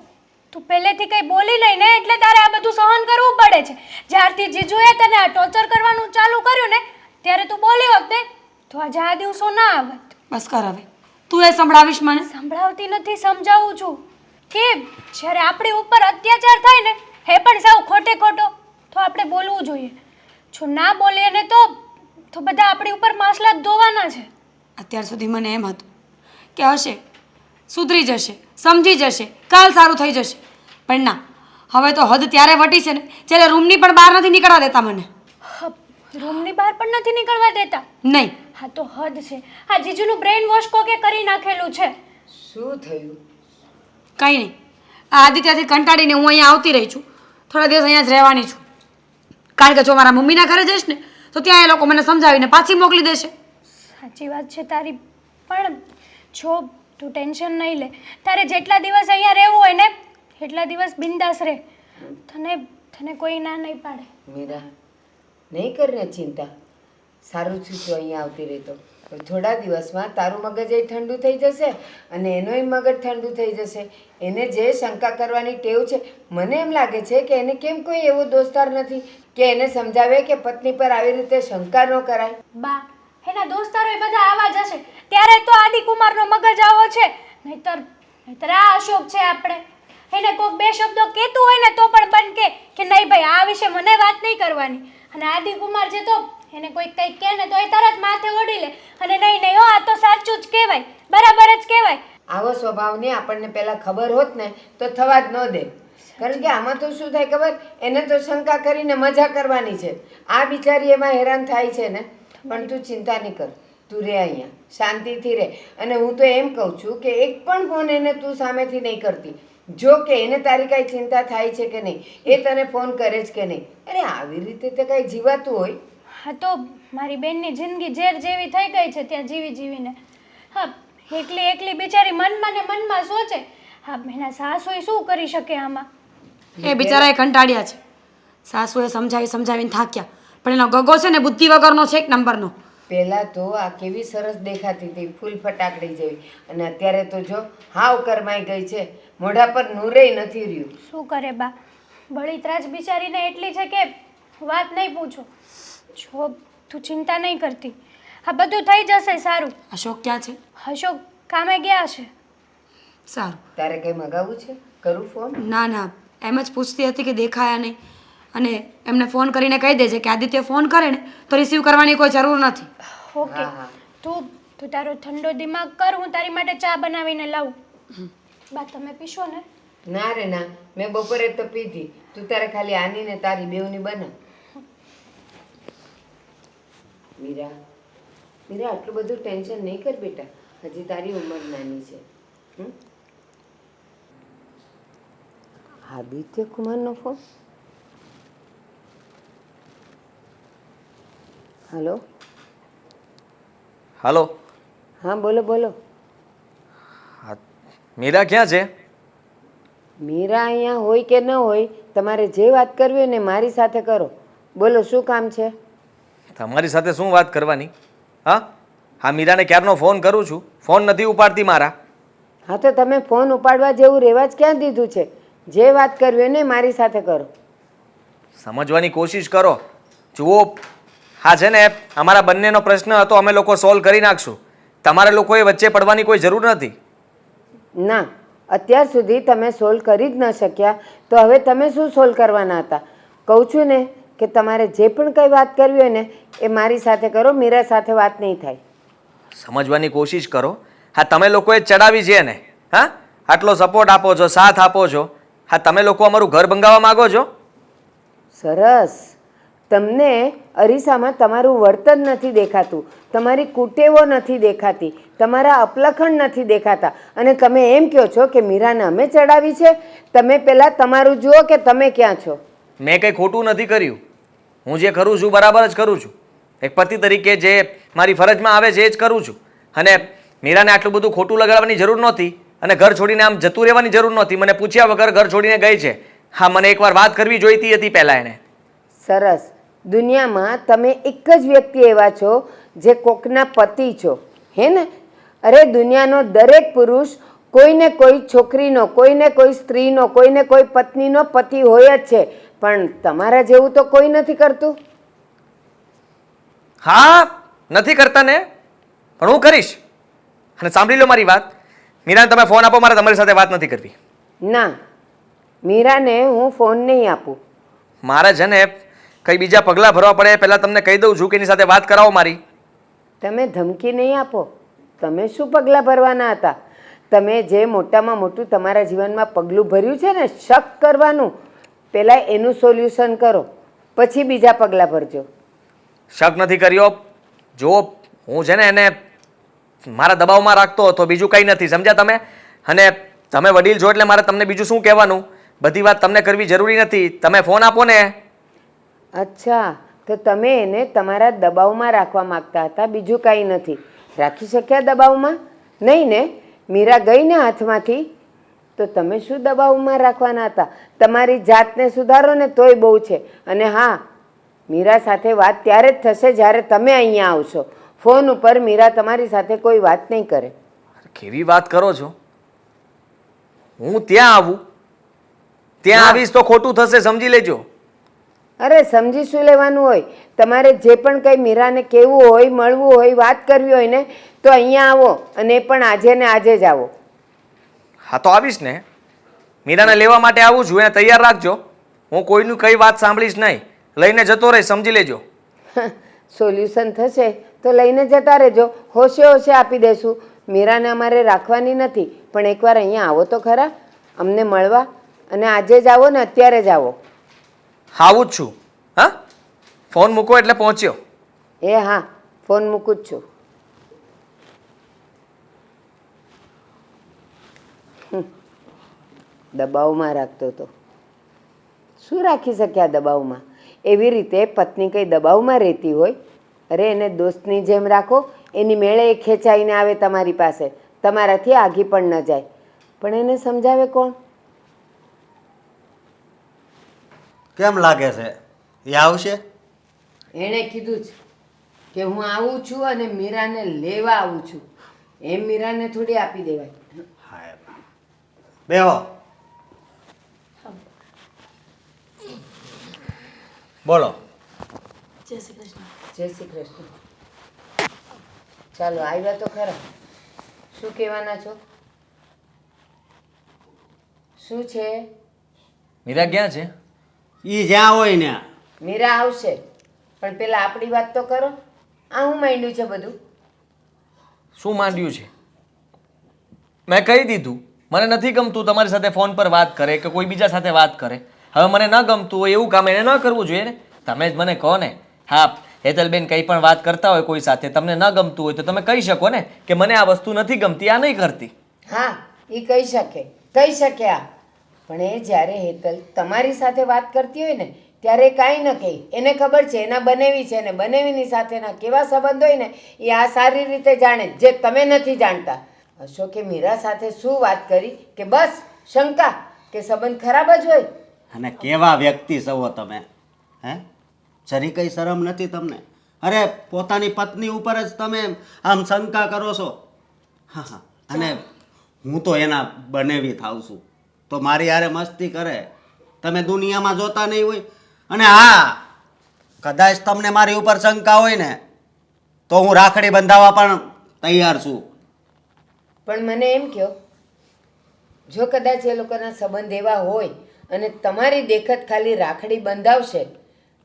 તું પહેલેથી કંઈ બોલી નહીં ને એટલે તારે આ બધું સહન કરવું પડે છે. જ્યારથી જીજુએ તને આ ટોર્ચર કરવાનું ચાલુ કર્યું ને ત્યારે તું બોલી હોત ને તો આજે આ દિવસો ના આવત. બસ કર હવે, તું એ સંભળાવીશ મને? સંભળાવતી નથી, સમજાવું છું કે જ્યારે આપણી ઉપર અત્યાચાર થાય ને એ પણ સાવ ખોટે ખોટો તો આપણે બોલવું જોઈએ. જો ના બોલીએ ને તો બધા આપણી ઉપર માસલા ધોવાના છે. અત્યાર સુધી મને એમ હતું કે હશે, સુધરી જશે, સમજી જશે, કાલ સારું થઈ જશે. પણ ના, હવે તો હદ ત્યારે વટી છે ને જ્યારે રૂમની પણ બહાર નથી નીકળવા દેતા મને. રૂમની બહાર પણ નથી નીકળવા દેતા? નહીં. હા તો હદ છે. આ જીજુનું બ્રેઇન વોશ કોકે કરી નાખેલું છે. શું થયું? કંઈ નહીં, આ આદિત્યથી કંટાળીને હું અહીંયા આવતી રહી છું. થોડા દિવસ અહીંયા જ રહેવાની છું. કારણ કે જો મારા મમ્મીના ઘરે જઈશ ને તો ત્યાં એ લોકો મને સમજાવીને પાછી મોકલી દેશે. સાચી વાત છે તારી, પણ જો તું ટેન્શન નહીં લે. તારે જેટલા દિવસ અહીંયા રહેવું હોય ને એટલા દિવસ બિંદાસ રહે. તને કોઈ ના નહીં પાડે. મીરા, નહીં કરને ચિંતા. સારું છું તું અહીંયા આવતી રહેતો. થોડા દિવસમાં તારું મગજ એ ઠંડુ થઈ જશે અને એનોય મગજ ઠંડુ થઈ જશે. એને જે શંકા કરવાની ટેવ છે, મને એમ લાગે છે કે એને કેમ કોઈ એવો દોસ્તાર નથી કે એને સમજાવે કે પત્ની પર આવી રીતે શંકા ન કરાય. બા, એના દોસ્તારો એ બધા આવા જ હશે. ત્યારે તો આદિકુમારનો મગજ આવો છે, નહીતર આ અશોક છે આપણે. એને કોઈક બે શબ્દો કહેતું હોય ને તો પણ બંધ કે નહીં ભાઈ આ વિશે મને વાત નહીં કરવાની. અને આદિકુમાર છે તો એને કોઈ કંઈક કહે ને તો એ તરત માથે ઓઢી લે અને નહીં હો આ તો સાચું જ કહેવાય, બરાબર જ કહેવાય. આવો સ્વભાવને આપણને પહેલાં ખબર હોત ને તો થવા જ ન દે. કારણ કે આમાં તો શું થાય ખબર? એને તો શંકા કરીને મજા કરવાની છે. આ બિચારી એમાં હેરાન થાય છે ને. પણ તું ચિંતા નહીં કર, તું રહે અહીંયા, શાંતિથી રહે. અને હું તો એમ કહું છું કે એક પણ ફોન એને તું સામેથી નહીં કરતી. જો કે એને તારી કાંઈ ચિંતા થાય છે કે નહીં, એ તને ફોન કરે છે કે નહીં. અરે આવી રીતે તે કાંઈ જીવાતું હોય? હા તો મારી બેનની જિંદગી ઝેર જેવી થઈ ગઈ છે ત્યાં જીવીને. હા, એકલી બિચારી મનમાં ને મનમાં સોચે. હા, એના સાસુએ શું કરી શકે આમાં? એ બિચારા કંટાળ્યા છે. સાસુએ સમજાવીને થાક્યા. પણ એનો ગગો છે ને બુદ્ધિ વગરનો છે, એક નંબરનો. પહેલાં તો આ કેવી સરસ દેખાતી હતી, ફૂલ ફટાકડી જેવી, અને અત્યારે તો જો હાવ કરમાઈ ગઈ છે. મોઢા પર નૂરેય નથી રહ્યું. શું કરે બા, બળીત્રાજ બિચારીને એટલી છે કે વાત નહીં પૂછો. જો તું ચિંતા નહીં કરતી, આ બધું થઈ જશે સારું. અશોક ક્યાં છે? અશોક કામે ગયા છે. સારું. તારે કંઈ મગાવવું છે? કરું ફોન? ના ના, એમ જ પૂછતી હતી કે દેખાયા નહીં, અને એમને ફોન કરીને કહી દેજે કે આદિત્ય ફોન કરે ને તો રિસીવ કરવાની કોઈ જરૂર નથી. ઓકે. તું તારો ઠંડો દિમાગ કર, હું તારી માટે ચા બનાવીને લાવું. બા તમે પીશો ને? ના રે ના, મેં બપોરે તો પીધી. તું તારે ખાલી આની ને તારી બેવની બનાવ. મીરા, મીરા આટલું બધું ટેન્શન નહીં કર બેટા, હજી તારી ઉંમર નાની છે. હમ? આદિત્ય કુમારનો ફોન. હલો. હાલો. હા બોલો બોલો. હા, મીરા ક્યાં છે? મીરા અહીંયા હોય કે ન હોય, તમારે જે વાત કરવી હોય ને મારી સાથે કરો. બોલો શું કામ છે? તમારી સાથે શું વાત કરવાની? હા, મીરાને ક્યારનો ફોન કરું છું, ફોન નથી ઉપાડતી મારા. હા તો તમે ફોન ઉપાડવા જેવું રેવાજ ક્યાં દીધું છે? જે વાત કરવી હોય ને મારી સાથે કરો. સમજવાની કોશિશ કરો. જુઓ, હા છે ને, અમારા બંનેનો પ્રશ્ન હતો, અમે લોકો સોલ્વ કરી નાખશું. તમારે લોકોએ વચ્ચે પડવાની કોઈ જરૂર નથી. ના, અત્યાર સુધી તમે સોલ્વ કરી જ ન શક્યા તો હવે તમે શું સોલ્વ કરવાના હતા? કહું છું ને કે તમારે જે પણ કંઈ વાત કરવી હોય ને એ મારી સાથે કરો, મીરા સાથે વાત નહીં થાય. સમજવાની કોશિશ કરો. હા, તમે લોકોએ ચડાવી છે ને, હા, આટલો સપોર્ટ આપો છો, સાથ આપો છો. હા, તમે લોકો અમારું ઘર ભંગાવવા માંગો છો? સરસ. તમને અરીસામાં તમારું વર્તન નથી દેખાતું, તમારી કુટેવો નથી દેખાતી, તમારા અપલખણ નથી દેખાતા, અને તમે એમ કહો છો કે મીરાને અમે ચડાવી છે. તમે પહેલાં તમારું જુઓ કે તમે ક્યાં છો. મેં કંઈ ખોટું નથી કર્યું. હું જે કરું છું બરાબર જ કરું છું. એક પતિ તરીકે જે મારી ફરજમાં આવે છે એ જ કરું છું. અને મીરાને આટલું બધું ખોટું લગાડવાની જરૂર નહોતી, અને ઘર છોડીને આમ જતું રહેવાની જરૂર નહોતી. મને પૂછ્યા વગર ઘર છોડીને ગઈ છે. હા, મને એકવાર વાત કરવી જોઈતી હતી પહેલાં એને. સરસ. દુનિયામાં તમે એક જ વ્યક્તિ એવા છો જે કોકના પતિ છો, હે ને? અરે દુનિયાનો દરેક પુરુષ કોઈને કોઈ છોકરીનો, કોઈને કોઈ સ્ત્રીનો, કોઈને કોઈ પત્નીનો પતિ હોય જ છે, પણ તમારા જેવું તો કોઈ નથી કરતું. હા, નથી કરતા ને, પણ હું કરીશ. અને સાંભળી લો મારી વાત, મીરાને તમે ફોન આપો, મારે તમારી સાથે વાત નથી કરવી. ના, મીરાને હું ફોન નહીં આપું. મારે છે ને કંઈ બીજા પગલાં ભરવા પડે પહેલાં તમને કહી દઉં છું કે એની સાથે વાત કરાવો મારી. તમે ધમકી નહીં આપો. તમે શું પગલાં ભરવાના હતા? તમે જે મોટામાં મોટું તમારા જીવનમાં પગલું ભર્યું છે ને, શક કરવાનું, પહેલાં એનું સોલ્યુશન કરો, પછી બીજા પગલાં ભરજો. શક નથી કર્યો. જો હું છે ને એને મારા દબાવમાં રાખતો હતો, બીજું કંઈ નથી, સમજ્યા તમે? અને તમે વડીલ છો એટલે મારે તમને બીજું શું કહેવાનું? બધી વાત તમને કરવી જરૂરી નથી. તમે ફોન આપો ને. અચ્છા, તો તમે એને તમારા દબાવમાં રાખવા માગતા હતા, બીજું કાંઈ નથી. રાખી શક્યા દબાવમાં? નહીં ને? મીરા ગઈ ને હાથમાંથી, તો તમે શું દબાવમાં રાખવાના હતા? તમારી જાતને સુધારો ને તોય બહુ છે. અને હા, મીરા સાથે વાત ત્યારે જ થશે જ્યારે તમે અહીંયા આવશો. ફોન ઉપર મીરા તમારી સાથે કોઈ વાત નહીં કરે. કેવી વાત કરો છો? હું ત્યાં આવું? ત્યાં આવીશ તો ખોટું થશે, સમજી લેજો. અરે સમજી શું લેવાનું હોય? તમારે જે પણ કંઈ મીરાને કહેવું હોય, મળવું હોય, વાત કરવી હોય ને, તો અહીંયા આવો, અને એ પણ આજે ને આજે જ આવો. હા, તો આવીશ ને. મીરાને લેવા માટે આવું છું, એને તૈયાર રાખજો. હું કોઈનું કઈ વાત સાંભળીશ નહીં, લઈને જતો રહીશ, સમજી લેજો. સોલ્યુશન થશે તો લઈને જતા રહેજો, હોશે હોશે આપી દેશું. મીરાને અમારે રાખવાની નથી, પણ એકવાર અહીંયા આવો તો ખરા અમને મળવા. અને આજે જ આવો ને, અત્યારે જ આવો. આવું જ છું. હા, ફોન મૂકો એટલે પહોંચ્યો. એ હા, ફોન મૂકું જ છું. દબાવમાં રાખતો હતો. શું રાખી શક્યા દબાવમાં? એવી રીતે પત્ની કંઈ દબાવમાં રહેતી હોય? અરે એને દોસ્તની જેમ રાખો, એની મેળે એ ખેંચાઈને આવે તમારી પાસે, તમારાથી આઘી પણ ન જાય. પણ એને સમજાવે કોણ? કેમ લાગે છે એ આવશે? એણે કીધું છે કે હું આવું છું અને મીરાને લેવા આવું છું. એમ મીરાને થોડી આપી દેવાય. હાય બેહો. બોલો. જય શ્રી કૃષ્ણ. જય શ્રી કૃષ્ણ. ચાલો આવ્યા તો ખરા. શું કહેવાના છો? શું છે? મીરા ક્યાં છે? ઈ જ્યાં હોય ને મીરા આવશે, પણ પેલા આપણી વાત તો કરો. આ હું માંડ્યું છે બધું? શું માંડ્યું છે? મેં કહી દીધું મને નથી ગમતું તમારી સાથે ફોન પર વાત કરે કે કોઈ બીજા સાથે વાત કરે. હવે મને ન ગમતું હોય એવું કામ એને ન કરવું જોઈએ ને. તમે જ મને કહો ને. હા, હેતલબેન કંઈ પણ વાત કરતા હોય કોઈ સાથે, તમને ન ગમતું હોય તો તમે કહી શકો ને કે મને આ વસ્તુ નથી ગમતી, આ નહીં કરતી. હા, એ કહી શકે આ. પણ એ જ્યારે હેતલ તમારી સાથે વાત કરતી હોય ને ત્યારે કાંઈ ન કહે. એને ખબર છે એના બનેવી છે ને બનેવીની સાથેના કેવા સંબંધ હોય ને એ આ સારી રીતે જાણે જે તમે નથી જાણતા. અશોકે મીરા સાથે શું વાત કરી કે બસ શંકા કે સંબંધ ખરાબ જ હોય? અને કેવા વ્યક્તિ છો તમે? હે, જરી કઈ શરમ નથી તમને? અરે પોતાની પત્ની ઉપર જ તમે આમ શંકા કરો છો. હા હા, અને હું તો એના બનેવી થાઉં છું તો મારી હારે મસ્તી કરે. તમે દુનિયામાં જોતા નહીં હોય. અને હા, કદાચ તમને મારી ઉપર શંકા હોય ને તો હું રાખડી બંધાવવા પણ તૈયાર છું. પણ મને એમ કહો, જો કદાચ એ લોકોના સંબંધ એવા હોય અને તમારી દેખત ખાલી રાખડી બંધાવશે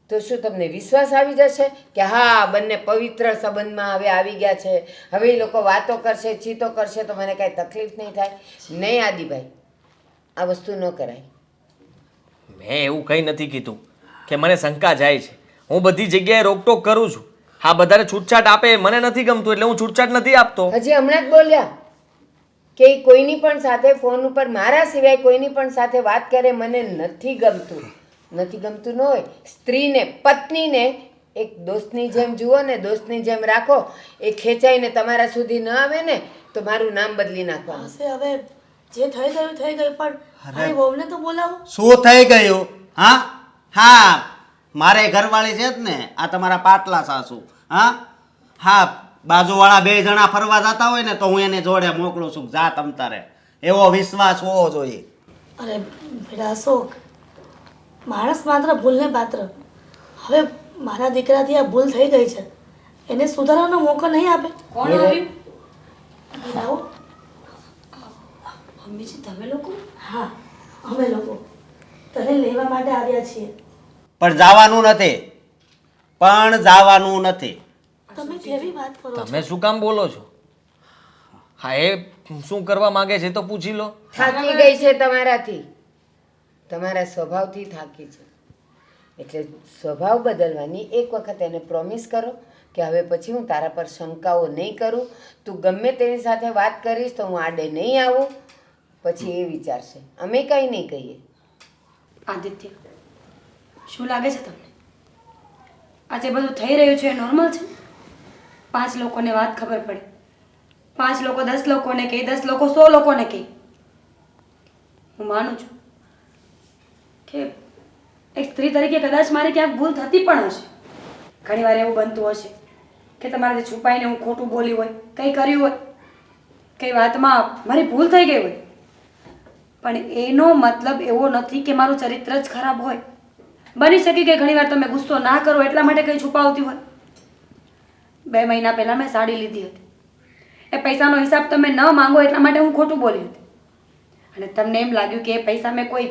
તો શું તમને વિશ્વાસ આવી જશે કે હા બંને પવિત્ર સંબંધમાં હવે આવી ગયા છે, હવે એ લોકો વાતો કરશે ચીતો કરશે તો મને કાંઈ તકલીફ નહીં થાય? નહીં આદિભાઈ, આ વસ્તુ ન કરાય. મેં એવું કંઈ નથી કીધું કે મને શંકા જાય છે. હું બધી જગ્યાએ રોકટોક કરું છું. હા, બધાને છૂટછાટ આપે મને નથી ગમતું એટલે હું છૂટછાટ નથી આપતો. હજી હમણાં જ બોલ્યા કે ઈ કોઈની પણ સાથે ફોન ઉપર મારા સિવાય કોઈની પણ સાથે વાત કરે મને નથી ગમતું. નથી ગમતું ન હોય, સ્ત્રીને પત્નીને એક દોસ્તની જેમ જુઓ ને, દોસ્તની જેમ રાખો. એ ખેંચાઈને તમારા સુધી ન આવે ને તો મારું નામ બદલી નાખવાનું. હશે હવે જે થઈ ગયું થઈ ગયું, પણ મારી વહુને તો બોલાવો. શું થઈ ગયું? હા હા, મારે ઘરવાળી છે જ ને આ તમારા પાટલા સાસુ. હા હા, બાજુવાળા બે જણા ફરવા જતા હોય ને તો હું એને જોડે મોકલું છું. જા તમ તારે. એવો વિશ્વાસ હોવો જોઈએ. અરે બેટા અશોક, માણસ માત્ર ભૂલને પાત્ર. હવે મારા દીકરાથી આ ભૂલ થઈ ગઈ છે, એને સુધારવાનો મોકો નહીં આપે. કોણ આવ્યું? લાવો. મમ્મીજી તમે લોકો? હા, અમે લોકો તને લેવા માટે આવ્યા છીએ. પણ જવાનું નથી, પણ જવાનું નથી. તમે કેવી વાત કરો છો? તમે શું કામ બોલો છો? હા, એ શું કરવા માંગે છે તો પૂછી લો. થાકી ગઈ છે તમારાથી, તમારા સ્વભાવથી થાકી છે. એટલે સ્વભાવ બદલવાની એક વખત એને પ્રોમિસ કરો કે હવે પછી હું તારા પર શંકાઓ નહીં કરું, તું ગમે તેની સાથે વાત કરીશ તો હું આડે નહીં આવું. પછી એ વિચારશે, અમે કંઈ નહીં કહીએ. આદિત્ય, શું લાગે છે તમને આજે બધું થઈ રહ્યું છે એ નોર્મલ છે? 5 લોકોને વાત ખબર પડે, 5 લોકો 10 લોકોને કહે, 10 લોકો 100 લોકોને કહે. હું માનું છું કે એક સ્ત્રી તરીકે કદાચ મારી ક્યાંક ભૂલ થતી પણ હશે. ઘણીવાર એવું બનતું હશે કે તમારાથી છુપાઈને હું ખોટું બોલી હોય, કંઈ કર્યું હોય, કઈ વાતમાં મારી ભૂલ થઈ ગઈ હોય. પણ એનો મતલબ એવો નથી કે મારું ચરિત્ર જ ખરાબ હોય. બની શકે કે ઘણીવાર તમે ગુસ્સો ના કરો એટલા માટે કંઈ છુપાવતી હોય. 2 મહિના પહેલાં મેં સાડી લીધી હતી. એ પૈસાનો હિસાબ તમે ન માંગો એટલા માટે હું ખોટું બોલી હતી. અને તમને એમ લાગ્યું કે એ પૈસા મેં કોઈ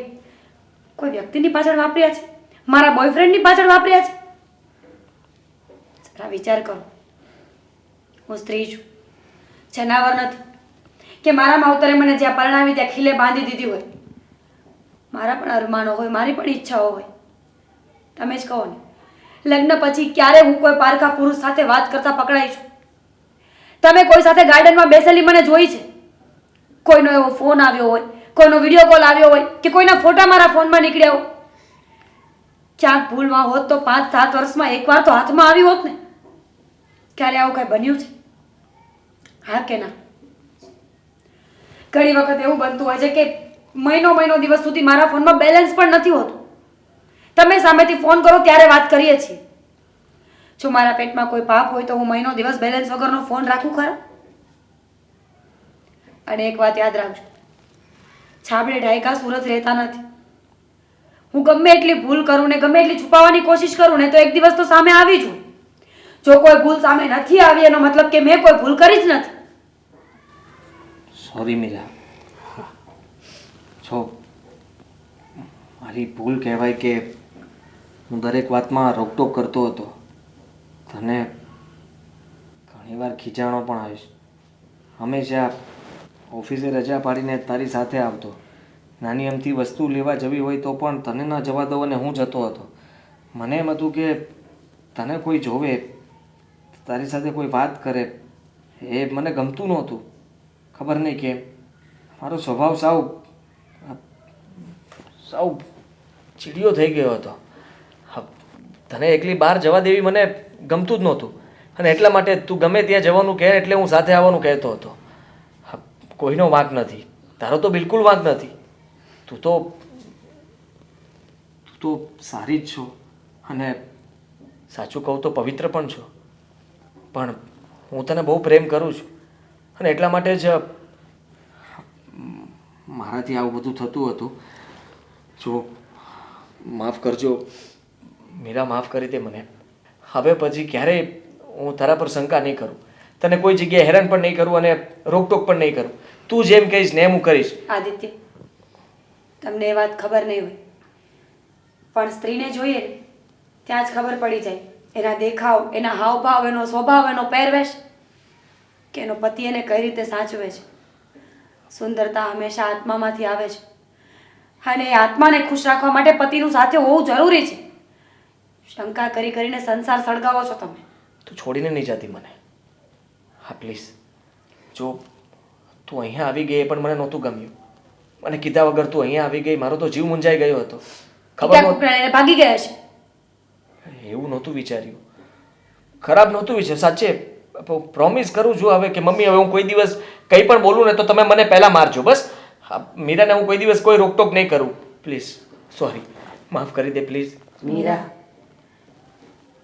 વ્યક્તિની પાછળ વાપર્યા છે, મારા બોયફ્રેન્ડની પાછળ વાપર્યા છે. જરા વિચાર કરો. હું સ્ત્રી છું, જનાવર નથી કે મારા માવતરે મને જ્યાં પરણાવી ત્યાં ખીલે બાંધી દીધી હોય. મારા પણ અરમાનો હોય, મારી પણ ઈચ્છાઓ હોય. તમે જ કહો ને, લગ્ન પછી ક્યારે હું કોઈ પારકા પુરુષ સાથે વાત કરતા પકડાઈ છું? તમે કોઈ સાથે ગાર્ડનમાં બેસેલી મને જોઈ છે? કોઈનો એવો ફોન આવ્યો હોય, કોઈનો વિડીયો કોલ આવ્યો હોય કે કોઈના ફોટા મારા ફોનમાં નીકળ્યા હોય? ક્યાંક ભૂલમાં હોત તો 5-7 વર્ષમાં એકવાર તો હાથમાં આવી હોત ને. ક્યારે આવું કાંઈ બન્યું છે? હા કે ના? ઘણી વખત એવું બનતું હોય છે કે મહિનો દિવસ સુધી મારા ફોનમાં બેલેન્સ પણ નથી હોતું. તમે સામેથી ફોન કરો ત્યારે વાત કરીએ છીએ. જો મારા પેટમાં કોઈ પાપ હોય તો હું મહિનો દિવસ બેલેન્સ વગરનો ફોન રાખું ખરા? અને એક વાત યાદ રાખજો, છાબડે ઢાયકા સુરત રહેતા નથી. હું ગમે એટલી ભૂલ કરું ને ગમે એટલી છુપાવવાની કોશિશ કરું ને તો એક દિવસ તો સામે આવી જ હોય. જો કોઈ ભૂલ સામે નથી આવી એનો મતલબ કે મેં કોઈ ભૂલ કરી જ નથી. સોરી મીરા. જો મારી ભૂલ કહેવાય કે હું દરેક વાતમાં રોકટોક કરતો હતો. તને ઘણીવાર ખીજાણો પણ આવીશ. હંમેશા ઓફિસે રજા પાડીને તારી સાથે આવતો. નાની અમથી વસ્તુ લેવા જવી હોય તો પણ તને ન જવા દઉં અને હું જતો હતો. મને એમ હતું કે તને કોઈ જોવે, તારી સાથે કોઈ વાત કરે, એ મને ગમતું નહોતું. ખબર નહીં કેમ મારો સ્વભાવ સાવ ચીડિયો થઈ ગયો હતો. તને એકલી બહાર જવા દેવી મને ગમતું જ નહોતું અને એટલા માટે તું ગમે ત્યાં જવાનું કહે એટલે હું સાથે આવવાનું કહેતો હતો. કોઈનો વાંક નથી, તારો તો બિલકુલ વાંક નથી. તું તો સારી જ છો અને સાચું કહું તો પવિત્ર પણ છો. પણ હું તને બહુ પ્રેમ કરું છું અને એટલા માટે જ મારાથી આવું બધું થતું હતું. જો માફ કરજો મીરા, માફ કરી દે મને. હવે પછી ક્યારેય હું તારા પર શંકા નહીં કરું, તને કોઈ જગ્યાએ હેરાન પણ નહીં કરું અને રોકટોક પણ નહીં કરું. તું જેમ કહીશ ને એમ હું કરીશ. આદિત્ય, તમને એ વાત ખબર નહીં હોય પણ સ્ત્રીને જોઈએ ને ત્યાં જ ખબર પડી જાય એના દેખાવ, એના હાવભાવ, એનો સ્વભાવ, એનો પહેરવેશ કે એનો પતિ એને કઈ રીતે સાચવે છે. સુંદરતા હંમેશા આત્મામાંથી આવે છે અને એ આત્માને ખુશ રાખવા માટે પતિનું સાથે હોવું જરૂરી છે. શંકા કરી કરીને સંસાર સળગાવો છો તમે. તું છોડીને નહીં જતી મને. હા પ્લીઝ. જો તું અહીંયા આવી ગઈ એ પણ મને નહોતું ગમ્યું. મને કીધા વગર તું અહીંયા આવી ગઈ, મારો તો જીવ મૂંઝાઈ ગયો હતો. ખબર પિતા કુકરાને લઈને ભાગી ગયા છે. એવું નહોતું વિચાર્યું, ખરાબ નહોતું વિચાર્યું. સાચે પ્રોમિસ કરું છું હવે કે મમ્મી હવે હું કોઈ દિવસ કંઈ પણ બોલું ને તો તમે મને પહેલાં મારજો બસ. મીરાને હું કોઈ દિવસ કોઈ રોકટોક નહીં કરું. પ્લીઝ. સોરી, માફ કરી દે પ્લીઝ. મીરા,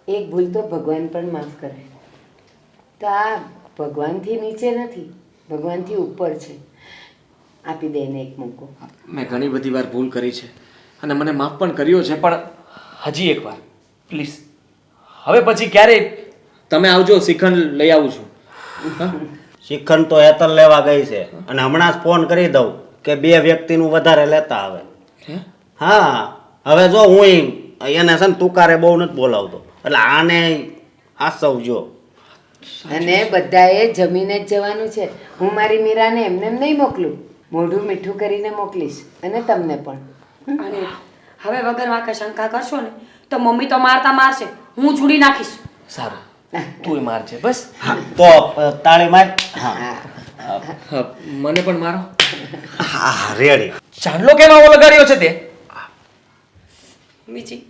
એક ભૂલ તો ભગવાન પણ માફ કરે. તો આ ભગવાનથી નીચે નથી, ભગવાનથી ઉપર છે. આપી દે એને એક મોકો. મેં ઘણી બધી વાર ભૂલ કરી છે અને મને માફ પણ કર્યો છે, પણ હજી એક વાર પ્લીઝ. હવે પછી ક્યારેય તમે આવજો, શ્રીખંડ લઈ આવું છું. શ્રીખંડ તો હેતલ લેવા ગઈ છે અને હમણાં જ ફોન કરી દઉં કે 2 વ્યક્તિનું વધારે લેતા આવે. હા, હવે જો હું એને છે ને તુકારે બહુ નથી બોલાવતો એટલે આને આસવજો. અને બધાએ જમીને જ જવાનું છે. હું મારી મીરાને એમને એમ નહીં મોકલું, મોઢું મીઠું કરીને મોકલીશ અને તમને પણ. અને હવે વગર વાંકે શંકા કરશો ને તો મમ્મી તો મારતા મારશે, હું છોડી નાખીશ. સારું, તું મારજે બસ. તો તાળી માર. હા મને પણ મારો. હા રેડી. ચાંદલો કેમ આવો લગાડ્યો છે તે? મીચી